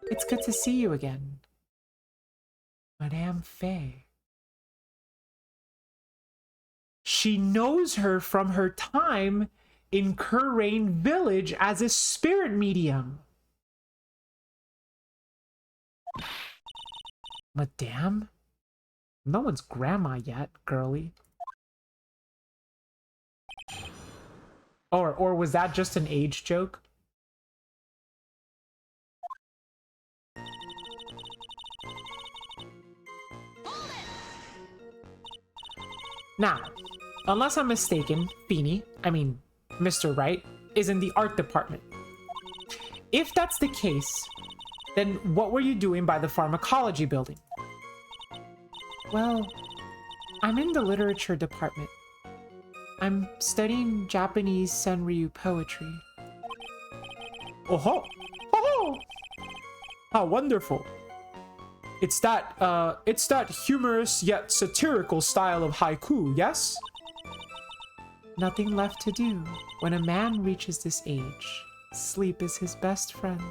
It's good to see you again, Madame Fey. She knows her from her time in Currain Village as a spirit medium. Madame? No one's grandma yet, girly. Or was that just an age joke? Now, unless I'm mistaken, Mr. Wright, is in the art department. If that's the case, then what were you doing by the pharmacology building? Well, I'm in the literature department. I'm studying Japanese Senryu poetry. Oh-ho! Oh-ho! How wonderful! It's that humorous yet satirical style of haiku, yes? Nothing left to do. When a man reaches this age, sleep is his best friend.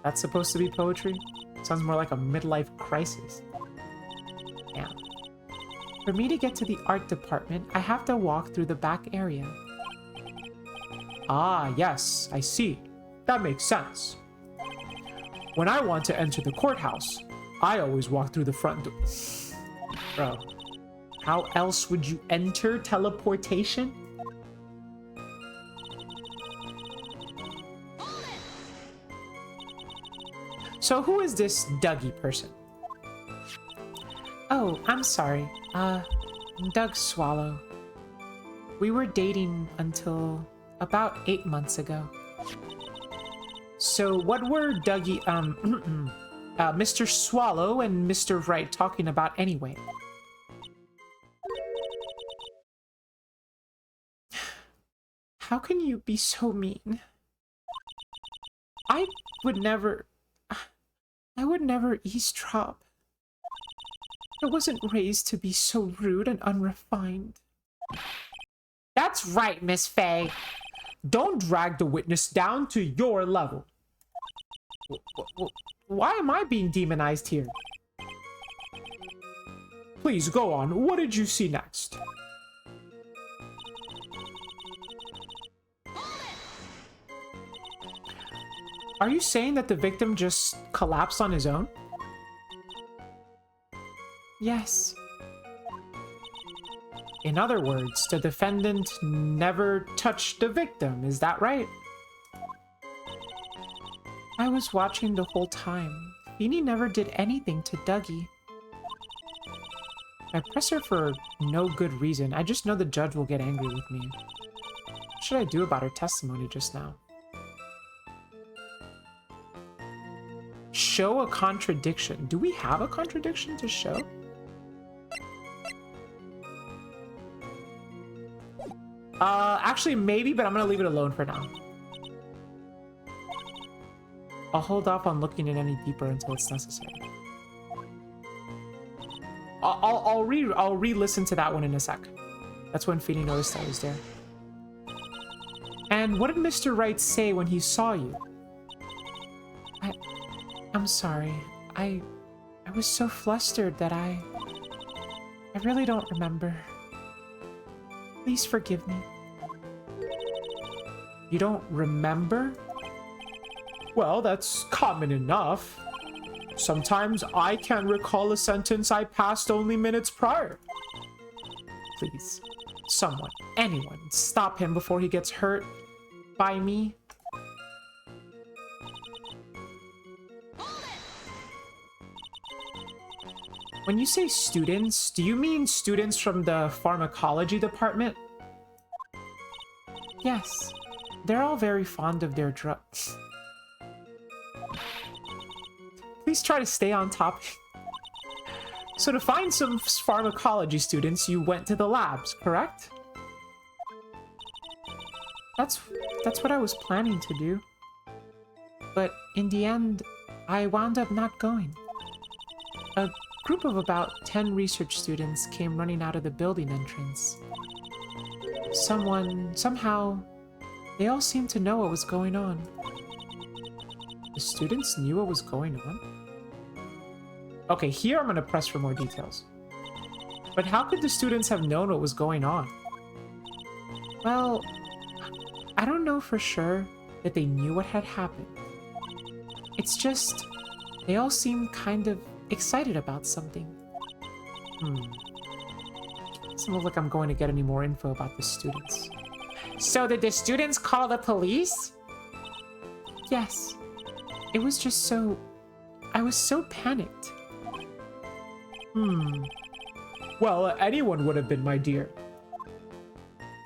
That's supposed to be poetry? Sounds more like a midlife crisis. Yeah. For me to get to the art department, I have to walk through the back area. Ah, yes, I see. That makes sense. When I want to enter the courthouse, I always walk through the front door. Bro, how else would you enter teleportation? So who is this Dougie person? Oh, I'm sorry. Doug Swallow. We were dating until about 8 months ago. So what were Mr. Swallow and Mr. Wright talking about anyway? How can you be so mean? I would never eavesdrop. I wasn't raised to be so rude and unrefined. That's right, Miss Faye. Don't drag the witness down to your level. Why am I being demonized here? Please go on. What did you see next? Are you saying that the victim just collapsed on his own? Yes. In other words, the defendant never touched the victim, is that right? I was watching the whole time. Feeny never did anything to Dougie. I press her for no good reason. I just know the judge will get angry with me. What should I do about her testimony just now? Show a contradiction. Do we have a contradiction to show? Actually, maybe, but I'm gonna leave it alone for now. I'll hold off on looking in any deeper until it's necessary. I'll re-listen to that one in a sec. That's when Feeny noticed I was there. And what did Mr. Wright say when he saw you? I'm sorry. I was so flustered that I really don't remember. Please forgive me. You don't remember? Well, that's common enough. Sometimes I can't recall a sentence I passed only minutes prior. Please, someone, anyone, stop him before he gets hurt by me. When you say students, do you mean students from the pharmacology department? Yes. They're all very fond of their drugs. Please try to stay on topic. So to find some pharmacology students, you went to the labs, correct? That's what I was planning to do. But in the end, I wound up not going. A group of about 10 research students came running out of the building entrance. Somehow, they all seemed to know what was going on. The students knew what was going on? Okay, here I'm gonna press for more details. But how could the students have known what was going on? Well, I don't know for sure that they knew what had happened. It's just, they all seemed kind of excited about something. Doesn't look like I'm going to get any more info about the students. So did the students call the police? Yes. It was just so... I was so panicked. Well, anyone would have been, my dear.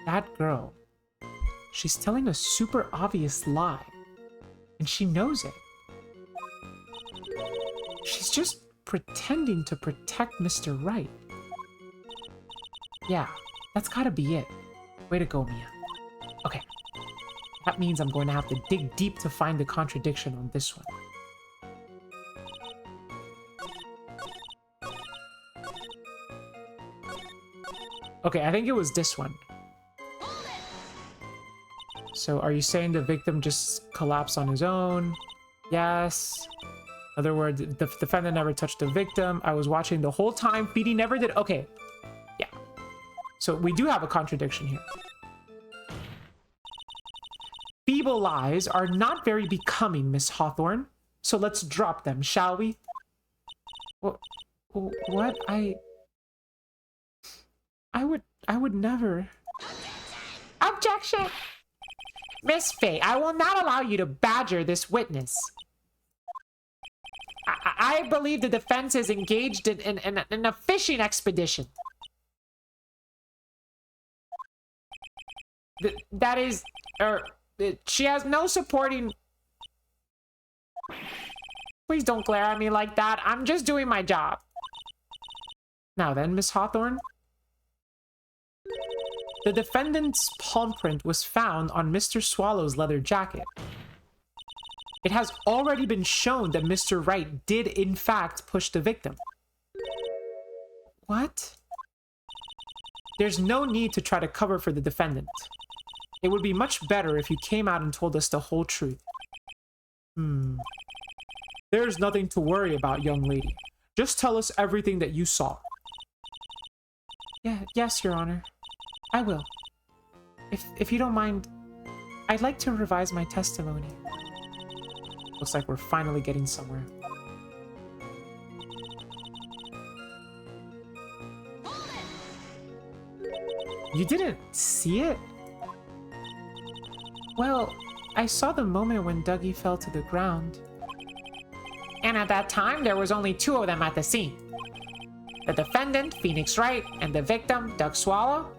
That girl. She's telling a super obvious lie. And she knows it. She's just pretending to protect Mr. Wright. Yeah, that's gotta be it. Way to go, Mia. Okay. That means I'm going to have to dig deep to find the contradiction on this one. Okay, I think it was this one. So are you saying the victim just collapsed on his own? Yes. In other words, the defendant never touched the victim. I was watching the whole time. Feedy never did. Okay. Yeah. So we do have a contradiction here. Feeble lies are not very becoming, Miss Hawthorne. So let's drop them, shall we? What? I would never. Objection! Miss Faye, I will not allow you to badger this witness. I believe the defense is engaged in a fishing expedition. That is, she has no supporting... Please don't glare at me like that. I'm just doing my job. Now then, Miss Hawthorne. The defendant's palm print was found on Mr. Swallow's leather jacket. It has already been shown that Mr. Wright did in fact push the victim. What? There's no need to try to cover for the defendant. It would be much better if you came out and told us the whole truth. There's nothing to worry about, young lady. Just tell us everything that you saw. Yes, Your Honor. I will. If you don't mind, I'd like to revise my testimony. Looks like we're finally getting somewhere. You didn't see it? Well, I saw the moment when Dougie fell to the ground. And at that time, there was only 2 of them at the scene. The defendant, Phoenix Wright, and the victim, Doug Swallow.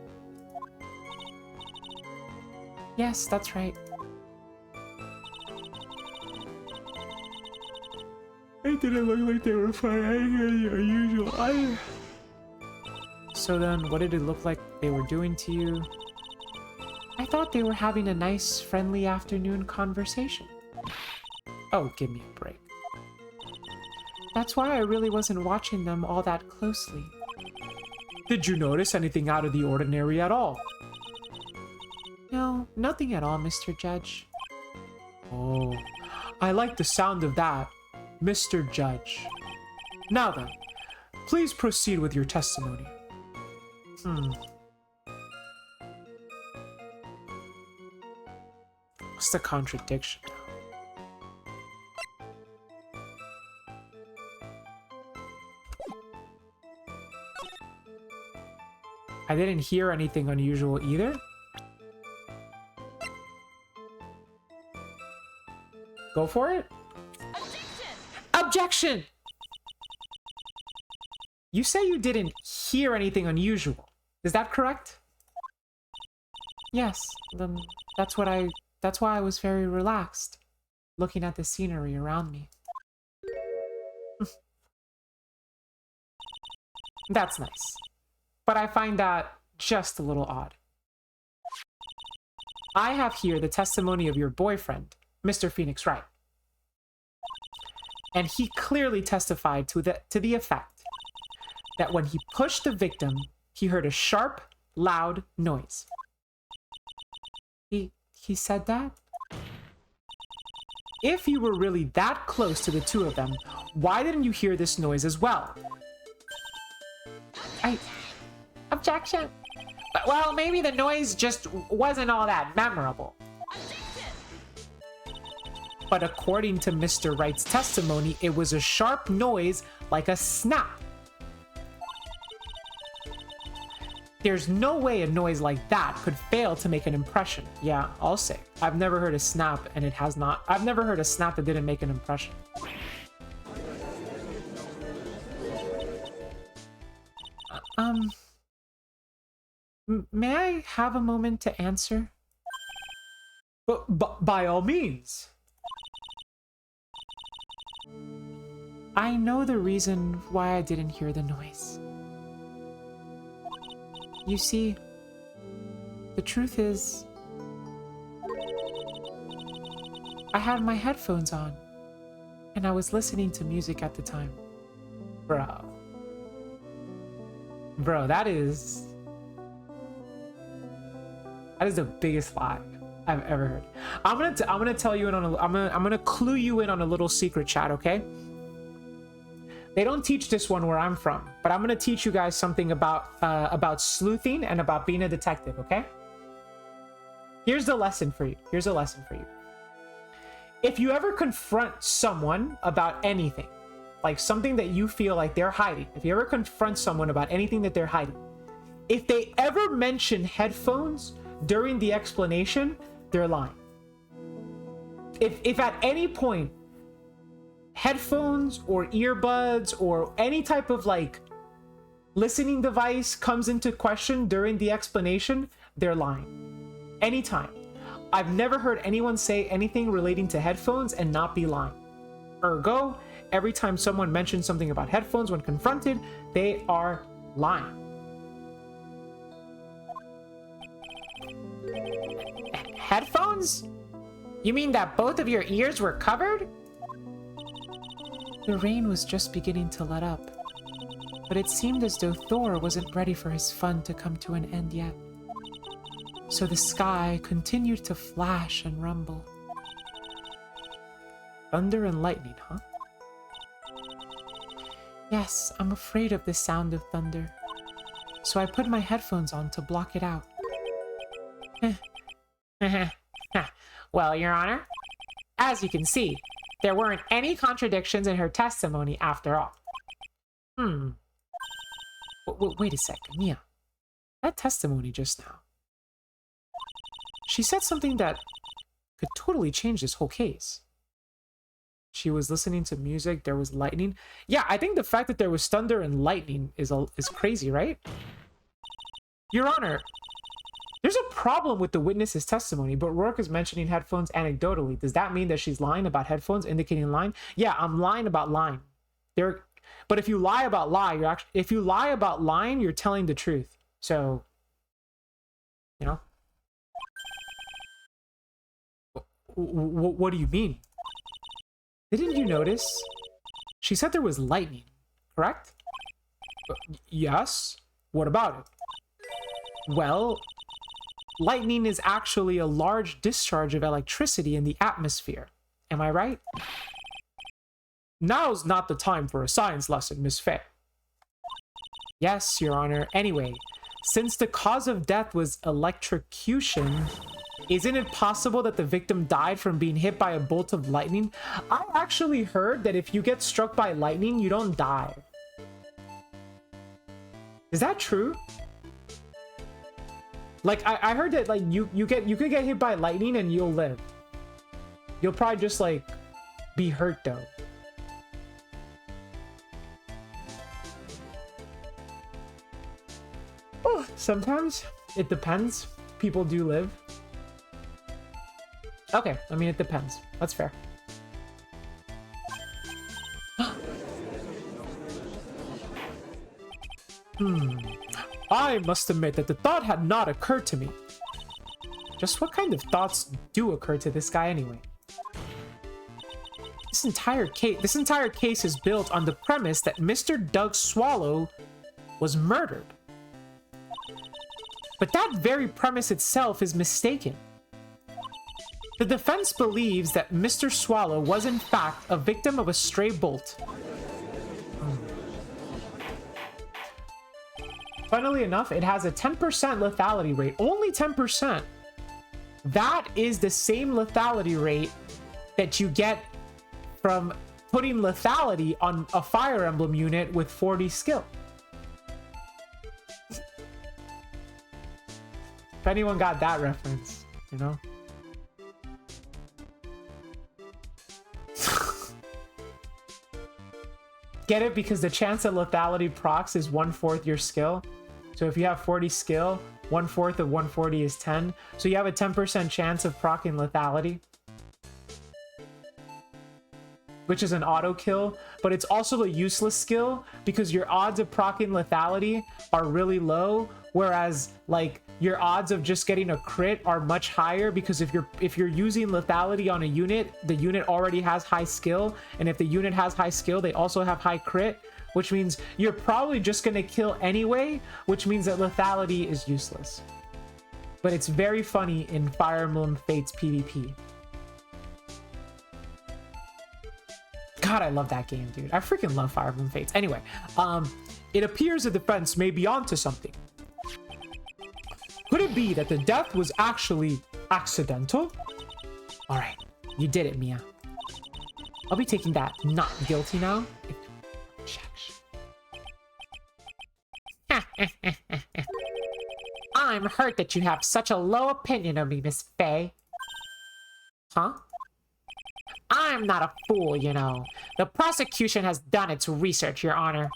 Yes, that's right. It didn't look like they were fighting any unusual. So then, what did it look like they were doing to you? I thought they were having a nice, friendly afternoon conversation. Oh, give me a break. That's why I really wasn't watching them all that closely. Did you notice anything out of the ordinary at all? No, nothing at all, Mr. Judge. Oh, I like the sound of that, Mr. Judge. Now then, please proceed with your testimony. What's the contradiction? I didn't hear anything unusual either. Go for it. Objection! You say you didn't hear anything unusual. Is that correct? Yes, then that's why I was very relaxed, looking at the scenery around me. That's nice. But I find that just a little odd. I have here the testimony of your boyfriend, Mr. Phoenix Wright. And he clearly testified to the effect that when he pushed the victim, he heard a sharp, loud noise. He said that? If you were really that close to the 2 of them, why didn't you hear this noise as well? Objection! Well, maybe the noise just wasn't all that memorable. But according to Mr. Wright's testimony, it was a sharp noise like a snap. There's no way a noise like that could fail to make an impression. Yeah, I'll say. I've never heard a snap and it has not. I've never heard a snap that didn't make an impression. May I have a moment to answer? By all means. I know the reason why I didn't hear the noise. You see, the truth is, I had my headphones on, and I was listening to music at the time. Bro, that is the biggest lie. I've ever heard. I'm gonna tell you in on a, I'm gonna clue you in on a little secret, chat, okay? They don't teach this one where I'm from, but I'm gonna teach you guys something about sleuthing and about being a detective, okay? Here's the lesson for you. Here's a lesson for you. If you ever confront someone about anything, like something that you feel like they're hiding, if you ever confront someone about anything that they're hiding, if they ever mention headphones during the explanation, they're lying. If at any point headphones or earbuds or any type of like listening device comes into question during the explanation, they're lying. Anytime. I've never heard anyone say anything relating to headphones and not be lying. Ergo, every time someone mentions something about headphones when confronted, they are lying. Headphones? You mean that both of your ears were covered? The rain was just beginning to let up, but it seemed as though Thor wasn't ready for his fun to come to an end yet. So the sky continued to flash and rumble. Thunder and lightning, huh? Yes, I'm afraid of the sound of thunder, so I put my headphones on to block it out. Well, Your Honor, as you can see, there weren't any contradictions in her testimony after all. Wait a sec, Mia. That testimony just now. She said something that could totally change this whole case. She was listening to music, there was lightning. Yeah, I think the fact that there was thunder and lightning is crazy, right? Your Honor, there's a problem with the witness's testimony, but Rourke is mentioning headphones anecdotally. Does that mean that she's lying about headphones, indicating lying? Yeah, I'm lying about lying. But if you lie about lying, you're telling the truth. So, you know. What do you mean? Didn't you notice? She said there was lightning, correct? Yes. What about it? Well, lightning is actually a large discharge of electricity in the atmosphere. Am I right? Now's not the time for a science lesson, Miss Fay. Yes, Your Honor. Anyway, since the cause of death was electrocution, isn't it possible that the victim died from being hit by a bolt of lightning? I actually heard that if you get struck by lightning, you don't die. Is that true? Like, I heard that like you could get hit by lightning and you'll live. You'll probably just like be hurt though. Oh, sometimes it depends. People do live. Okay, I mean, it depends. That's fair. I must admit that the thought had not occurred to me. Just what kind of thoughts do occur to this guy anyway? This entire case is built on the premise that Mr. Doug Swallow was murdered. But that very premise itself is mistaken. The defense believes that Mr. Swallow was in fact a victim of a stray bolt. Funnily enough, it has a 10% lethality rate. Only 10%. That is the same lethality rate that you get from putting lethality on a Fire Emblem unit with 40 skill. If anyone got that reference, you know? Get it? Because the chance that lethality procs is 1/4 your skill. So if you have 40 skill, 1/4 of 140 is 10. So you have a 10% chance of proccing lethality, which is an auto kill, but it's also a useless skill because your odds of proccing lethality are really low, whereas like your odds of just getting a crit are much higher because if you're using lethality on a unit, the unit already has high skill, and if the unit has high skill, they also have high crit, which means you're probably just gonna kill anyway, which means that lethality is useless. but it's very funny in Fire Emblem Fates PvP. God, I love that game, dude. I freaking love Fire Emblem Fates. Anyway, it appears the defense may be onto something. Could it be that the death was actually accidental? All right, you did it, Mia. I'll be taking that not guilty now. I'm hurt that you have such a low opinion of me, Miss Faye. Huh? I'm not a fool, you know. The prosecution has done its research, Your Honor.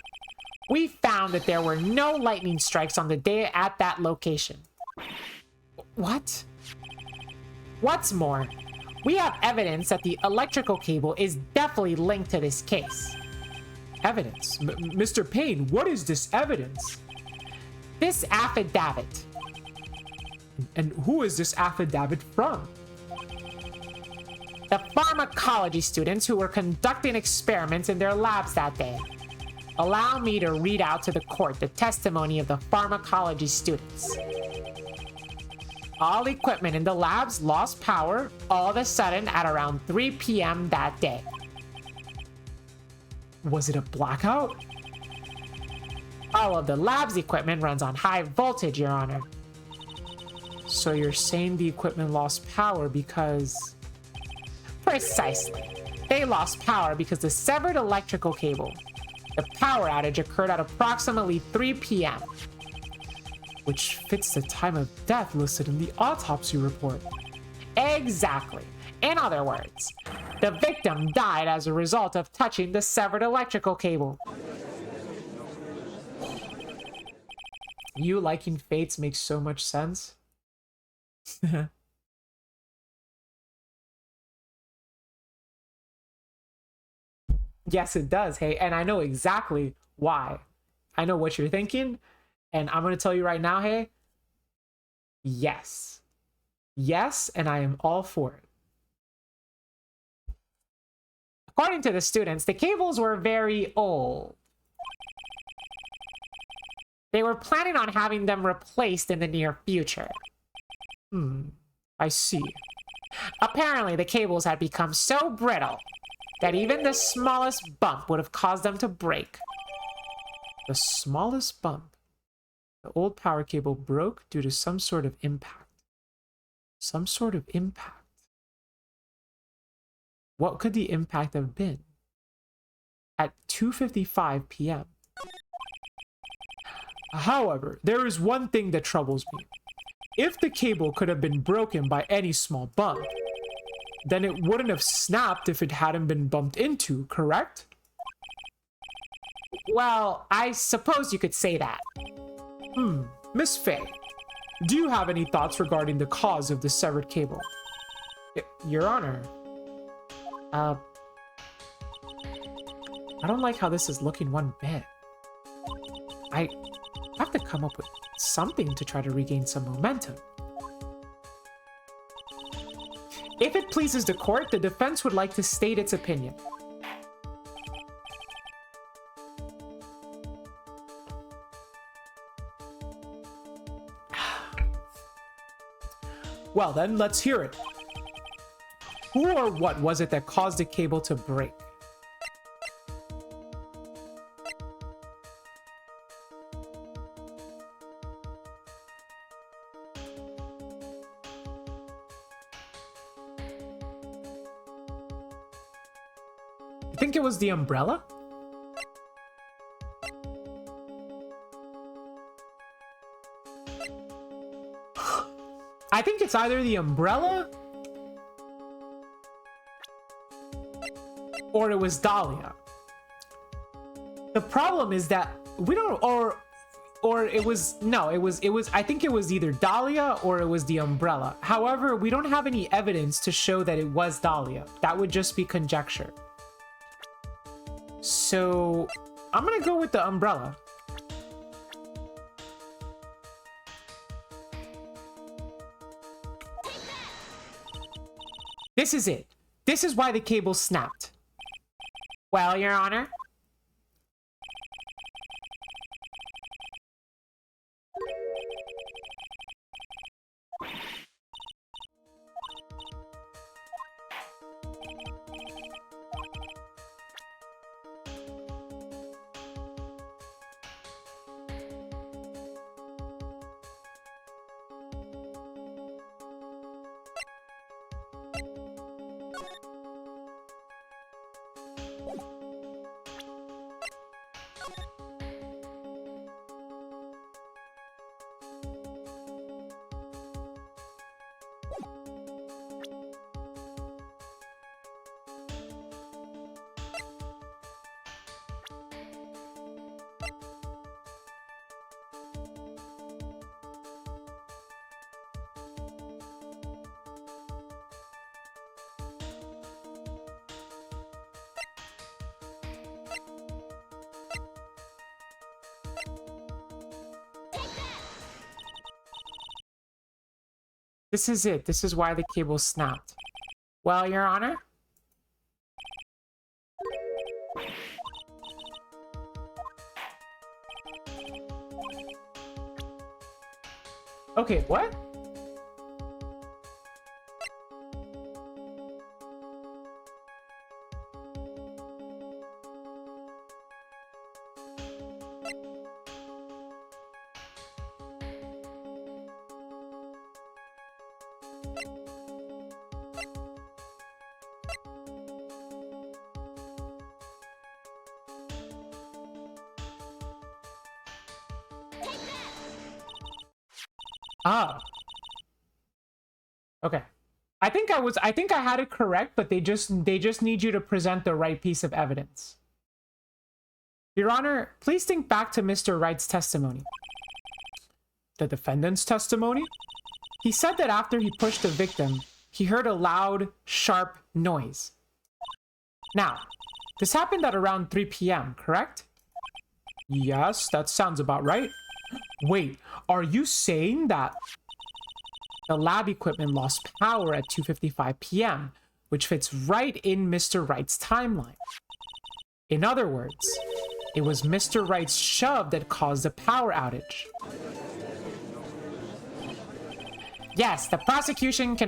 We found that there were no lightning strikes on the day at that location. What? What's more, we have evidence that the electrical cable is definitely linked to this case. Evidence? Mr. Payne, what is this evidence? This affidavit. And who is this affidavit from? The pharmacology students who were conducting experiments in their labs that day. Allow me to read out to the court the testimony of the pharmacology students. All equipment in the labs lost power all of a sudden at around 3 p.m. that day. Was it a blackout? All of the lab's equipment runs on high voltage, Your Honor. So you're saying the equipment lost power because... Precisely. They lost power because the severed electrical cable. The power outage occurred at approximately 3 p.m. Which fits the time of death listed in the autopsy report. Exactly. In other words, the victim died as a result of touching the severed electrical cable. You liking Fates makes so much sense. Yes, it does. Hey, and I know exactly why. I know what you're thinking, and I'm going to tell you right now, hey. Yes. Yes, and I am all for it. According to the students, the cables were very old. They were planning on having them replaced in the near future. I see. Apparently, the cables had become so brittle that even the smallest bump would have caused them to break. The smallest bump. The old power cable broke due to some sort of impact. Some sort of impact. What could the impact have been? At 2:55 p.m. However, there is one thing that troubles me. If the cable could have been broken by any small bump, then it wouldn't have snapped if it hadn't been bumped into, correct? Well, I suppose you could say that. Miss Faye, do you have any thoughts regarding the cause of the severed cable? Your Honor. I don't like how this is looking one bit. I have to come up with something to try to regain some momentum. If it pleases the court, the defense would like to state its opinion. Well then, let's hear it. Who or what was it that caused the cable to break? I think it was the umbrella? I think it's either the umbrella or it was Dahlia. The problem is that we don't, or it was, no, it was, I think it was either Dahlia or it was the umbrella. However, we don't have any evidence to show that it was Dahlia. That would just be conjecture. So I'm gonna go with the umbrella. This is it. This is why the cable snapped. Well, Your Honor. This is it. This is why the cable snapped. Well, Your Honor? Okay, what? Ah. Okay. I think I had it correct, but they just need you to present the right piece of evidence. Your Honor, please think back to Mr. Wright's testimony. The defendant's testimony? He said that after he pushed the victim, he heard a loud, sharp noise. Now, this happened at around 3 p.m., correct? Yes, that sounds about right. Wait, are you saying that the lab equipment lost power at 2:55 p.m., which fits right in Mr. Wright's timeline? In other words, it was Mr. Wright's shove that caused the power outage. Yes, the prosecution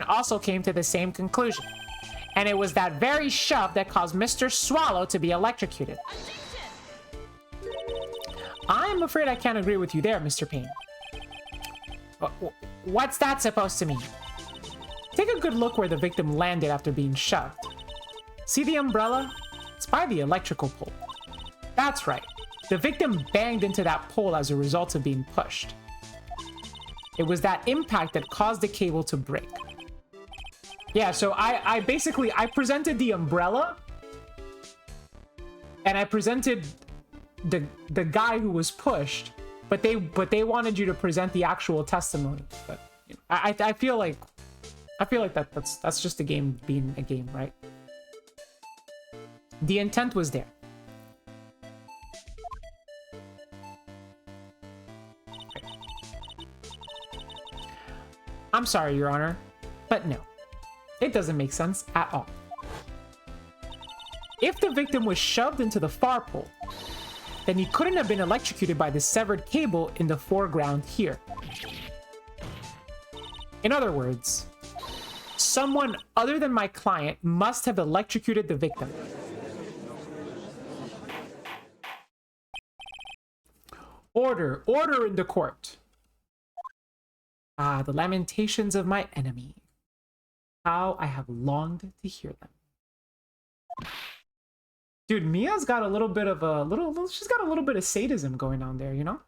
also came to the same conclusion. And it was that very shove that caused Mr. Swallow to be electrocuted. I'm afraid I can't agree with you there, Mr. Payne. What's that supposed to mean? Take a good look where the victim landed after being shoved. See the umbrella? It's by the electrical pole. That's right. The victim banged into that pole as a result of being pushed. It was that impact that caused the cable to break. Yeah, so I basically presented the umbrella, and I presented the guy who was pushed, but they wanted you to present the actual testimony. But you know, I feel like that's just a game being a game, right? The intent was there. I'm sorry, Your Honor, but no. It doesn't make sense at all. If the victim was shoved into the far pole, then he couldn't have been electrocuted by the severed cable in the foreground here. In other words, someone other than my client must have electrocuted the victim. Order! Order in the court! Ah, the lamentations of my enemy. How I have longed to hear them. Dude, Mia's got a little bit of she's got a little bit of sadism going on there, you know?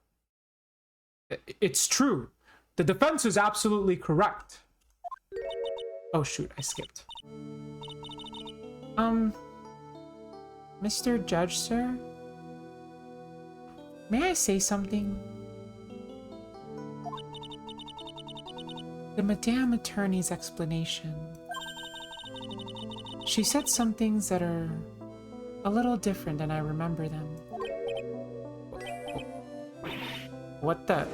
It's true. The defense is absolutely correct. Oh shoot, I skipped. Mr. Judge, sir? May I say something? The Madame Attorney's explanation. She said some things that are a little different and I remember them. What the?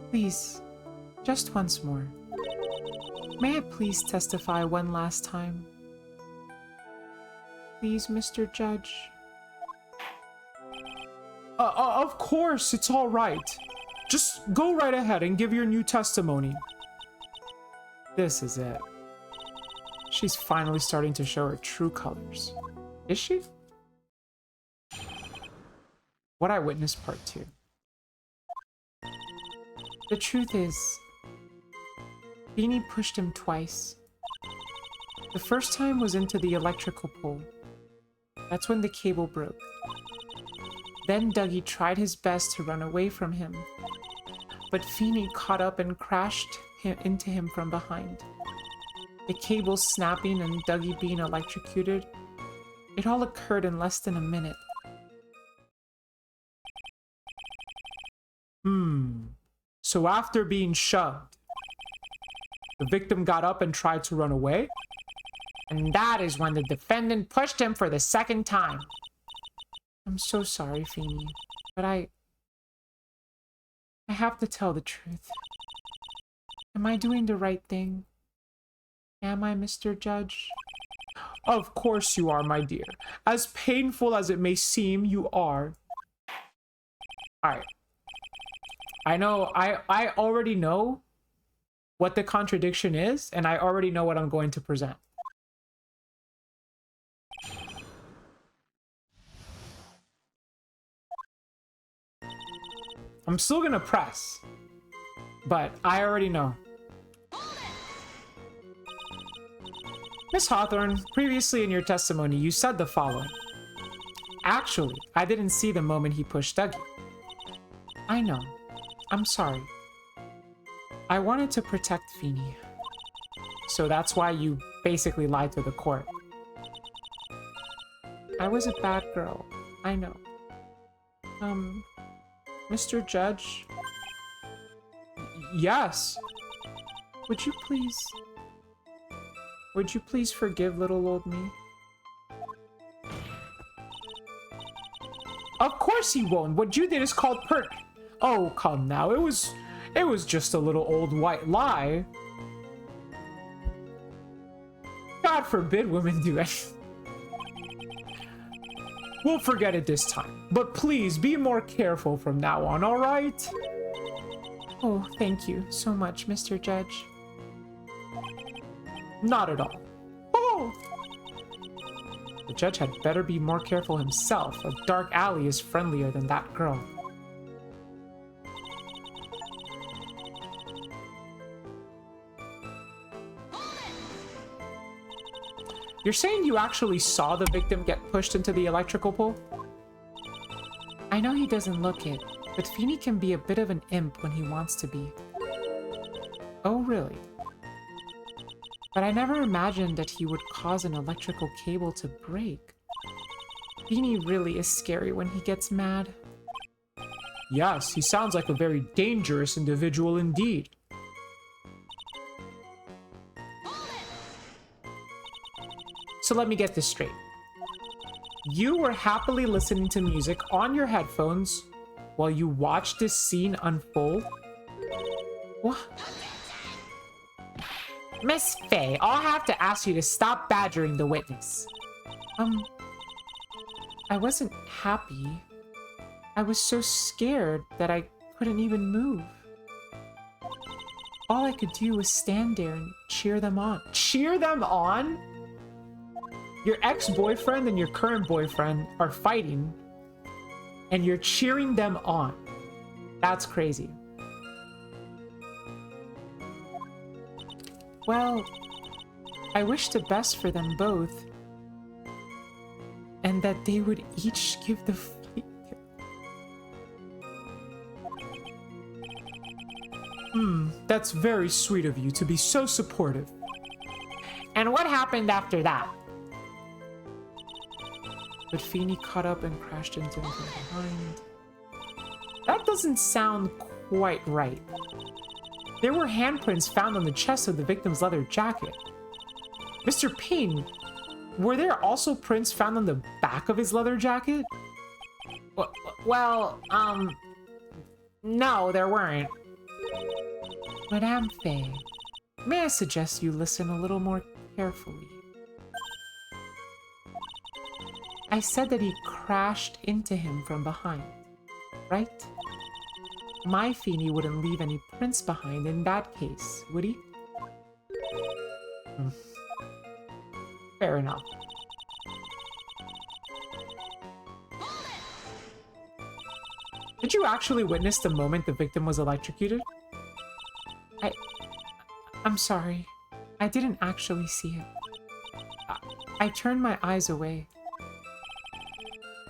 Please, just once more. May I please testify one last time? Please, Mr. Judge. Of course, it's all right. Just go right ahead and give your new testimony. This is it. She's finally starting to show her true colors. Is she? What I Witnessed Part 2. The truth is, Beanie pushed him twice. The first time was into the electrical pole. That's when the cable broke. Then Dougie tried his best to run away from him, but Feeny caught up and crashed into him from behind. The cable snapping and Dougie being electrocuted. It all occurred in less than a minute. So after being shoved, the victim got up and tried to run away? And that is when the defendant pushed him for the second time. I'm so sorry, Feeny, but I have to tell the truth. Am I doing the right thing? Am I, Mr. Judge? Of course you are, my dear. As painful as it may seem, you are. Alright. I already know what the contradiction is, and I already know what I'm going to present. I'm still gonna press, but I already know. Miss Hawthorne, previously in your testimony, you said the following. Actually, I didn't see the moment he pushed Dougie. I know. I'm sorry. I wanted to protect Feeny. So that's why you basically lied to the court. I was a bad girl. I know. Mr. Judge? Yes. Would you please forgive little old me? Of course he won't. What you did is called perk. Oh, come now. It was just a little old white lie. God forbid women do anything. We'll forget it this time. But please be more careful from now on, all right? Oh, thank you so much, Mr. Judge. Not at all. Oh! The judge had better be more careful himself. A dark alley is friendlier than that girl. You're saying you actually saw the victim get pushed into the electrical pole? I know he doesn't look it, but Feeny can be a bit of an imp when he wants to be. Oh, really? But I never imagined that he would cause an electrical cable to break. Feeny really is scary when he gets mad. Yes, he sounds like a very dangerous individual indeed. So let me get this straight. You were happily listening to music on your headphones while you watched this scene unfold? What? Miss Faye, I'll have to ask you to stop badgering the witness. I wasn't happy. I was so scared that I couldn't even move. All I could do was stand there and cheer them on. Cheer them on? Your ex-boyfriend and your current boyfriend are fighting, and you're cheering them on. That's crazy. Well, I wish the best for them both, and that they would each give the fight. That's very sweet of you to be so supportive. And what happened after that? But Feeny caught up and crashed into him from behind. That doesn't sound quite right. There were handprints found on the chest of the victim's leather jacket. Mr. Payne, were there also prints found on the back of his leather jacket? Well, no, there weren't. Madame Faye, may I suggest you listen a little more carefully? I said that he crashed into him from behind, right? My Feeny wouldn't leave any prints behind in that case, would he? Fair enough. Did you actually witness the moment the victim was electrocuted? I'm sorry. I didn't actually see it. I turned my eyes away.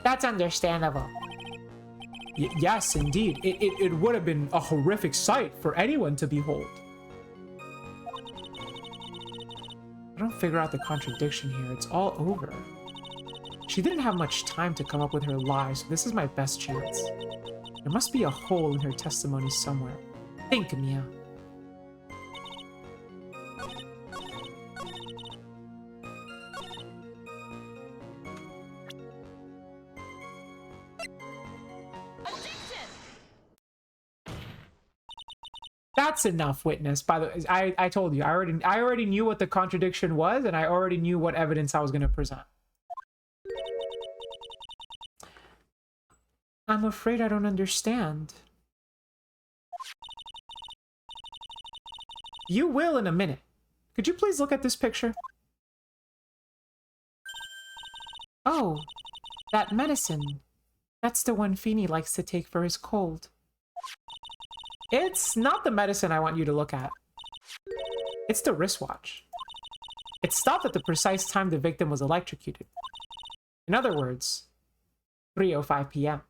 That's understandable. Yes, indeed. It would have been a horrific sight for anyone to behold. I don't figure out the contradiction here. It's all over. She didn't have much time to come up with her lie, so this is my best chance. There must be a hole in her testimony somewhere. Think, Mia. That's enough, witness. By the way, I told you, I already knew what the contradiction was, and I already knew what evidence I was going to present. I'm afraid I don't understand. You will in a minute. Could you please look at this picture? Oh, that medicine. That's the one Feeny likes to take for his cold. It's not the medicine I want you to look at. It's the wristwatch. It stopped at the precise time the victim was electrocuted. In other words, 3:05 p.m.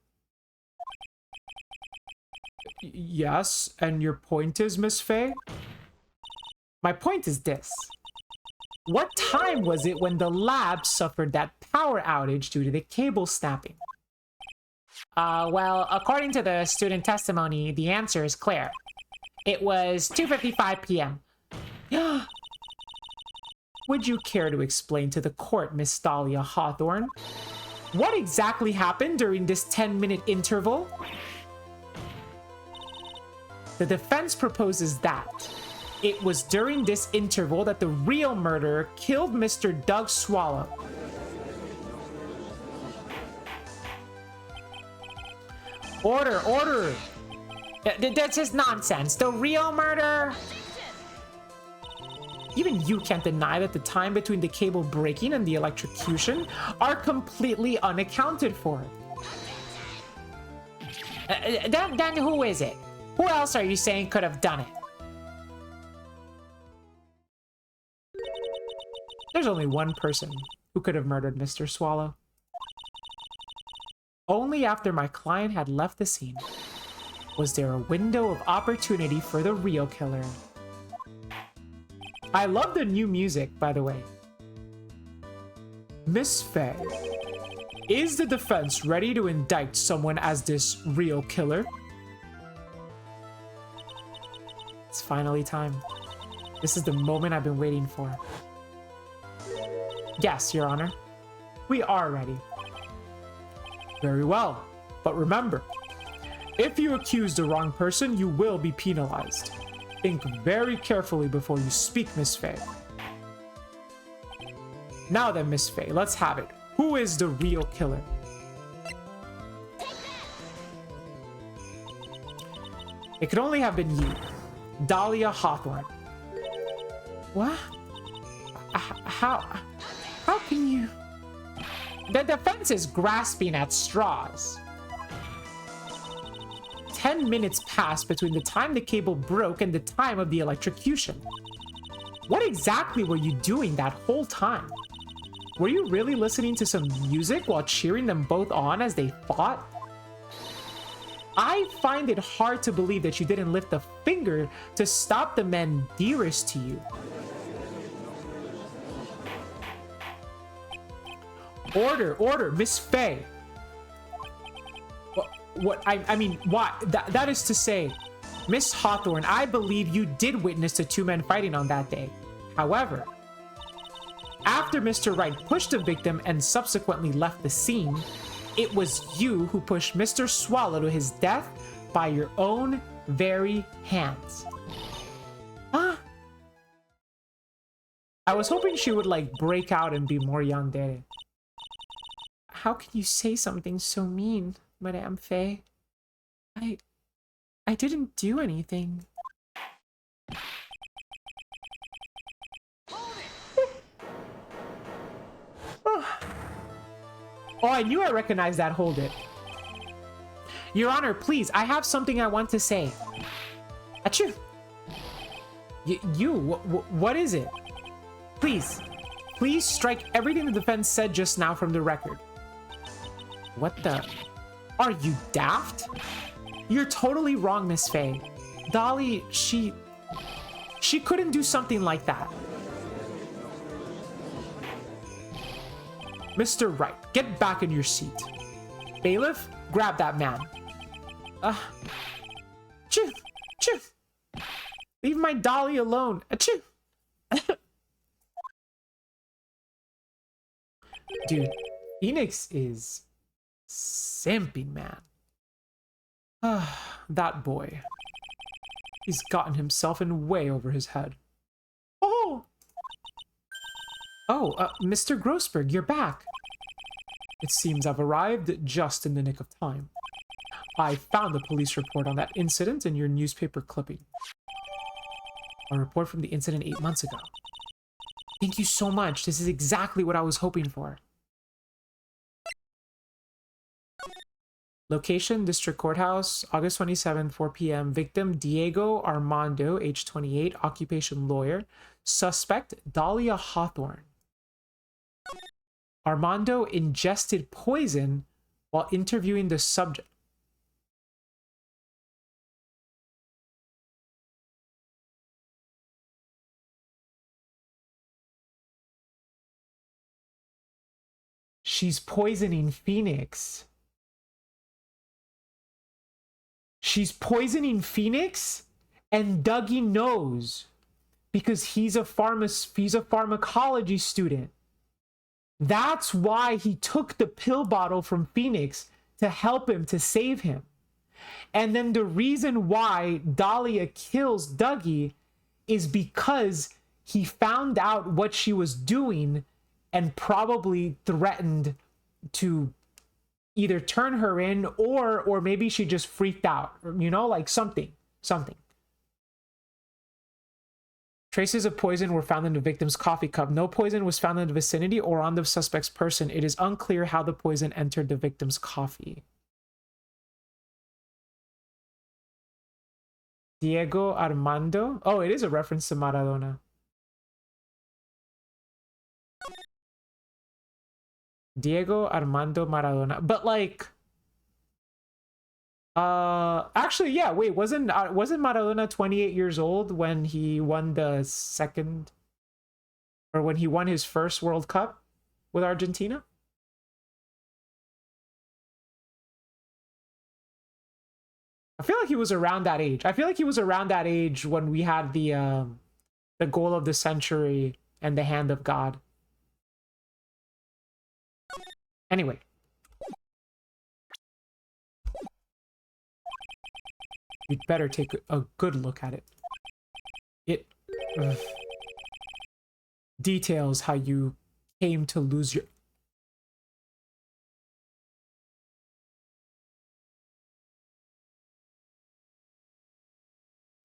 Yes, and your point is, Miss Faye? My point is this. What time was it when the lab suffered that power outage due to the cable snapping? Well, according to the student testimony, the answer is clear. It was 2:55 p.m. Would you care to explain to the court, Miss Dahlia Hawthorne, what exactly happened during this 10-minute interval? The defense proposes that it was during this interval that the real murderer killed Mr. Doug Swallow. Order, order! That's just nonsense. The real murder? Even you can't deny that the time between the cable breaking and the electrocution are completely unaccounted for. Then who is it? Who else are you saying could have done it? There's only one person who could have murdered Mr. Swallow. Only after my client had left the scene was there a window of opportunity for the real killer. I love the new music, by the way. Miss Faye, is the defense ready to indict someone as this real killer? It's finally time. This is the moment I've been waiting for. Yes, Your Honor. We are ready. Very well. But remember, if you accuse the wrong person, you will be penalized. Think very carefully before you speak, Miss Faye. Now then, Miss Faye, let's have it. Who is the real killer? It could only have been you, Dahlia Hawthorne. What? How can you? The defense is grasping at straws. 10 minutes passed between the time the cable broke and the time of the electrocution. What exactly were you doing that whole time? Were you really listening to some music while cheering them both on as they fought? I find it hard to believe that you didn't lift a finger to stop the men dearest to you. Order, Miss Faye. I mean, what? That is to say, Miss Hawthorne, I believe you did witness the two men fighting on that day. However, after Mr. Wright pushed the victim and subsequently left the scene, it was you who pushed Mr. Swallow to his death by your own very hands. Huh? I was hoping she would, like, break out and be more yandere. How can you say something so mean, Madame Faye? I didn't do anything. Oh, I knew I recognized that. Hold it. Your Honor, please, I have something I want to say. Achoo. What is it? Please. Please strike everything the defense said just now from the record. What the? Are you daft? You're totally wrong, Miss Faye. Dolly, she couldn't do something like that. Mr. Wright, get back in your seat. Bailiff, grab that man. Achoo! Achoo! Leave my Dolly alone. Achoo! Dude, Phoenix is simping, man. That boy. He's gotten himself in way over his head. Oh! Oh, Mr. Grossberg, you're back. It seems I've arrived just in the nick of time. I found the police report on that incident in your newspaper clipping. A report from the incident 8 months ago. Thank you so much. This is exactly what I was hoping for. Location, District Courthouse, August 27th, 4 p.m. Victim, Diego Armando, age 28, occupation lawyer. Suspect, Dahlia Hawthorne. Armando ingested poison while interviewing the subject. She's poisoning Phoenix. She's poisoning Phoenix, and Dougie knows because he's a pharmacology student. That's why he took the pill bottle from Phoenix to help him, to save him. And then the reason why Dahlia kills Dougie is because he found out what she was doing and probably threatened to either turn her in or maybe she just freaked out, you know, like something. Traces of poison were found in the victim's coffee cup. No poison was found in the vicinity or on the suspect's person. It is unclear how the poison entered the victim's coffee. Diego Armando? Oh, it is a reference to Maradona. Diego Armando Maradona. But like... actually, yeah, wait, wasn't Maradona 28 years old when he won the second... Or when he won his first World Cup with Argentina? I feel like he was around that age. I feel like he was around that age when we had the goal of the century and the hand of God. Anyway. You'd better take a good look at it. It details how you came to lose your...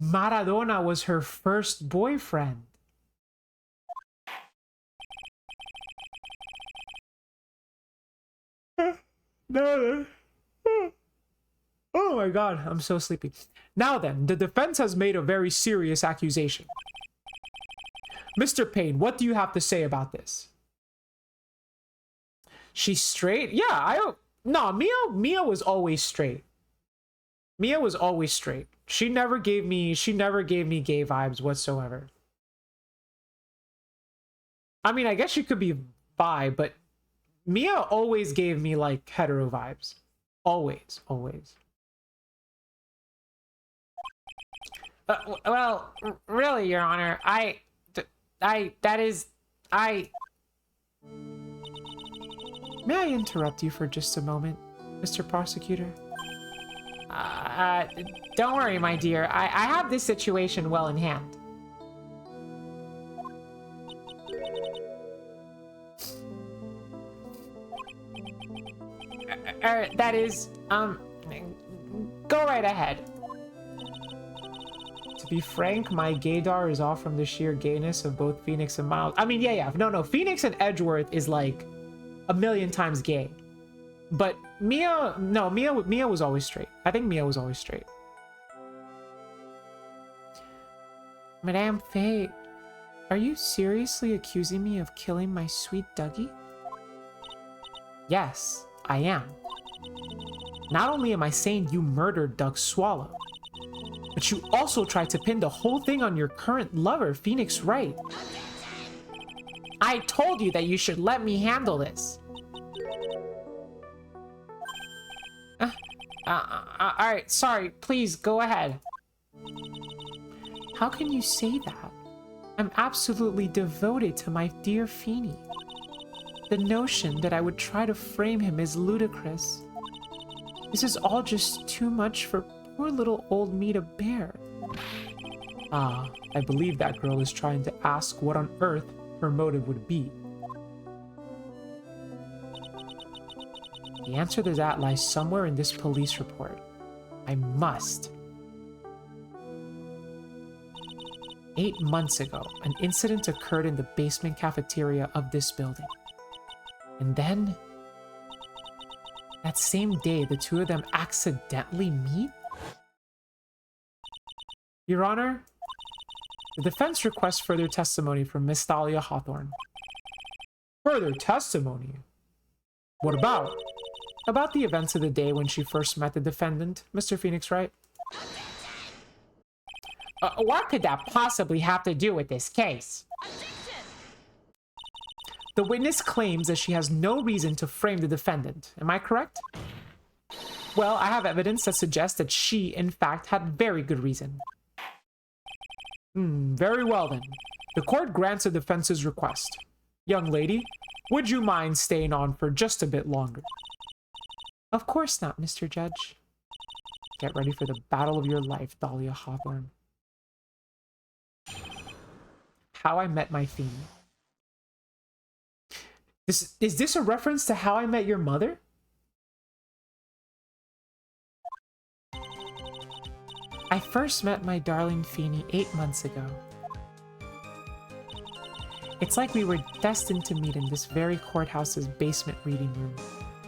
Maradona was her first boyfriend. No. Oh my god, I'm so sleepy. Now then, the defense has made a very serious accusation. Mr. Payne, what do you have to say about this? She's straight? Yeah, no, Mia was always straight. Mia was always straight. She never gave me gay vibes whatsoever. I mean, I guess she could be bi, but Mia always gave me like hetero vibes. Always. Well, really, Your Honor, may I interrupt you for just a moment, Mr. Prosecutor? Don't worry, my dear. I have this situation well in hand. That is, go right ahead. To be frank, my gaydar is all from the sheer gayness of both Phoenix and Miles. I mean, yeah. No. Phoenix and Edgeworth is like a million times gay. But Mia was always straight. I think Mia was always straight. Madame Faye, are you seriously accusing me of killing my sweet Dougie? Yes, I am. Not only am I saying you murdered Doug Swallow, but you also tried to pin the whole thing on your current lover, Phoenix Wright. I told you that you should let me handle this. Alright, sorry, please go ahead. How can you say that? I'm absolutely devoted to my dear Feeny. The notion that I would try to frame him is ludicrous. This is all just too much for poor little old me to bear. Ah, I believe that girl is trying to ask what on earth her motive would be. The answer to that lies somewhere in this police report. I must. 8 months ago, an incident occurred in the basement cafeteria of this building. And then, that same day, the two of them accidentally meet? Your Honor, the defense requests further testimony from Miss Thalia Hawthorne. Further testimony? What about? About the events of the day when she first met the defendant, Mr. Phoenix Wright. What could that possibly have to do with this case? The witness claims that she has no reason to frame the defendant. Am I correct? Well, I have evidence that suggests that she, in fact, had very good reason. Very well then. The court grants the defense's request. Young lady, would you mind staying on for just a bit longer? Of course not, Mr. Judge. Get ready for the battle of your life, Thalia Hawthorne. How I Met My Feeny. Is this a reference to How I Met Your Mother? I first met my darling Feeny 8 months ago. It's like we were destined to meet in this very courthouse's basement reading room.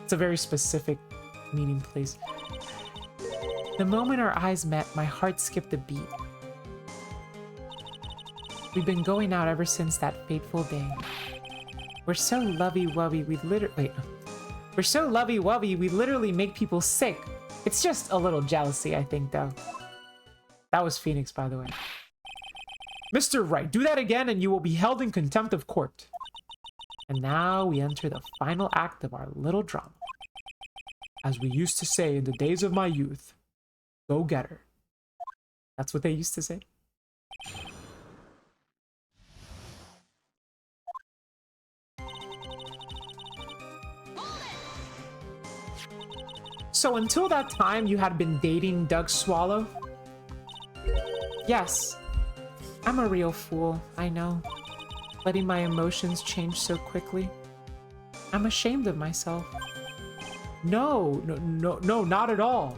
It's a very specific meeting place. The moment our eyes met, my heart skipped a beat. We've been going out ever since that fateful day. We're so lovey-wovey, we literally make people sick. It's just a little jealousy, I think, though. That was Phoenix, by the way. Mr. Wright, do that again and you will be held in contempt of court. And now we enter the final act of our little drama. As we used to say in the days of my youth, go get her. That's what they used to say. So until that time, you had been dating Doug Swallow? Yes. I'm a real fool, I know. Letting my emotions change so quickly. I'm ashamed of myself. No, not at all.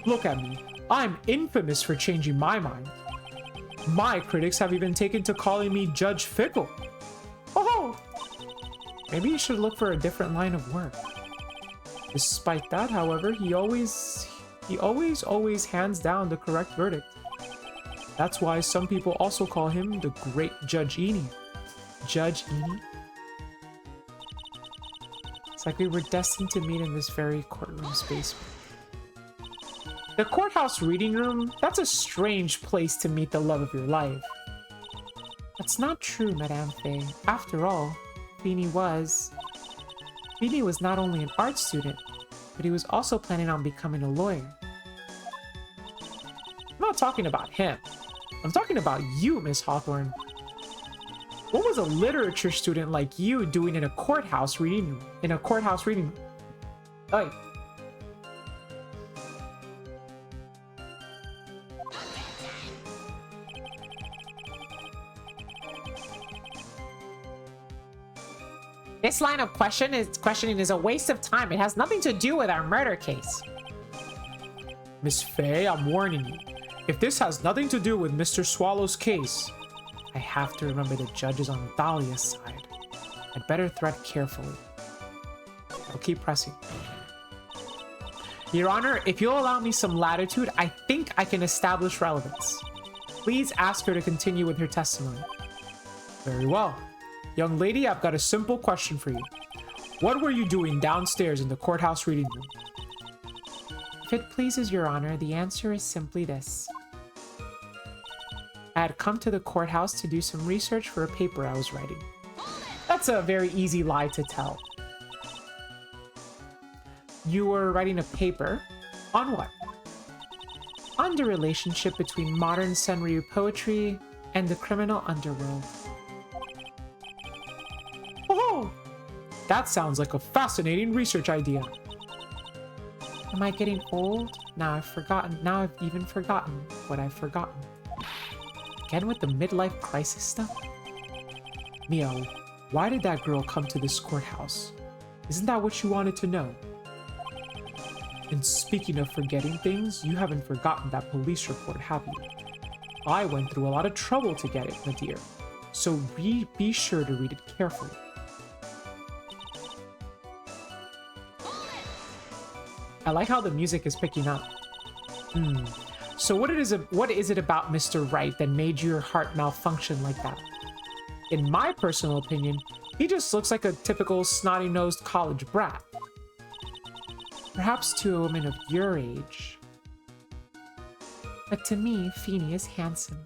Look at me. I'm infamous for changing my mind. My critics have even taken to calling me Judge Fickle. Oh! Maybe you should look for a different line of work. Despite that, however, he always hands down the correct verdict. That's why some people also call him the Great Judge Eni. Judge Eni? It's like we were destined to meet in this very courtroom's basement. The courthouse reading room? That's a strange place to meet the love of your life. That's not true, Madame Faye. After all, Feeny was not only an art student, but he was also planning on becoming a lawyer. I'm not talking about him. I'm talking about you, Miss Hawthorne. What was a literature student like you doing in a courthouse reading room? Oi. This line of questioning is a waste of time. It has nothing to do with our murder case. Miss Faye, I'm warning you. If this has nothing to do with Mr. Swallow's case, I have to remember the judge is on Thalia's side. I'd better tread carefully. I'll keep pressing. Your Honor, if you'll allow me some latitude, I think I can establish relevance. Please ask her to continue with her testimony. Very well. Young lady, I've got a simple question for you. What were you doing downstairs in the courthouse reading room? If it pleases your honor, the answer is simply this. I had come to the courthouse to do some research for a paper I was writing. That's a very easy lie to tell. You were writing a paper on what? On the relationship between modern Senryu poetry and the criminal underworld. Oh, that sounds like a fascinating research idea. Am I getting old? Now I've even forgotten what I've forgotten. Again with the midlife crisis stuff? Mio, why did that girl come to this courthouse? Isn't that what you wanted to know? And speaking of forgetting things, you haven't forgotten that police report, have you? I went through a lot of trouble to get it, my dear. So be sure to read it carefully. I like how the music is picking up. So what is it about Mr. Wright that made your heart malfunction like that? In my personal opinion, he just looks like a typical snotty-nosed college brat. Perhaps to a woman of your age. But to me, Feeney is handsome.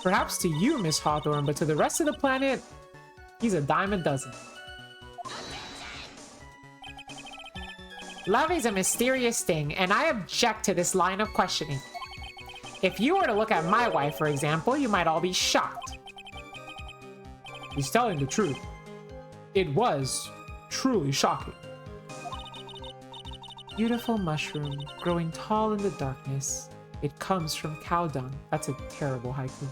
Perhaps to you, Miss Hawthorne, but to the rest of the planet, he's a dime a dozen. Love is a mysterious thing, and I object to this line of questioning. If you were to look at my wife, for example, you might all be shocked. He's telling the truth. It was truly shocking. Beautiful mushroom, growing tall in the darkness. It comes from cow dung. That's a terrible haiku.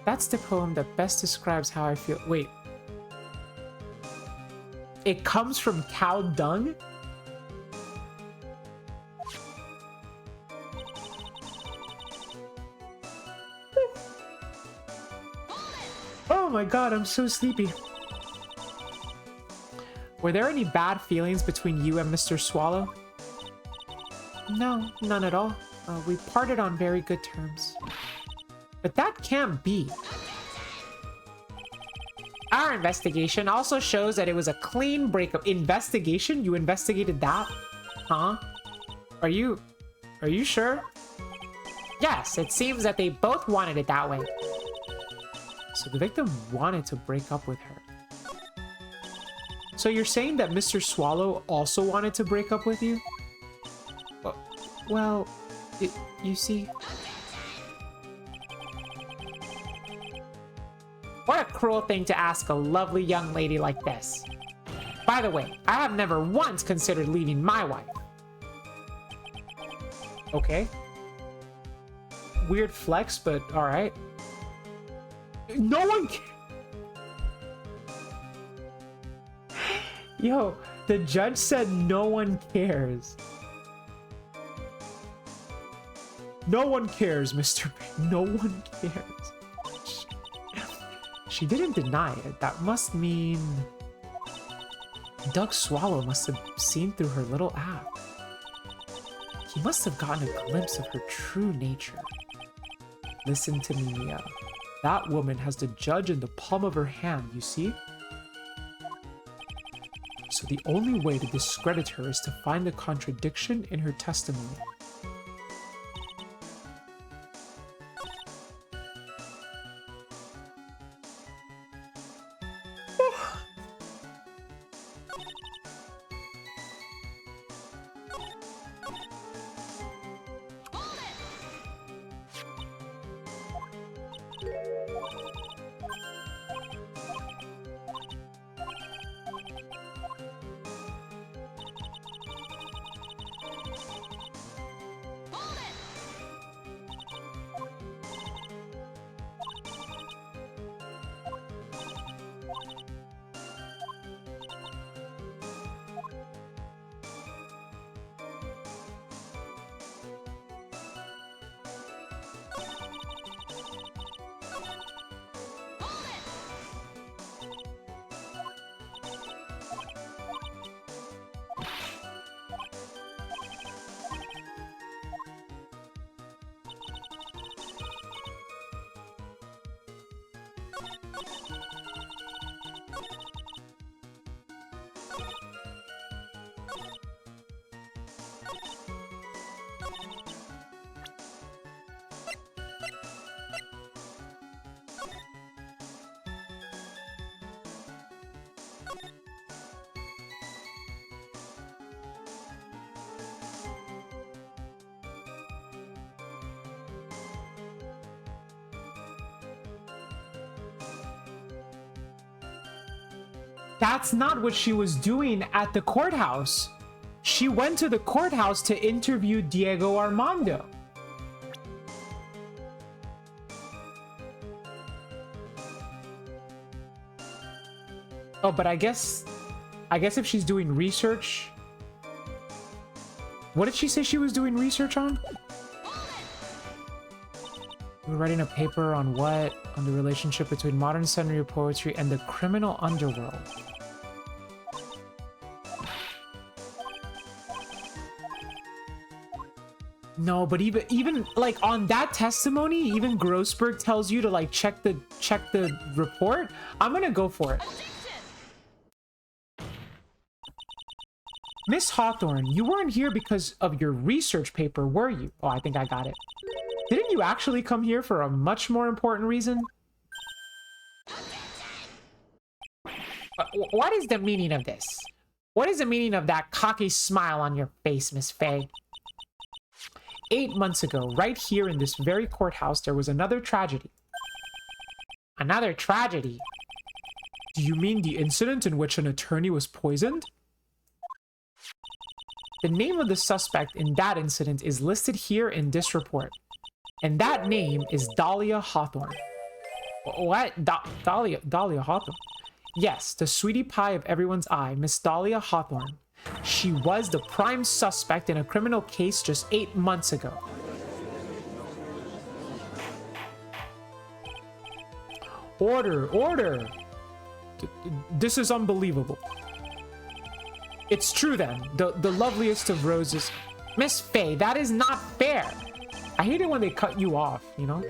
That's the poem that best describes how I feel. Wait. It comes from cow dung? Oh my god, I'm so sleepy. Were there any bad feelings between you and Mr. Swallow? No, none at all. We parted on very good terms. But that can't be. Our investigation also shows that it was a clean breakup. Investigation? You investigated that? Huh? Are you sure? Yes, it seems that they both wanted it that way. So the victim wanted to break up with her. So you're saying that Mr. Swallow also wanted to break up with you? Well, you see... What a cruel thing to ask a lovely young lady like this. By the way, I have never once considered leaving my wife. Okay. Weird flex, but alright. No one cares. Yo, the judge said no one cares. No one cares, Mr. No one cares. She didn't deny it. That must mean Doug Swallow must have seen through her little app. He must have gotten a glimpse of her true nature. Listen to me, Mia. That woman has the judge in the palm of her hand, you see? So the only way to discredit her is to find the contradiction in her testimony. That's not what she was doing at the courthouse. She went to the courthouse to interview Diego Armando. Oh, but I guess if she's doing research... What did she say she was doing research on? We're writing a paper on what? On the relationship between modern century poetry and the criminal underworld. No, but even like on that testimony, even Grossberg tells you to like check the report. I'm gonna go for it. Miss Hawthorne, you weren't here because of your research paper, were you? Oh, I think I got it. Didn't you actually come here for a much more important reason? What is the meaning of this? What is the meaning of that cocky smile on your face, Miss Faye? 8 months ago, right here in this very courthouse, there was another tragedy. Another tragedy? Do you mean the incident in which an attorney was poisoned? The name of the suspect in that incident is listed here in this report. And that name is Dahlia Hawthorne. What? Dahlia Hawthorne? Yes, the sweetie pie of everyone's eye, Miss Dahlia Hawthorne. She was the prime suspect in a criminal case just 8 months ago. Order, order! This is unbelievable. It's true then, the loveliest of roses. Miss Faye, that is not fair. I hate it when they cut you off, you know?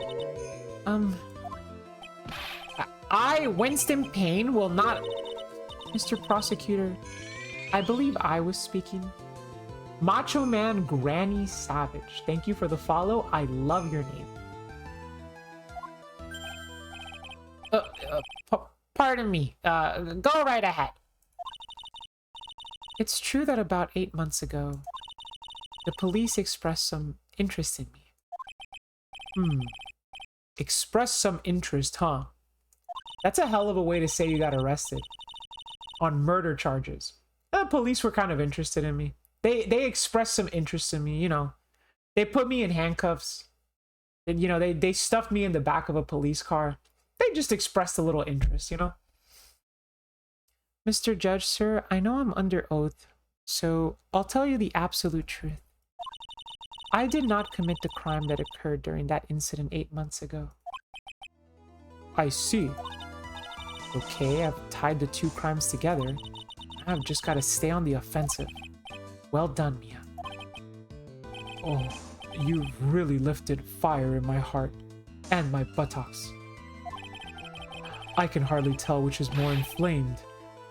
I, Winston Payne, will not... Mr. Prosecutor, I believe I was speaking. Macho Man Granny Savage, thank you for the follow. I love your name. Pardon me. Go right ahead. It's true that about 8 months ago, the police expressed some interest in me. Expressed some interest, huh? That's a hell of a way to say you got arrested. On murder charges. The police were kind of interested in me. They expressed some interest in me, you know. They put me in handcuffs. And, you know, they stuffed me in the back of a police car. They just expressed a little interest, you know. Mr. Judge, sir, I know I'm under oath, so I'll tell you the absolute truth. I did not commit the crime that occurred during that incident 8 months ago. I see. Okay, I've tied the two crimes together. I've just got to stay on the offensive. Well done, Mia. Oh, you've really lifted fire in my heart and my buttocks. I can hardly tell which is more inflamed,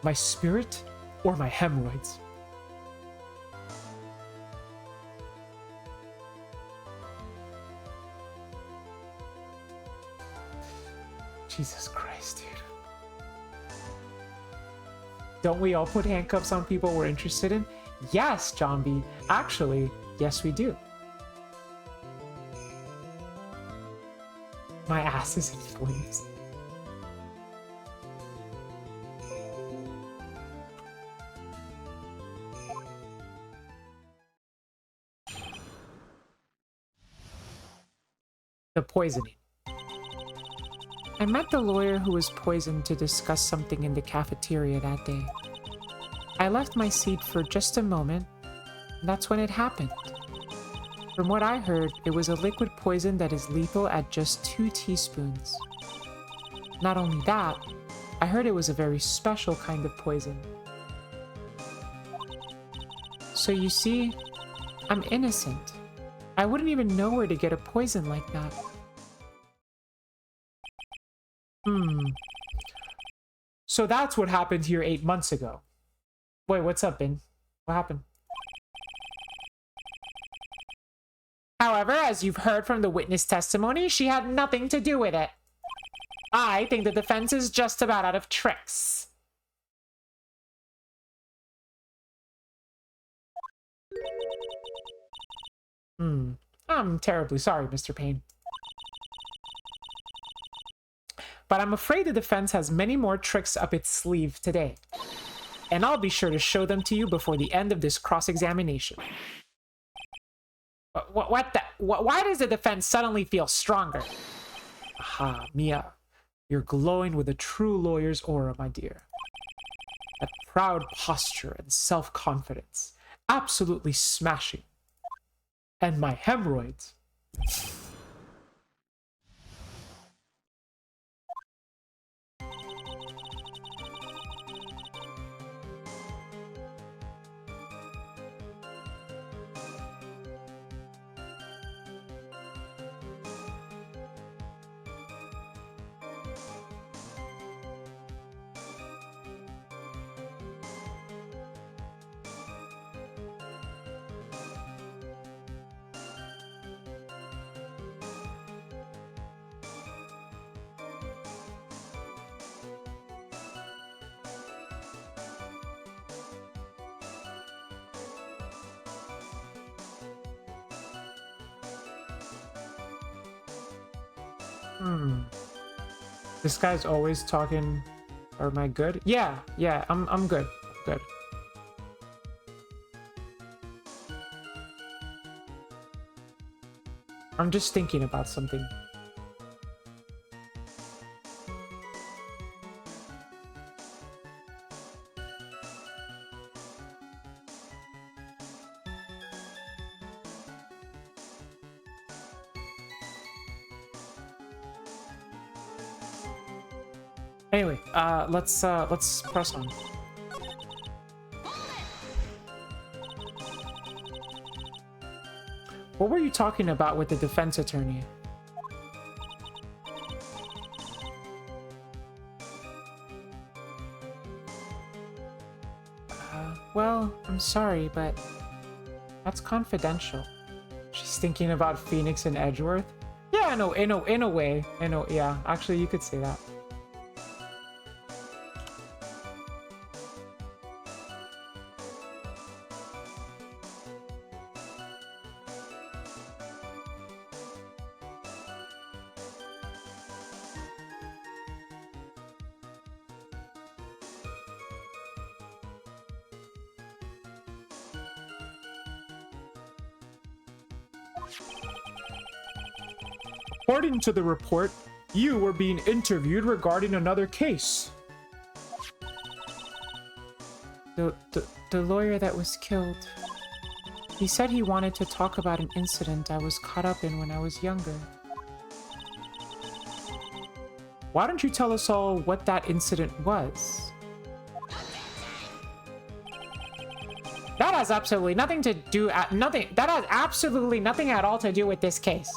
my spirit or my hemorrhoids. Jesus Christ, dude. Don't we all put handcuffs on people we're interested in? Yes, John B. Actually, yes we do. My ass is in flames. The poisoning. I met the lawyer who was poisoned to discuss something in the cafeteria that day. I left my seat for just a moment, and that's when it happened. From what I heard, it was a liquid poison that is lethal at just 2 teaspoons. Not only that, I heard it was a very special kind of poison. So you see, I'm innocent. I wouldn't even know where to get a poison like that. So that's what happened here 8 months ago. Wait, what's up, Ben? What happened? However, as you've heard from the witness testimony, she had nothing to do with it. I think the defense is just about out of tricks. I'm terribly sorry, Mr. Payne. But I'm afraid the defense has many more tricks up its sleeve today. and I'll be sure to show them to you before the end of this cross-examination. Why does the defense suddenly feel stronger? Aha, Mia. You're glowing with a true lawyer's aura, my dear. That proud posture and self-confidence. Absolutely smashing. And my hemorrhoids. This guy's always talking. Or am I good? Yeah, I'm good. Good. I'm just thinking about something. Anyway, let's press on. What were you talking about with the defense attorney? Well, I'm sorry, but that's confidential. She's thinking about Phoenix and Edgeworth? Yeah, no, in a way. Yeah, actually, you could say that. According to the report, you were being interviewed regarding another case. The lawyer that was killed. He said he wanted to talk about an incident I was caught up in when I was younger. Why don't you tell us all what that incident was? That has absolutely nothing to do that has absolutely nothing at all to do with this case.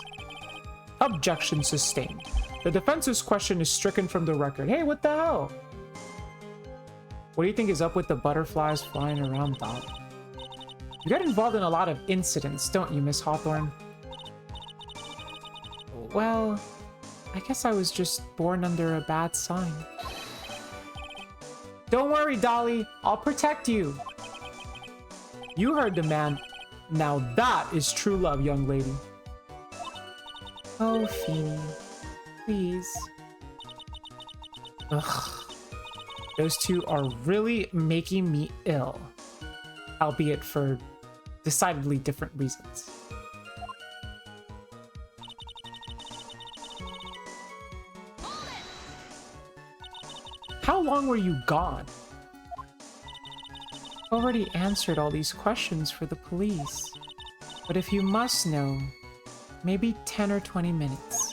Objection sustained. The defense's question is stricken from the record. Hey, what the hell? What do you think is up with the butterflies flying around, Doc? You get involved in a lot of incidents, don't you, Miss Hawthorne? Well, I guess I was just born under a bad sign. Don't worry, Dolly. I'll protect you. You heard the man. Now that is true love, young lady. Oh, Feeny. Please. Ugh. Those two are really making me ill. Albeit for decidedly different reasons. How long were you gone? Already answered all these questions for the police. But if you must know, maybe 10 or 20 minutes.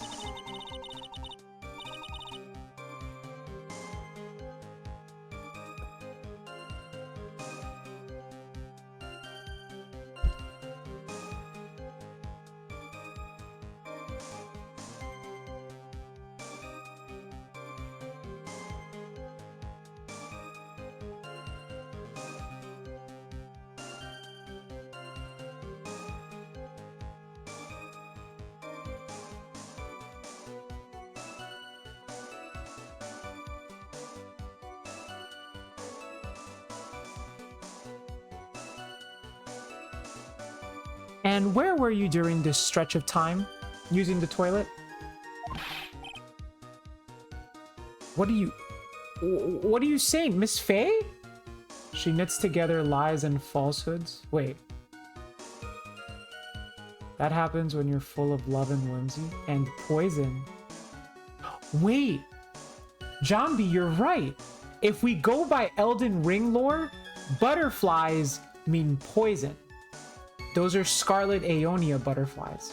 And where were you during this stretch of time? Using the toilet? What are you saying, Miss Faye? She knits together lies and falsehoods. Wait. That happens when you're full of love and whimsy. And poison. Wait. Jambi, you're right. If we go by Elden Ring lore, butterflies mean poison. Those are Scarlet Aeonia butterflies.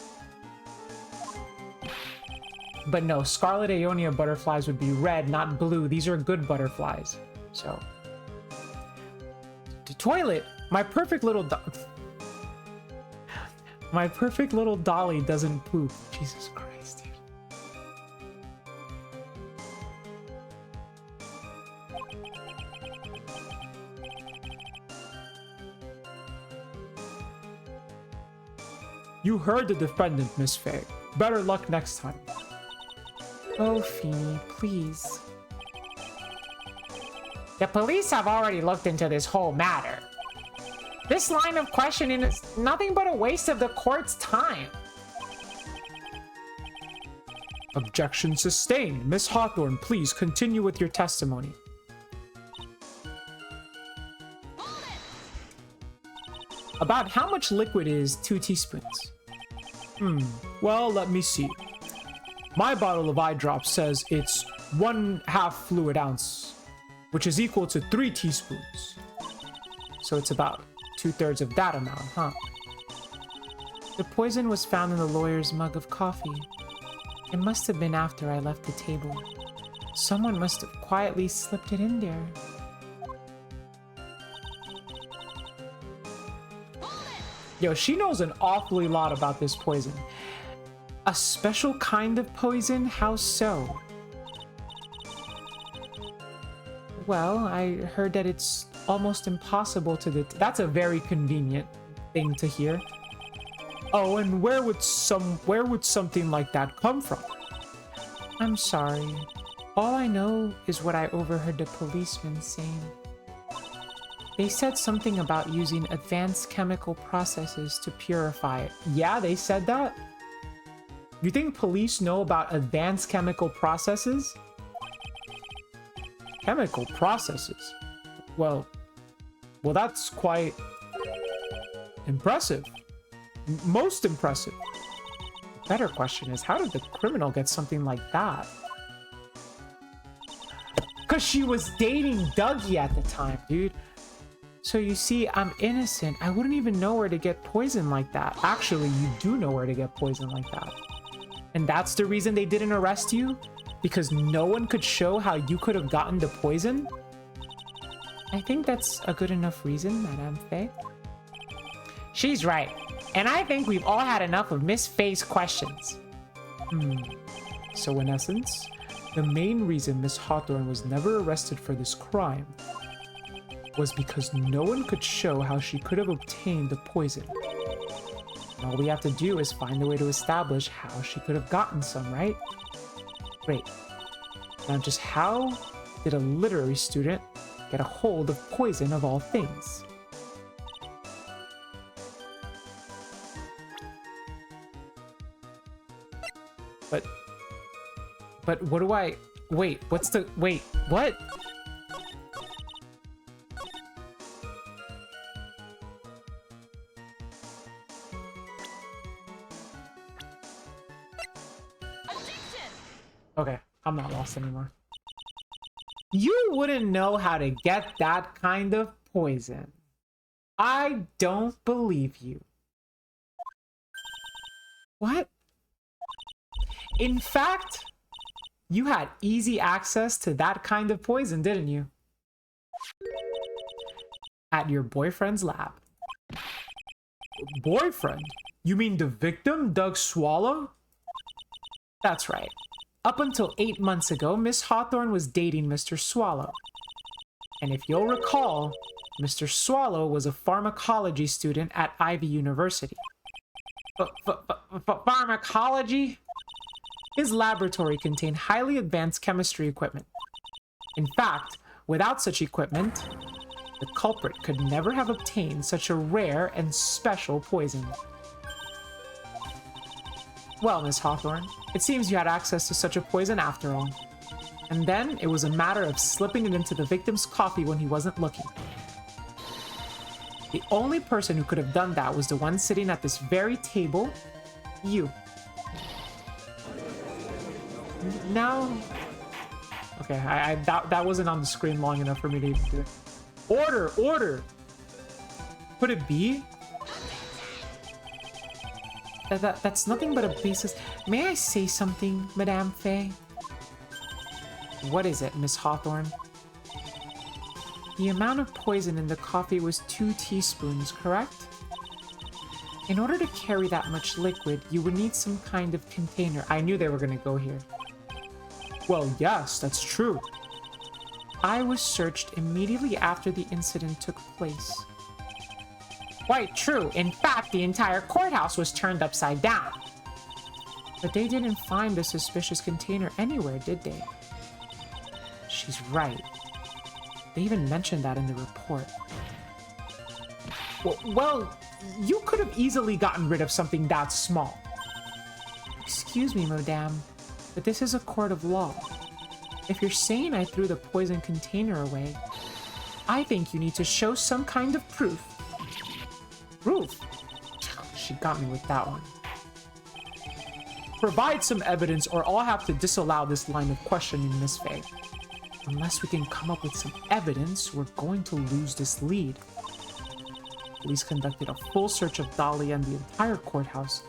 But no, Scarlet Aeonia butterflies would be red, not blue. These are good butterflies. So. The toilet. My perfect little My perfect little dolly doesn't poop. Jesus Christ, dude. You heard the defendant, Miss Faye. Better luck next time. Oh, Feeny, please. The police have already looked into this whole matter. This line of questioning is nothing but a waste of the court's time. Objection sustained. Miss Hawthorne, please continue with your testimony. About how much liquid is 2 teaspoons? Well, let me see. My bottle of eye drops says it's 1/2 fluid ounce, which is equal to 3 teaspoons. So it's about 2/3 of that amount, huh? The poison was found in the lawyer's mug of coffee. It must have been after I left the table. Someone must have quietly slipped it in there. Yo, she knows an awfully lot about this poison. A special kind of poison? How so? Well, I heard that it's almost impossible to That's a very convenient thing to hear. Oh, and where would something like that come from? I'm sorry. All I know is what I overheard the policeman saying. They said something about using advanced chemical processes to purify it. Yeah, they said that? You think police know about advanced chemical processes? Chemical processes? Well, that's quite impressive. Most impressive. The better question is, how did the criminal get something like that? Because she was dating Dougie at the time, dude. So you see, I'm innocent. I wouldn't even know where to get poison like that. Actually, you do know where to get poison like that. And that's the reason they didn't arrest you? Because no one could show how you could have gotten the poison? I think that's a good enough reason, Madame Faye. She's right. And I think we've all had enough of Miss Faye's questions. So in essence, the main reason Miss Hawthorne was never arrested for this crime was because no one could show how she could have obtained the poison. And all we have to do is find a way to establish how she could have gotten some, right? Great. Now just how did a literary student get a hold of poison of all things? But what do I... Wait, what's the... Wait, what? Okay, I'm not lost anymore. You wouldn't know how to get that kind of poison. I don't believe you. What? In fact, you had easy access to that kind of poison, didn't you? At your boyfriend's lab. Boyfriend? You mean the victim, Doug Swallow? That's right. Up until 8 months ago, Miss Hawthorne was dating Mr. Swallow. And if you'll recall, Mr. Swallow was a pharmacology student at Ivy University. Pharmacology? His laboratory contained highly advanced chemistry equipment. In fact, without such equipment, the culprit could never have obtained such a rare and special poison. Well, Miss Hawthorne, it seems you had access to such a poison after all. And then it was a matter of slipping it into the victim's coffee when he wasn't looking. The only person who could have done that was the one sitting at this very table, you. Now... Okay, that wasn't on the screen long enough for me to even do it. Order! Order! Could it be? That's nothing but a basis. May I say something, Madame Faye? What is it, Miss Hawthorne? The amount of poison in the coffee was 2 teaspoons, correct? In order to carry that much liquid, you would need some kind of container. I knew they were going to go here. Well, yes, that's true. I was searched immediately after the incident took place. Quite true. In fact, the entire courthouse was turned upside down. But they didn't find the suspicious container anywhere, did they? She's right. They even mentioned that in the report. Well, you could have easily gotten rid of something that small. Excuse me, madame, but this is a court of law. If you're saying I threw the poison container away, I think you need to show some kind of proof. Proof? She got me with that one. Provide some evidence or I'll have to disallow this line of questioning, Miss Faye. Unless we can come up with some evidence, we're going to lose this lead. Police conducted a full search of Dolly and the entire courthouse,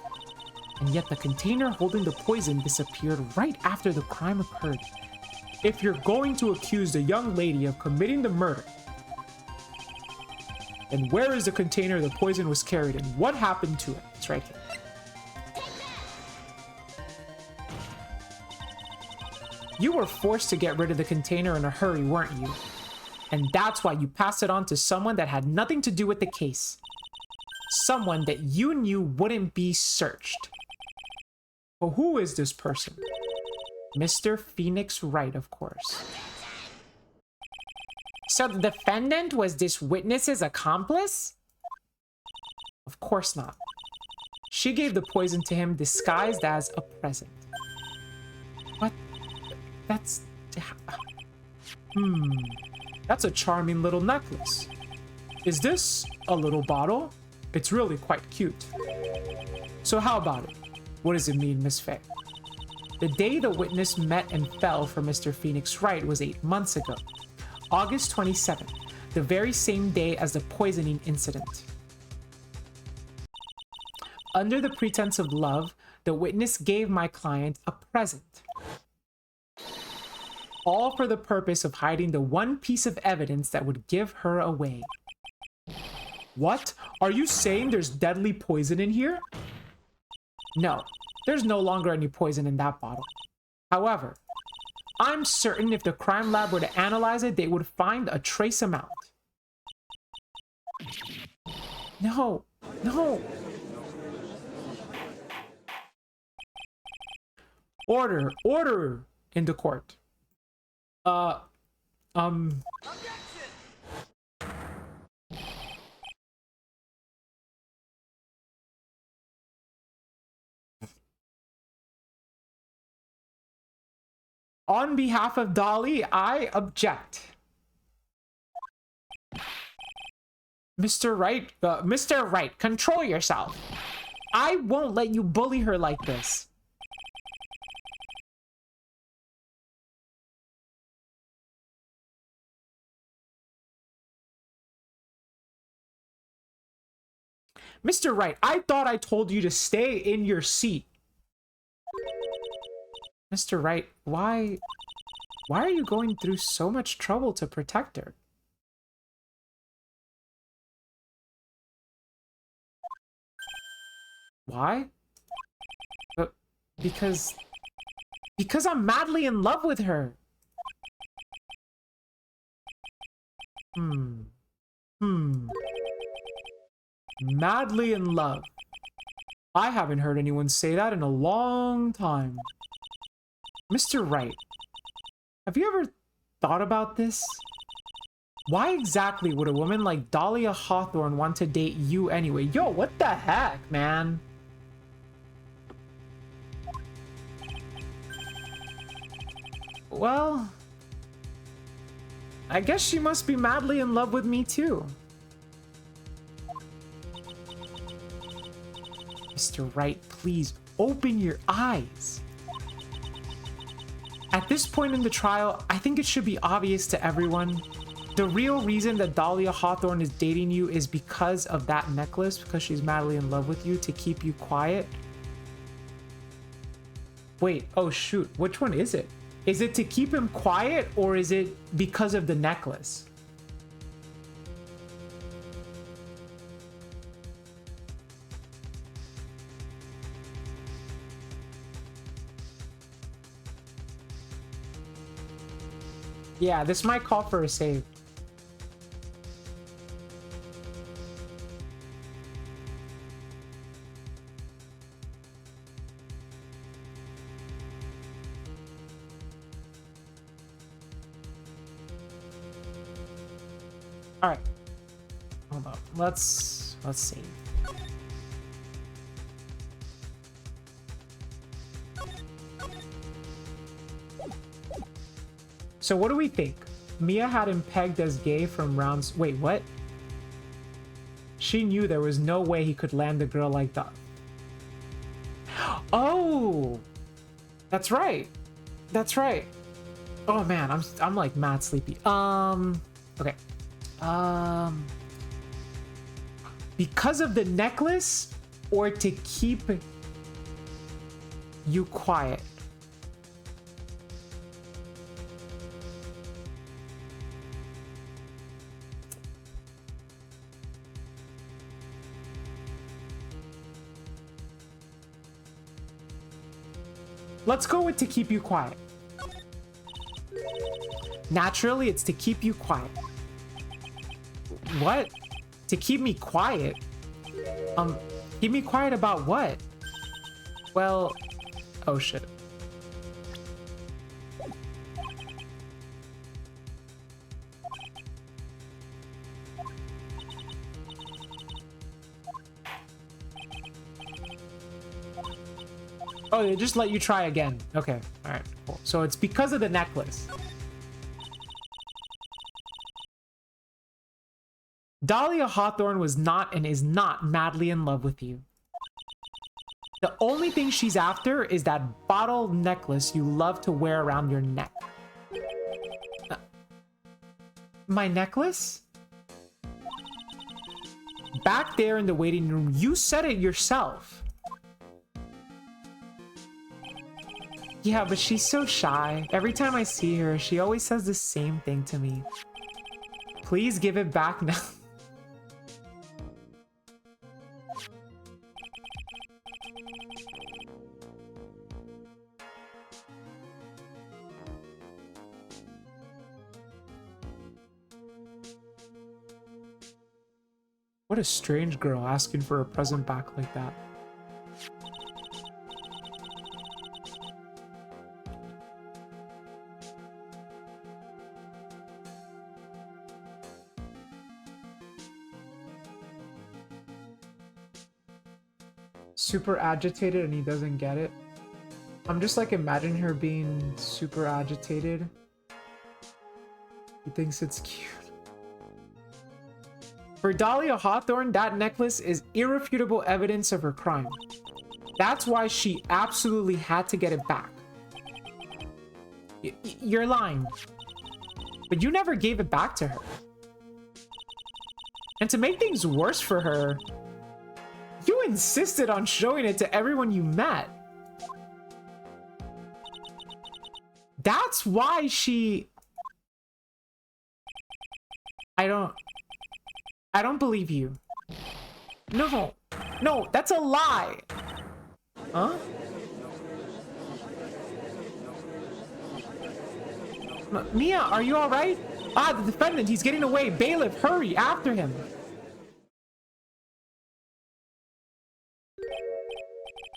and yet the container holding the poison disappeared right after the crime occurred. If you're going to accuse the young lady of committing the murder, then where is the container the poison was carried in? What happened to it? It's right here. You were forced to get rid of the container in a hurry, weren't you? And that's why you passed it on to someone that had nothing to do with the case. Someone that you knew wouldn't be searched. Well, who is this person? Mr. Phoenix Wright, of course. So the defendant was this witness's accomplice? Of course not. She gave the poison to him disguised as a present. What? That's... That's a charming little necklace. Is this a little bottle? It's really quite cute. So how about it? What does it mean, Miss Faye? The day the witness met and fell for Mr. Phoenix Wright was 8 months ago. August 27th, the very same day as the poisoning incident. Under the pretense of love, the witness gave my client a present. All for the purpose of hiding the one piece of evidence that would give her away. What? Are you saying there's deadly poison in here? No, there's no longer any poison in that bottle. However, I'm certain if the crime lab were to analyze it, they would find a trace amount. No, no. Order, order in the court. On behalf of Dolly, I object. Mr. Wright, control yourself. I won't let you bully her like this. Mr. Wright, I thought I told you to stay in your seat. Mr. Wright, why are you going through so much trouble to protect her? Why? Because I'm madly in love with her. Madly in love. I haven't heard anyone say that in a long time. Mr. Wright, have you ever thought about this? Why exactly would a woman like Dahlia Hawthorne want to date you anyway? Yo, what the heck, man? Well, I guess she must be madly in love with me too. Mr. Wright, please open your eyes. At this point in the trial, I think it should be obvious to everyone. The real reason that Dahlia Hawthorne is dating you is because of that necklace, because she's madly in love with you to keep you quiet. Wait, oh shoot, which one is it? Is it to keep him quiet or is it because of the necklace? Yeah, this might call for a save. All right, hold on. Let's see. So what do we think? Mia had him pegged as gay from rounds. Wait, what? She knew there was no way he could land a girl like that. Oh, that's right. That's right. Oh man, I'm like mad sleepy. Okay. Because of the necklace or to keep you quiet? Let's go with to keep you quiet. Naturally, it's to keep you quiet. What? To keep me quiet? Keep me quiet about what? Well, oh shit. Oh, they just let you try again. Okay, all right, cool. So it's because of the necklace. Dahlia Hawthorne was not and is not madly in love with you. The only thing she's after is that bottle necklace you love to wear around your neck. My necklace? Back there in the waiting room, you said it yourself. Yeah, but she's so shy. Every time I see her, she always says the same thing to me. Please give it back now. What a strange girl asking for a present back like that. Super agitated and he doesn't get it. I'm just like imagining her being super agitated. He thinks it's cute. For Dahlia Hawthorne, that necklace is irrefutable evidence of her crime. That's why she absolutely had to get it back. You're lying. But you never gave it back to her. And to make things worse for her, you insisted on showing it to everyone you met. That's why she... I don't believe you. No, no, that's a lie. Huh? Mia, are you all right? Ah, the defendant, he's getting away. Bailiff, hurry, after him.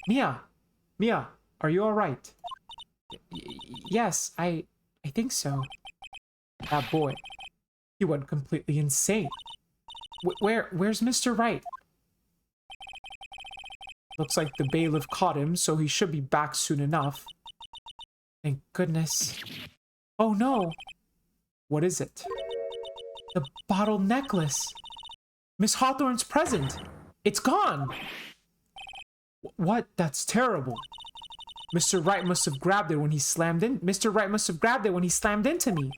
Mia, are you all right? Yes, I think so. That boy, he went completely insane. Where's Mr. Wright? Looks like the bailiff caught him, so he should be back soon enough. Thank goodness. Oh no! What is it? The bottle necklace! Miss Hawthorne's present! It's gone! What? That's terrible. Mr. Wright must have grabbed it when he slammed in. Mr. Wright must have grabbed it when he slammed into me.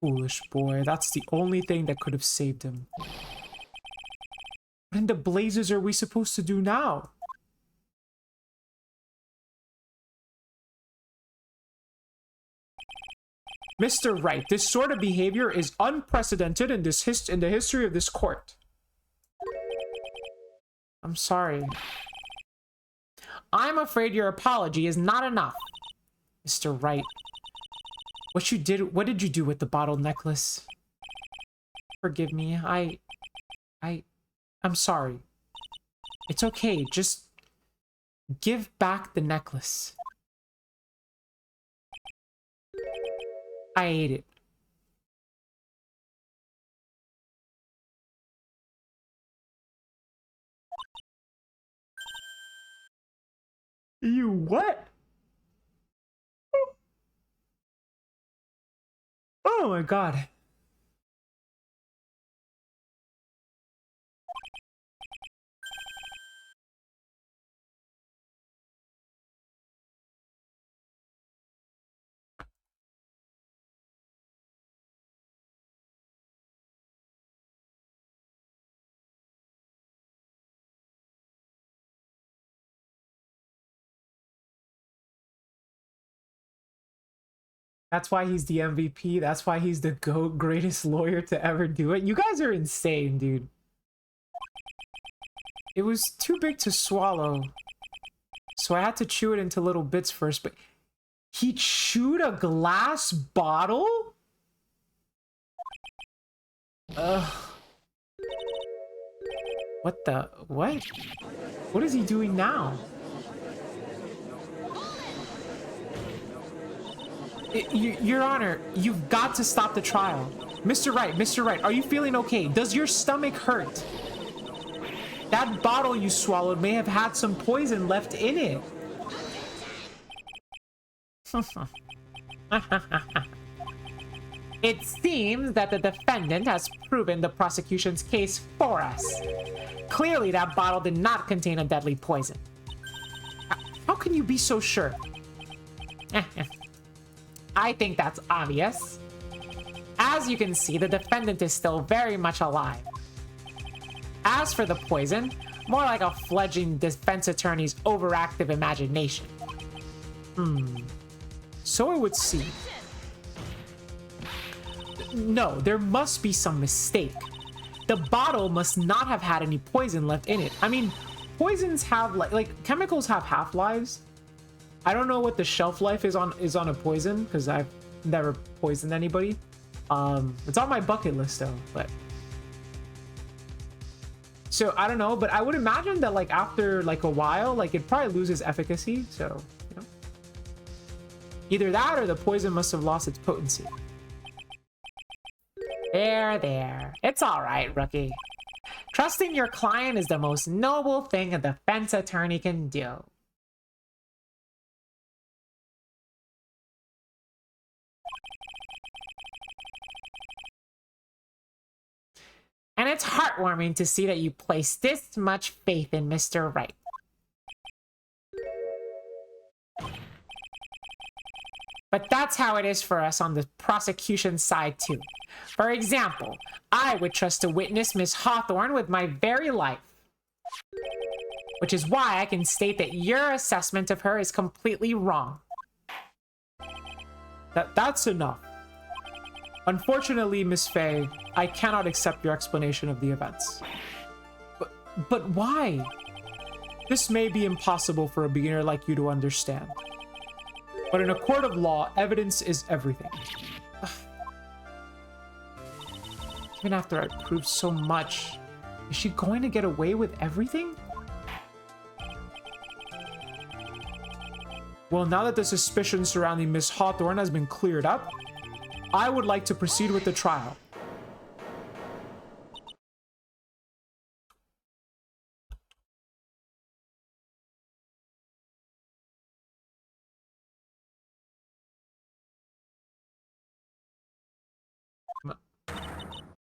Foolish boy, that's the only thing that could have saved him. What in the blazes are we supposed to do now? Mr. Wright, this sort of behavior is unprecedented in in the history of this court. I'm sorry. I'm afraid your apology is not enough. Mr. Wright, what did you do with the bottle necklace? Forgive me, I'm sorry. It's okay, just give back the necklace. I ate it. You what? Oh my god. That's why he's the MVP. That's why he's the GOAT, greatest lawyer to ever do it. You guys are insane, dude. It was too big to swallow. So I had to chew it into little bits first, but he chewed a glass bottle? Ugh. What? What is he doing now? Your Honor, you've got to stop the trial. Mr. Wright, are you feeling okay? Does your stomach hurt? That bottle you swallowed may have had some poison left in it. It seems that the defendant has proven the prosecution's case for us. Clearly, that bottle did not contain a deadly poison. How can you be so sure? I think that's obvious. As you can see, the defendant is still very much alive. As for the poison, more like a fledgling defense attorney's overactive imagination. So it would seem. No, there must be some mistake. The bottle must not have had any poison left in it. I mean, poisons have like chemicals have half-lives. I don't know what the shelf life is on a poison because I've never poisoned anybody. It's on my bucket list though, but so I don't know, but I would imagine that like after like a while, like it probably loses efficacy. So, you know, either that or the poison must have lost its potency. There. It's all right, rookie. Trusting your client is the most noble thing a defense attorney can do. And it's heartwarming to see that you place this much faith in Mr. Wright. But that's how it is for us on the prosecution side too. For example, I would trust a witness, Miss Hawthorne, with my very life. Which is why I can state that your assessment of her is completely wrong. That's enough. Unfortunately, Miss Faye, I cannot accept your explanation of the events. But why? This may be impossible for a beginner like you to understand. But in a court of law, evidence is everything. Even after I proved so much, is she going to get away with everything? Well, now that the suspicion surrounding Miss Hawthorne has been cleared up, I would like to proceed with the trial.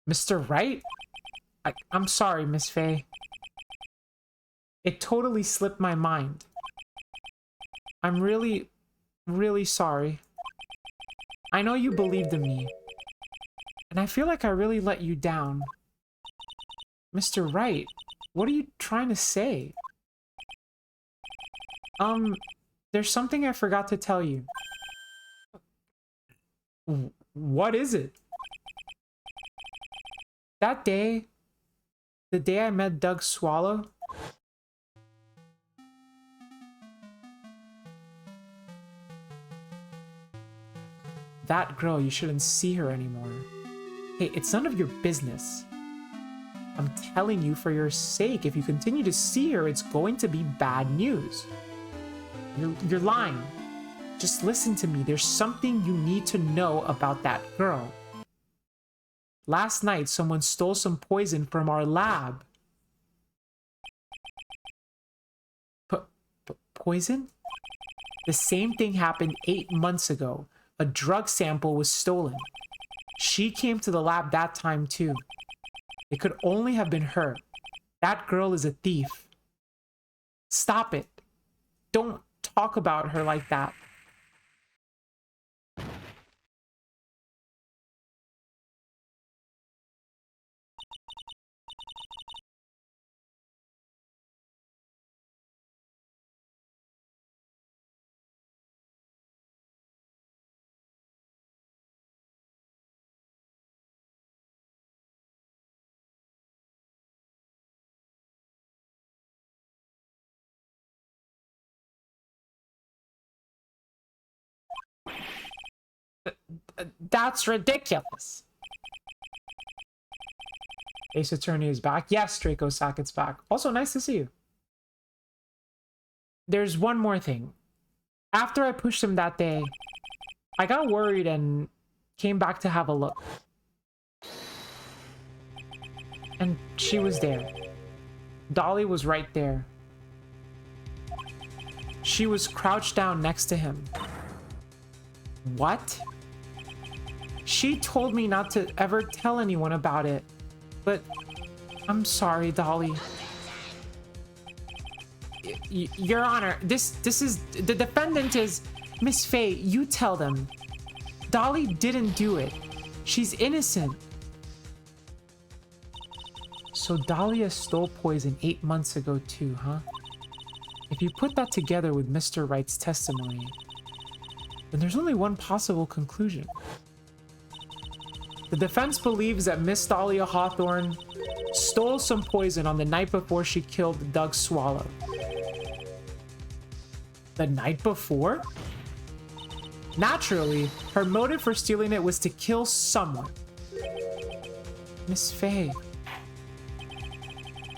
Mr. Wright? I'm sorry, Miss Faye. It totally slipped my mind. I'm really, really sorry. I know you believed in me. And I feel like I really let you down. Mr. Wright, what are you trying to say? There's something I forgot to tell you. What is it? That day, the day I met Doug Swallow, that girl, you shouldn't see her anymore. Hey, it's none of your business. I'm telling you for your sake, if you continue to see her, it's going to be bad news. You're lying. Just listen to me. There's something you need to know about that girl. Last night, someone stole some poison from our lab. Poison? The same thing happened 8 months ago. A drug sample was stolen. She came to the lab that time too. It could only have been her. That girl is a thief. Stop it. Don't talk about her like that. That's ridiculous. Ace Attorney is back. Yes, Draco Sackett's back. Also, nice to see you. There's one more thing. After I pushed him that day, I got worried and came back to have a look. And she was there. Dolly was right there. She was crouched down next to him. What? She told me not to ever tell anyone about it. But I'm sorry, Dolly. Your Honor, this is... The defendant is... Miss Faye, you tell them. Dolly didn't do it. She's innocent. So Dahlia stole poison 8 months ago too, huh? If you put that together with Mr. Wright's testimony, then there's only one possible conclusion. The defense believes that Miss Dahlia Hawthorne stole some poison on the night before she killed Doug Swallow. The night before? Naturally, her motive for stealing it was to kill someone. Miss Faye,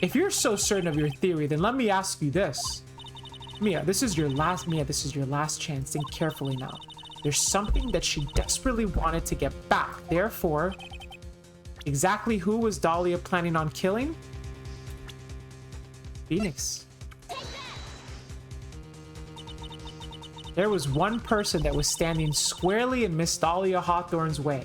if you're so certain of your theory, then let me ask you this. Mia, this is your last chance. Think carefully now. There's something that she desperately wanted to get back. Therefore, exactly who was Dahlia planning on killing? Phoenix. There was one person that was standing squarely in Miss Dahlia Hawthorne's way.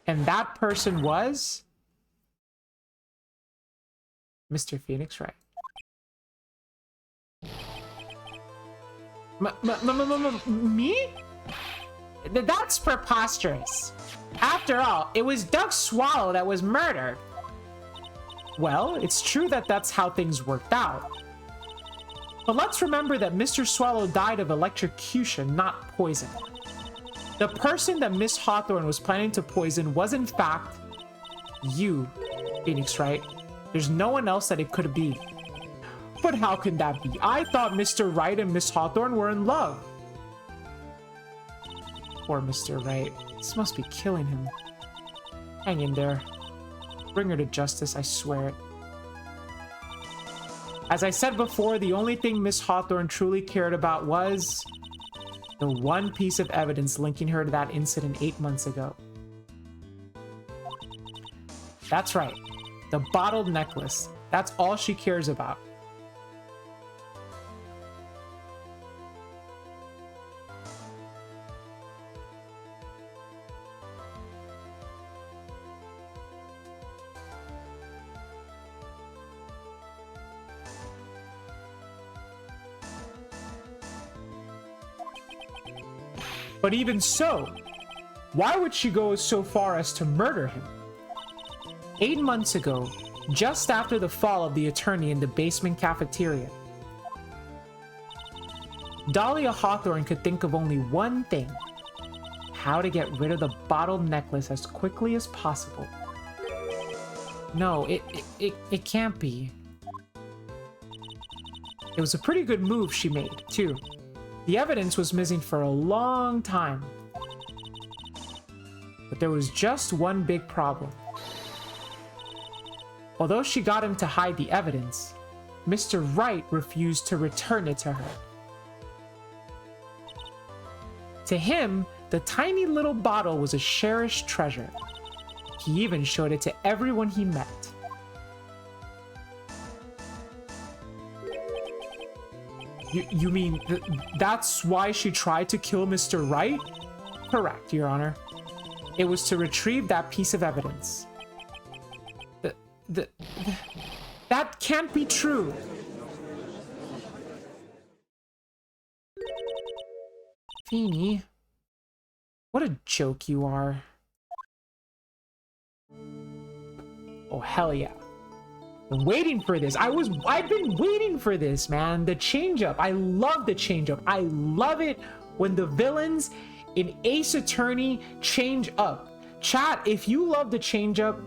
And that person was Mr. Phoenix Wright. Me? That's preposterous. After all, it was Doug Swallow that was murdered. Well, it's true that that's how things worked out. But let's remember that Mr. Swallow died of electrocution, not poison. The person that Miss Hawthorne was planning to poison was in fact you, Phoenix Wright. There's no one else that it could be. But how can that be? I thought Mr. Wright and Miss Hawthorne were in love. Poor Mr. Wright. This must be killing him. Hang in there. Bring her to justice, I swear it. As I said before, the only thing Miss Hawthorne truly cared about was the one piece of evidence linking her to that incident 8 months ago. That's right. The bottled necklace. That's all she cares about. But even so, why would she go so far as to murder him? 8 months ago, just after the fall of the attorney in the basement cafeteria, Dahlia Hawthorne could think of only one thing: how to get rid of the bottle necklace as quickly as possible. No, it can't be. It was a pretty good move she made, too. The evidence was missing for a long time. But there was just one big problem. Although she got him to hide the evidence, Mr. Wright refused to return it to her. To him, the tiny little bottle was a cherished treasure. He even showed it to everyone he met. You mean that's why she tried to kill Mr. Wright? Correct, Your Honor. It was to retrieve that piece of evidence. That can't be true. Feeny, what a joke you are. Oh, hell yeah. Been waiting for this. I've been waiting for this, man. The change up. I love the change up. I love it when the villains in Ace Attorney change up. Chat, if you love the change up,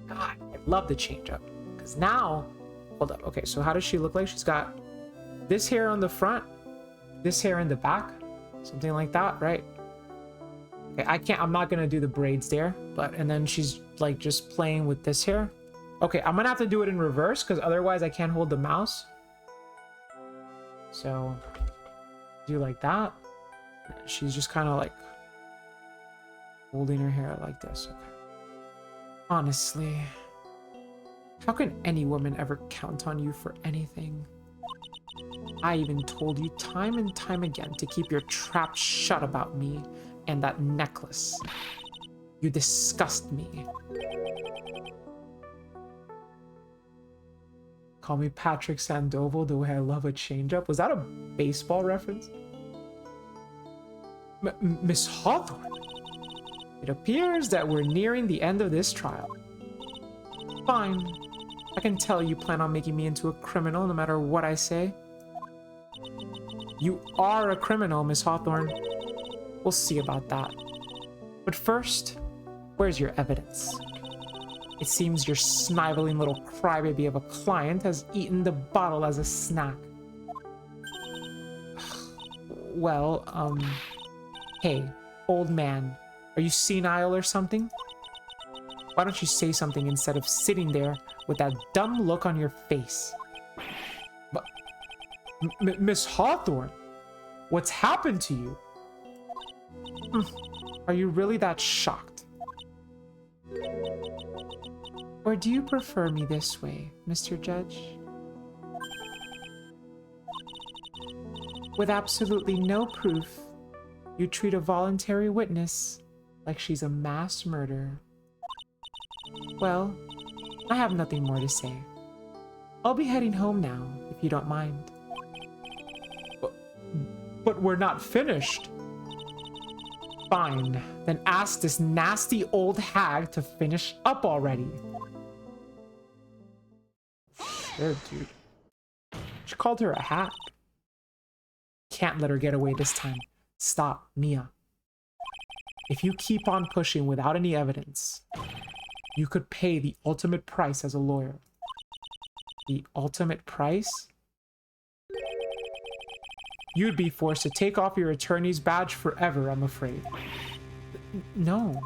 God, I love the change up. Because now, hold up. Okay, so how does she look like? She's got this hair on the front, this hair in the back, something like that, right? Okay, I'm not gonna do the braids there, but, and then she's like just playing with this hair. Okay, I'm gonna have to do it in reverse because otherwise I can't hold the mouse. So, do like that. She's just kind of like holding her hair like this. Okay. Honestly, how can any woman ever count on you for anything? I even told you time and time again to keep your trap shut about me and that necklace. You disgust me. Call me Patrick Sandoval the way I love a change-up. Was that a baseball reference? Miss Hawthorne? It appears that we're nearing the end of this trial. Fine. I can tell you plan on making me into a criminal no matter what I say. You are a criminal, Miss Hawthorne. We'll see about that. But first, where's your evidence? It seems your sniveling little crybaby of a client has eaten the bottle as a snack. Well, hey, old man, are you senile or something? Why don't you say something instead of sitting there with that dumb look on your face? But, Miss Hawthorne, what's happened to you? Are you really that shocked? Or do you prefer me this way, Mr. Judge? With absolutely no proof, you treat a voluntary witness like she's a mass murderer. Well, I have nothing more to say. I'll be heading home now, if you don't mind. But we're not finished. Fine, then ask this nasty old hag to finish up already. Shit, dude. She called her a hag. Can't let her get away this time. Stop, Mia. If you keep on pushing without any evidence, you could pay the ultimate price as a lawyer. The ultimate price? You'd be forced to take off your attorney's badge forever, I'm afraid. No.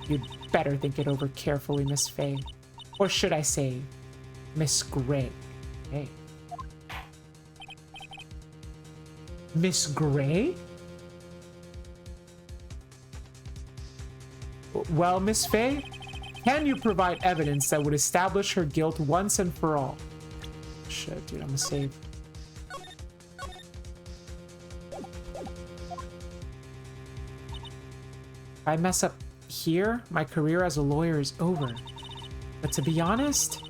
You'd better think it over carefully, Miss Faye. Or should I say, Miss Gray. Hey. Miss Gray? Well, Miss Faye, can you provide evidence that would establish her guilt once and for all? Shit, dude, I'm gonna save. If I mess up here, my career as a lawyer is over. But to be honest,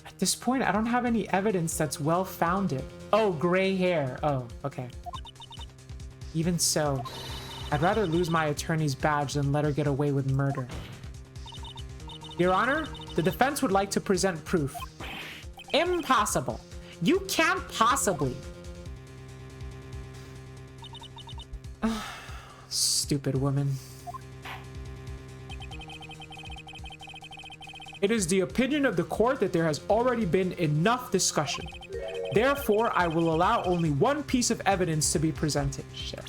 I At this point, I don't have any evidence that's well-founded. Oh, gray hair. Oh, okay. Even so, I'd rather lose my attorney's badge than let her get away with murder. Your Honor, the defense would like to present proof. Impossible. You can't possibly. Stupid woman. It is the opinion of the court that there has already been enough discussion. Therefore, I will allow only one piece of evidence to be presented. Shit.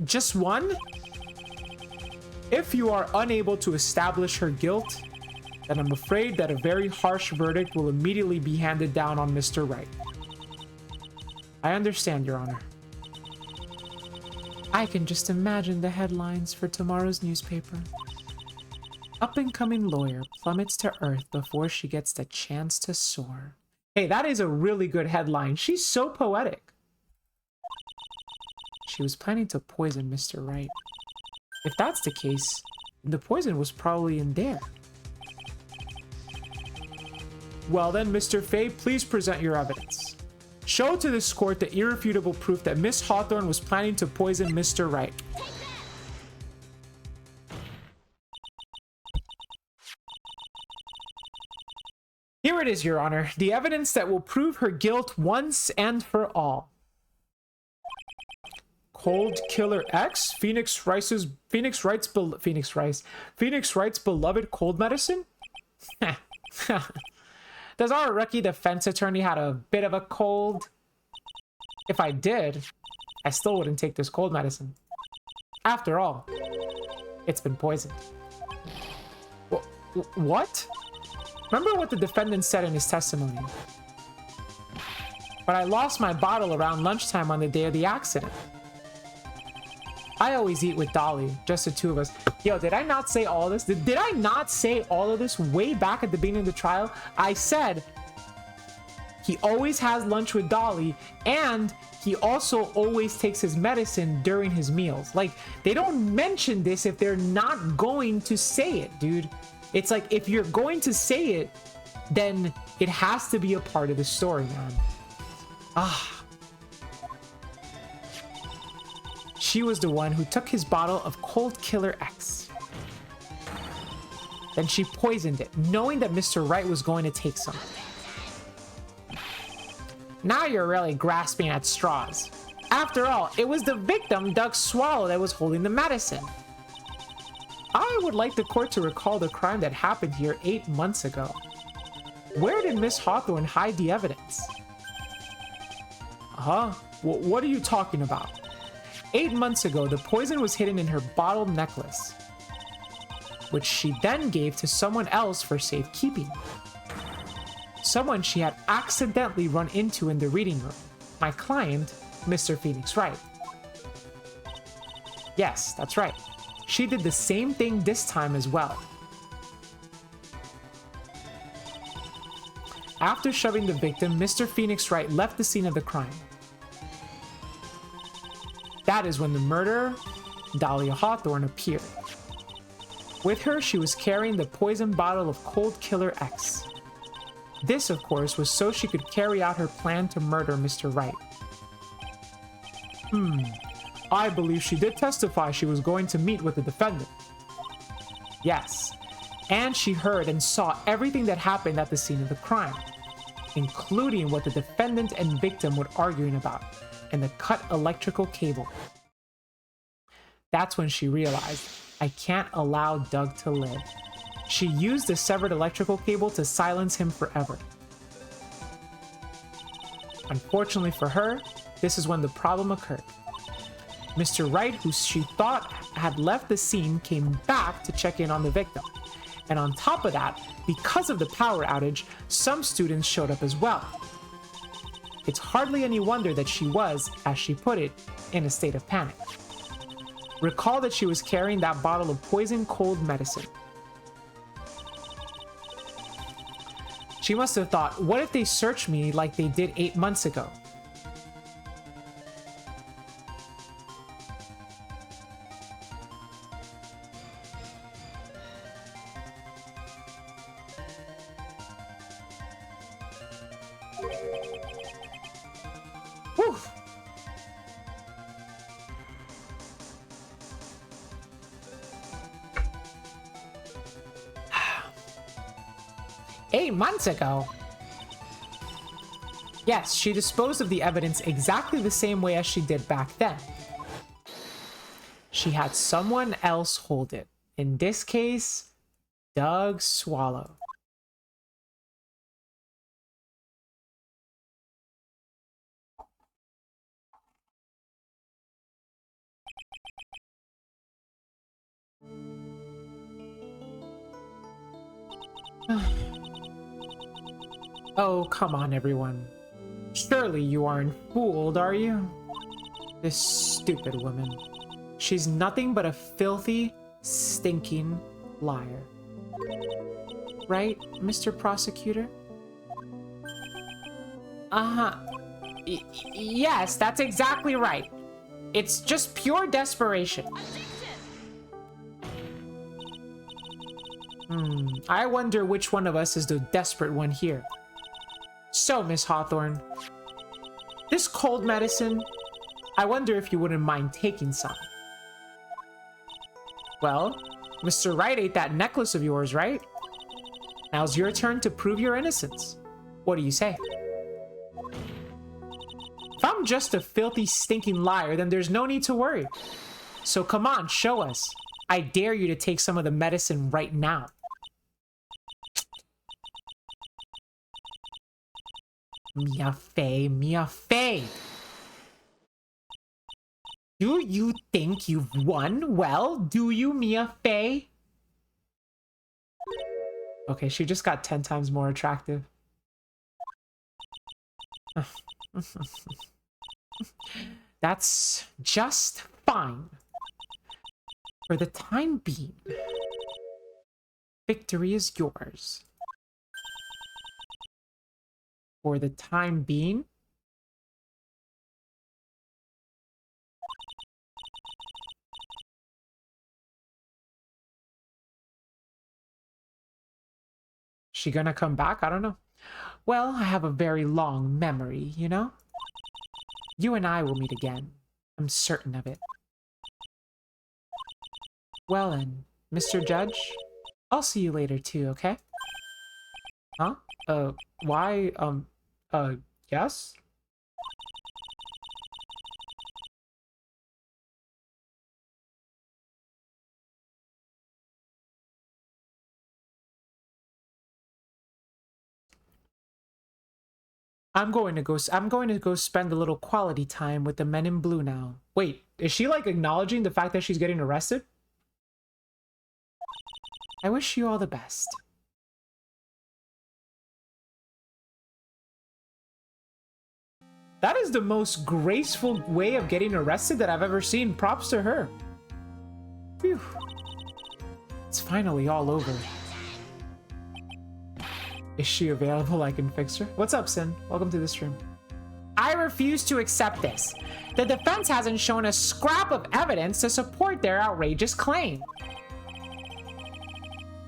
Just one? If you are unable to establish her guilt, then I'm afraid that a very harsh verdict will immediately be handed down on Mr. Wright. I understand, Your Honor. I can just imagine the headlines for tomorrow's newspaper. Up-and-coming lawyer plummets to earth before she gets the chance to soar. Hey, that is a really good headline. She's so poetic. She was planning to poison Mr. Wright. If that's the case, the poison was probably in there. Well then, Mr. Fay, please present your evidence. Show to this court the irrefutable proof that Miss Hawthorne was planning to poison Mr. Wright. Here it is, Your Honor. The evidence that will prove her guilt once and for all. Cold Killer X? Phoenix Wright's beloved cold medicine? Does our rookie defense attorney had a bit of a cold? If I did, I still wouldn't take this cold medicine. After all, it's been poisoned. What? Remember what the defendant said in his testimony? But I lost my bottle around lunchtime on the day of the accident. I always eat with Dolly, just the two of us. Yo, did I not say all this? Did I not say all of this way back at the beginning of the trial? I said he always has lunch with Dolly, and he also always takes his medicine during his meals. Like, they don't mention this if they're not going to say it, dude. It's like, if you're going to say it, then it has to be a part of the story, man. Ah. She was the one who took his bottle of Cold Killer X. Then she poisoned it, knowing that Mr. Wright was going to take some. Now you're really grasping at straws. After all, it was the victim, Doug Swallow, that was holding the medicine. I would like the court to recall the crime that happened here 8 months ago. Where did Miss Hawthorne hide the evidence? Huh? What are you talking about? 8 months ago, the poison was hidden in her bottle necklace, which she then gave to someone else for safekeeping. Someone she had accidentally run into in the reading room. My client, Mr. Phoenix Wright. Yes, that's right. She did the same thing this time as well. After shoving the victim, Mr. Phoenix Wright left the scene of the crime. That is when the murderer, Dahlia Hawthorne, appeared. With her, she was carrying the poison bottle of Cold Killer X. This, of course, was so she could carry out her plan to murder Mr. Wright. I believe she did testify she was going to meet with the defendant. Yes, and she heard and saw everything that happened at the scene of the crime, including what the defendant and victim were arguing about, and the cut electrical cable. That's when she realized, I can't allow Doug to live. She used the severed electrical cable to silence him forever. Unfortunately for her, this is when the problem occurred. Mr. Wright, who she thought had left the scene, came back to check in on the victim. And on top of that, because of the power outage, some students showed up as well. It's hardly any wonder that she was, as she put it, in a state of panic. Recall that she was carrying that bottle of poison cold medicine. She must have thought, what if they search me like they did 8 months ago? 8 months ago? Yes, she disposed of the evidence exactly the same way as she did back then. She had someone else hold it. In this case, Doug Swallow. Oh, come on, everyone. Surely you aren't fooled, are you? This stupid woman. She's nothing but a filthy, stinking liar. Right, Mr. Prosecutor? Uh-huh. Yes, that's exactly right. It's just pure desperation. I wonder which one of us is the desperate one here. So, Miss Hawthorne, this cold medicine, I wonder if you wouldn't mind taking some. Well, Mr. Wright ate that necklace of yours, right? Now's your turn to prove your innocence. What do you say? If I'm just a filthy, stinking liar, then there's no need to worry. So come on, show us. I dare you to take some of the medicine right now. Mia Fey, Mia Fey. Do you think you've won? Well, do you, Mia Fey? Okay, she just got 10 times more attractive. That's just fine. For the time being, victory is yours. For the time being, she gonna come back? I don't know. Well, I have a very long memory, you know? You and I will meet again. I'm certain of it. Well then, Mr. Judge, I'll see you later too, okay? Huh? Why, yes? I'm going to go spend a little quality time with the men in blue now. Wait, is she like acknowledging the fact that she's getting arrested? I wish you all the best. That is the most graceful way of getting arrested that I've ever seen. Props to her. Phew. It's finally all over. Is she available? I can fix her. What's up, Sin? Welcome to the stream. I refuse to accept this. The defense hasn't shown a scrap of evidence to support their outrageous claim.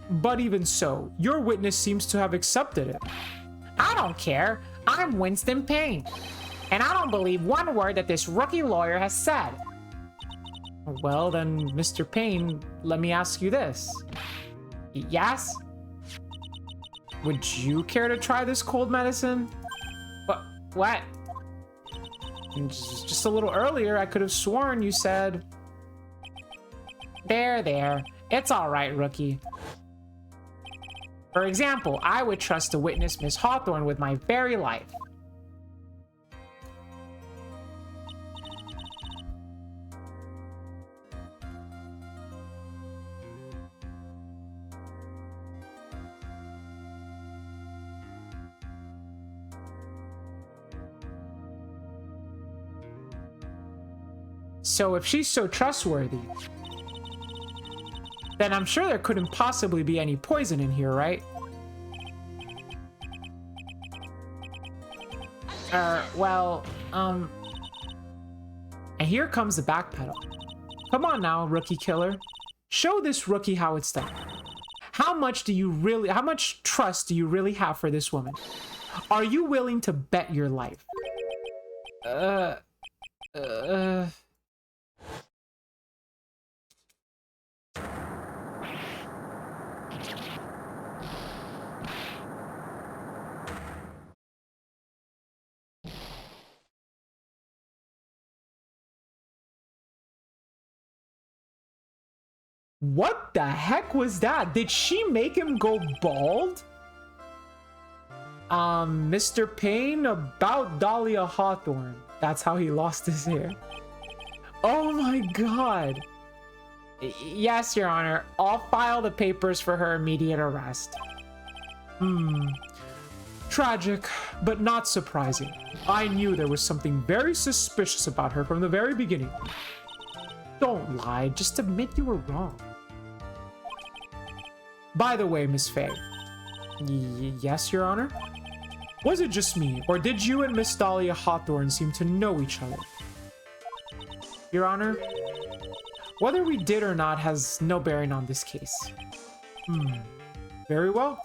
But even so, your witness seems to have accepted it. I don't care. I'm Winston Payne. And I don't believe one word that this rookie lawyer has said. Well, then, Mr. Payne, let me ask you this. Yes? Would you care to try this cold medicine? What? Just a little earlier, I could have sworn you said... There. It's all right, rookie. For example, I would trust to witness Miss Hawthorne with my very life. So if she's so trustworthy, then I'm sure there couldn't possibly be any poison in here, right? And here comes the backpedal. Come on now, rookie killer. Show this rookie how it's done. How much trust do you really have for this woman? Are you willing to bet your life? What the heck was that? Did she make him go bald? Mr. Payne, about Dahlia Hawthorne. That's how he lost his hair. Oh my god. Yes, Your Honor. I'll file the papers for her immediate arrest. Tragic, but not surprising. I knew there was something very suspicious about her from the very beginning. Don't lie, just admit you were wrong. By the way, Miss Faye. Yes, Your Honor? Was it just me, or did you and Miss Dahlia Hawthorne seem to know each other? Your Honor, whether we did or not has no bearing on this case. Very well.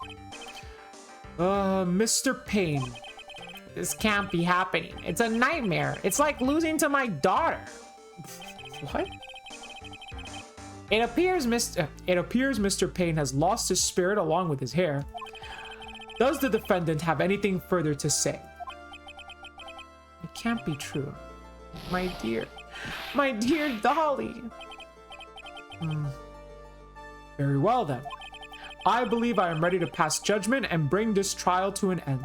Mr. Payne. This can't be happening. It's a nightmare. It's like losing to my daughter. What? It appears Mr. Payne has lost his spirit along with his hair. Does the defendant have anything further to say? It can't be true. My dear Dolly. Very well then. I believe I am ready to pass judgment and bring this trial to an end.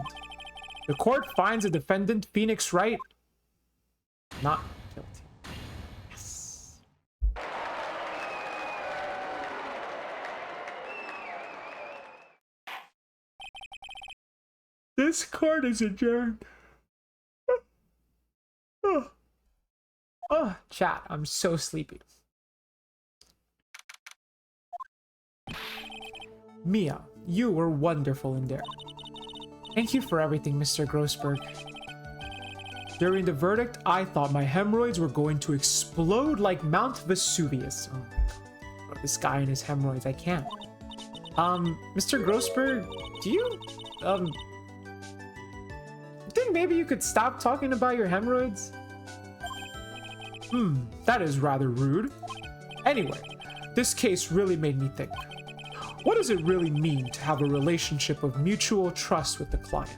The court finds the defendant, Phoenix Wright, not guilty. Yes. This court is adjourned. Oh, chat, I'm so sleepy. Mia, you were wonderful in there. Thank you for everything, Mr. Grossberg. During the verdict, I thought my hemorrhoids were going to explode like Mount Vesuvius. Oh, this guy and his hemorrhoids, I can't. Mr. Grossberg, do you, think maybe you could stop talking about your hemorrhoids? That is rather rude. Anyway, this case really made me think. What does it really mean to have a relationship of mutual trust with the client?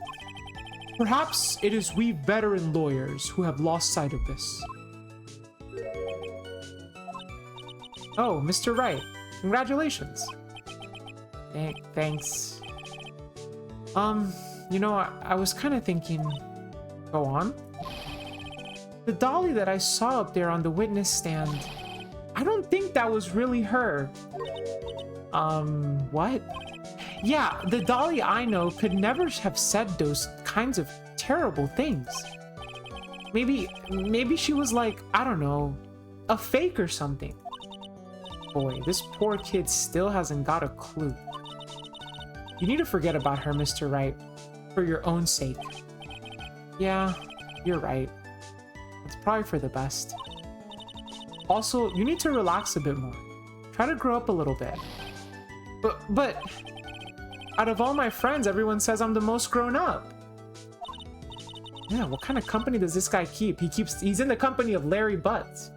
Perhaps it is we veteran lawyers who have lost sight of this. Oh, Mr. Wright, congratulations. Thanks. You know, I was kind of thinking... Go on. The dolly that I saw up there on the witness stand, I don't think that was really her. What? Yeah, the dolly I know could never have said those kinds of terrible things. Maybe she was like, I don't know, a fake or something. Boy, this poor kid still hasn't got a clue. You need to forget about her, Mr. Wright, for your own sake. Yeah, you're right. It's probably for the best. Also, you need to relax a bit more. Try to grow up a little bit. But out of all my friends, everyone says I'm the most grown up. Yeah, what kind of company does this guy keep? He's in the company of Larry Butts.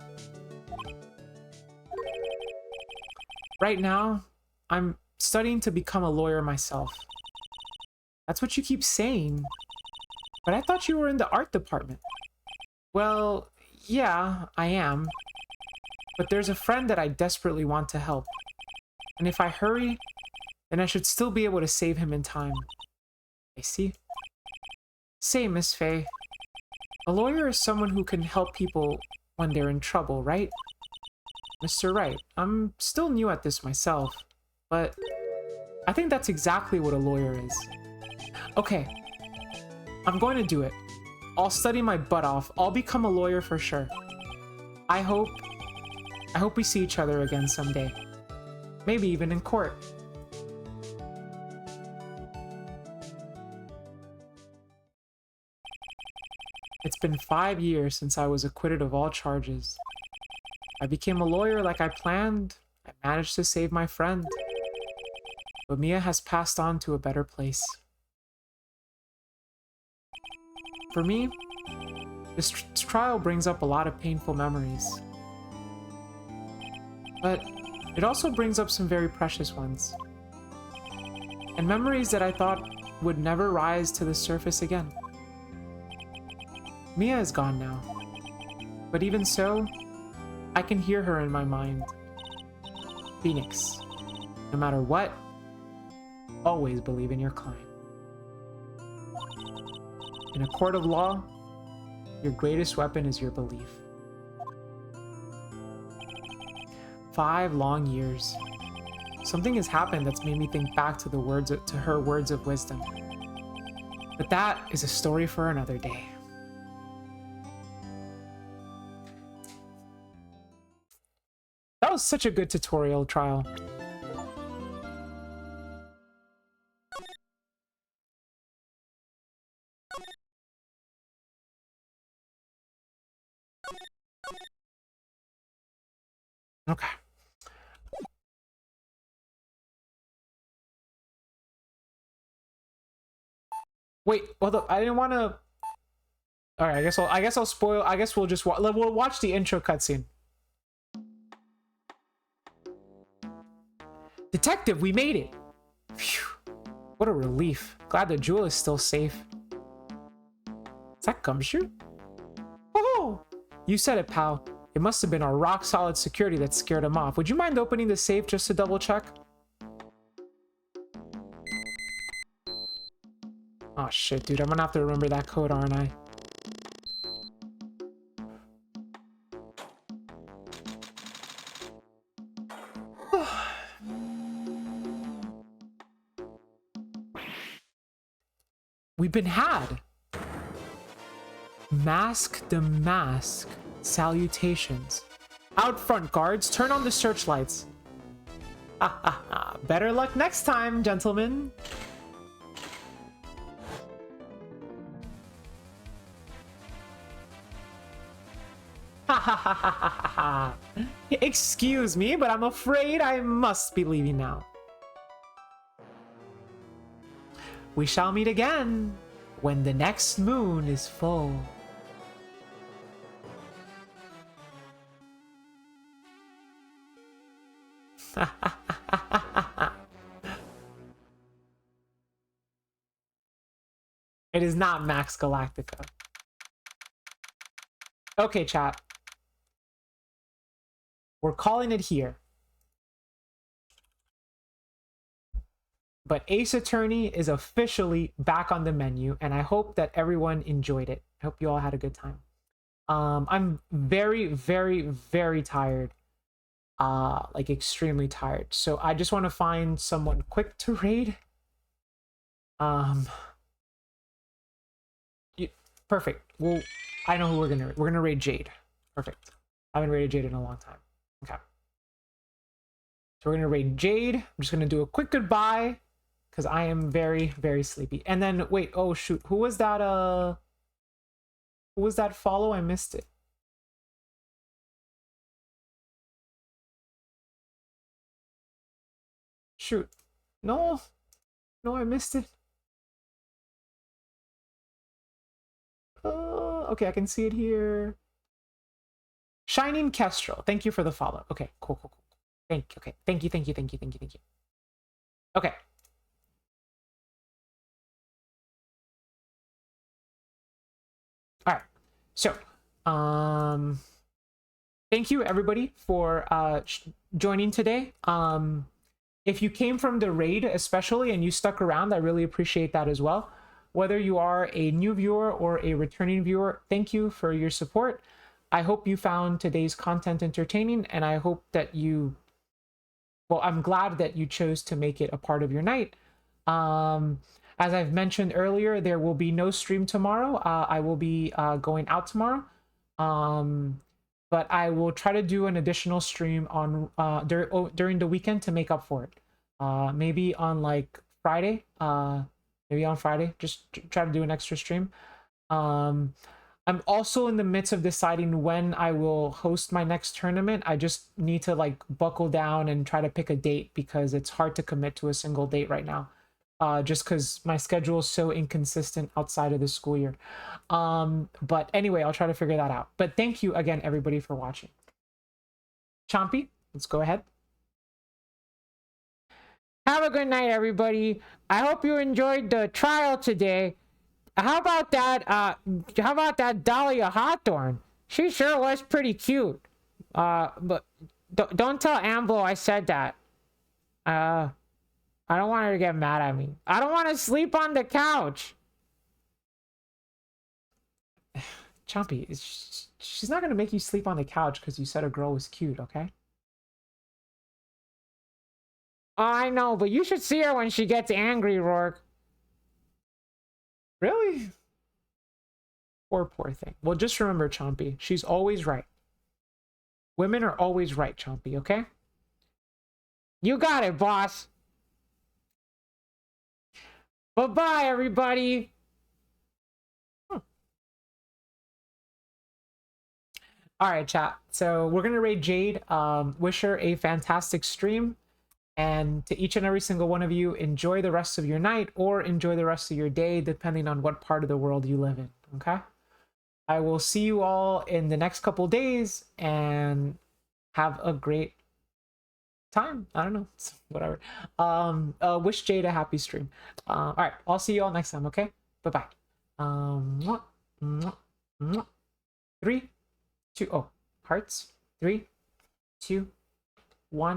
Right now, I'm studying to become a lawyer myself. That's what you keep saying. But I thought you were in the art department. Well, yeah, I am. But there's a friend that I desperately want to help. And if I hurry, then I should still be able to save him in time. I see. Say, Miss Faye, a lawyer is someone who can help people when they're in trouble, right? Mr. Wright, I'm still new at this myself, but I think that's exactly what a lawyer is. Okay, I'm going to do it. I'll study my butt off. I'll become a lawyer for sure. I hope we see each other again someday. Maybe even in court. It's been 5 years since I was acquitted of all charges. I became a lawyer like I planned. I managed to save my friend. But Mia has passed on to a better place. For me, this trial brings up a lot of painful memories. But it also brings up some very precious ones. And memories that I thought would never rise to the surface again. Mia is gone now. But even so, I can hear her in my mind. Phoenix, no matter what, always believe in your client. In a court of law, your greatest weapon is your belief. 5 long years. Something has happened that's made me think back to her words of wisdom. But that is a story for another day. That was such a good tutorial trial. Okay. Wait, well, I didn't want to. All right, I guess I'll spoil. I guess we'll just we'll watch the intro cutscene. Detective, we made it. Phew. What a relief. Glad the jewel is still safe. Is that Gumshoe? Oh, you said it, pal. It must have been our rock-solid security that scared him off. Would you mind opening the safe just to double-check? Oh, shit, dude. I'm gonna have to remember that code, aren't I? We've been had. Mask the mask. Salutations. Out front, guards. Turn on the searchlights. Ha ha ha. Better luck next time, gentlemen. Ha ha ha ha ha ha. Excuse me, but I'm afraid I must be leaving now. We shall meet again when the next moon is full. It is not Max Galactica. Okay, chat. We're calling it here. But Ace Attorney is officially back on the menu, and I hope that everyone enjoyed it. I hope you all had a good time. I'm very, very, very tired. Like extremely tired. So I just want to find someone quick to raid. Perfect. Well, I know who we're gonna raid Jade. Perfect. I haven't raided Jade in a long time. Okay. So we're gonna raid Jade. I'm just gonna do a quick goodbye because I am very, very sleepy. And then wait, oh shoot, who was that follow? I missed it. Shoot. No, I missed it. Okay, I can see it here. Shining Kestrel, thank you for the follow. Okay, cool. Thank you. Okay, thank you. Okay. All right. So, thank you everybody for joining today. If you came from the raid especially and you stuck around, I really appreciate that as well. Whether you are a new viewer or a returning viewer, thank you for your support. I hope you found today's content entertaining, and I hope that I'm glad that you chose to make it a part of your night. As I've mentioned earlier, there will be no stream tomorrow. I will be going out tomorrow. But I will try to do an additional stream on during the weekend to make up for it. Maybe on like Friday. Just try to do an extra stream. I'm also in the midst of deciding when I will host my next tournament. I just need to like buckle down and try to pick a date because it's hard to commit to a single date right now. Just because my schedule is so inconsistent outside of the school year. But anyway, I'll try to figure that out. But thank you again, everybody, for watching. Chompy, let's go ahead. Have a good night, everybody. I hope you enjoyed the trial today. How about that Dahlia Hawthorne? She sure was pretty cute. But Don't tell Ambo I said that. I don't want her to get mad at me. I don't want to sleep on the couch. Chompy, she's not gonna make you sleep on the couch because you said a girl was cute, okay? Oh, I know, but you should see her when she gets angry, Rourke. Really? Poor thing. Well, just remember, Chompy, she's always right. Women are always right, Chompy, okay? You got it, boss. Bye-bye, everybody. All right, chat. So we're gonna raid Jade. Wish her a fantastic stream, and to each and every single one of you, enjoy the rest of your night or enjoy the rest of your day, depending on what part of the world you live in. Okay. I will see you all in the next couple days, and have a great time. I don't know, whatever. Wish Jade a happy stream. All right, I'll see you all next time. Okay. Bye bye. Mwah, mwah, mwah. 3, 2, oh, hearts. 3, 2, 1.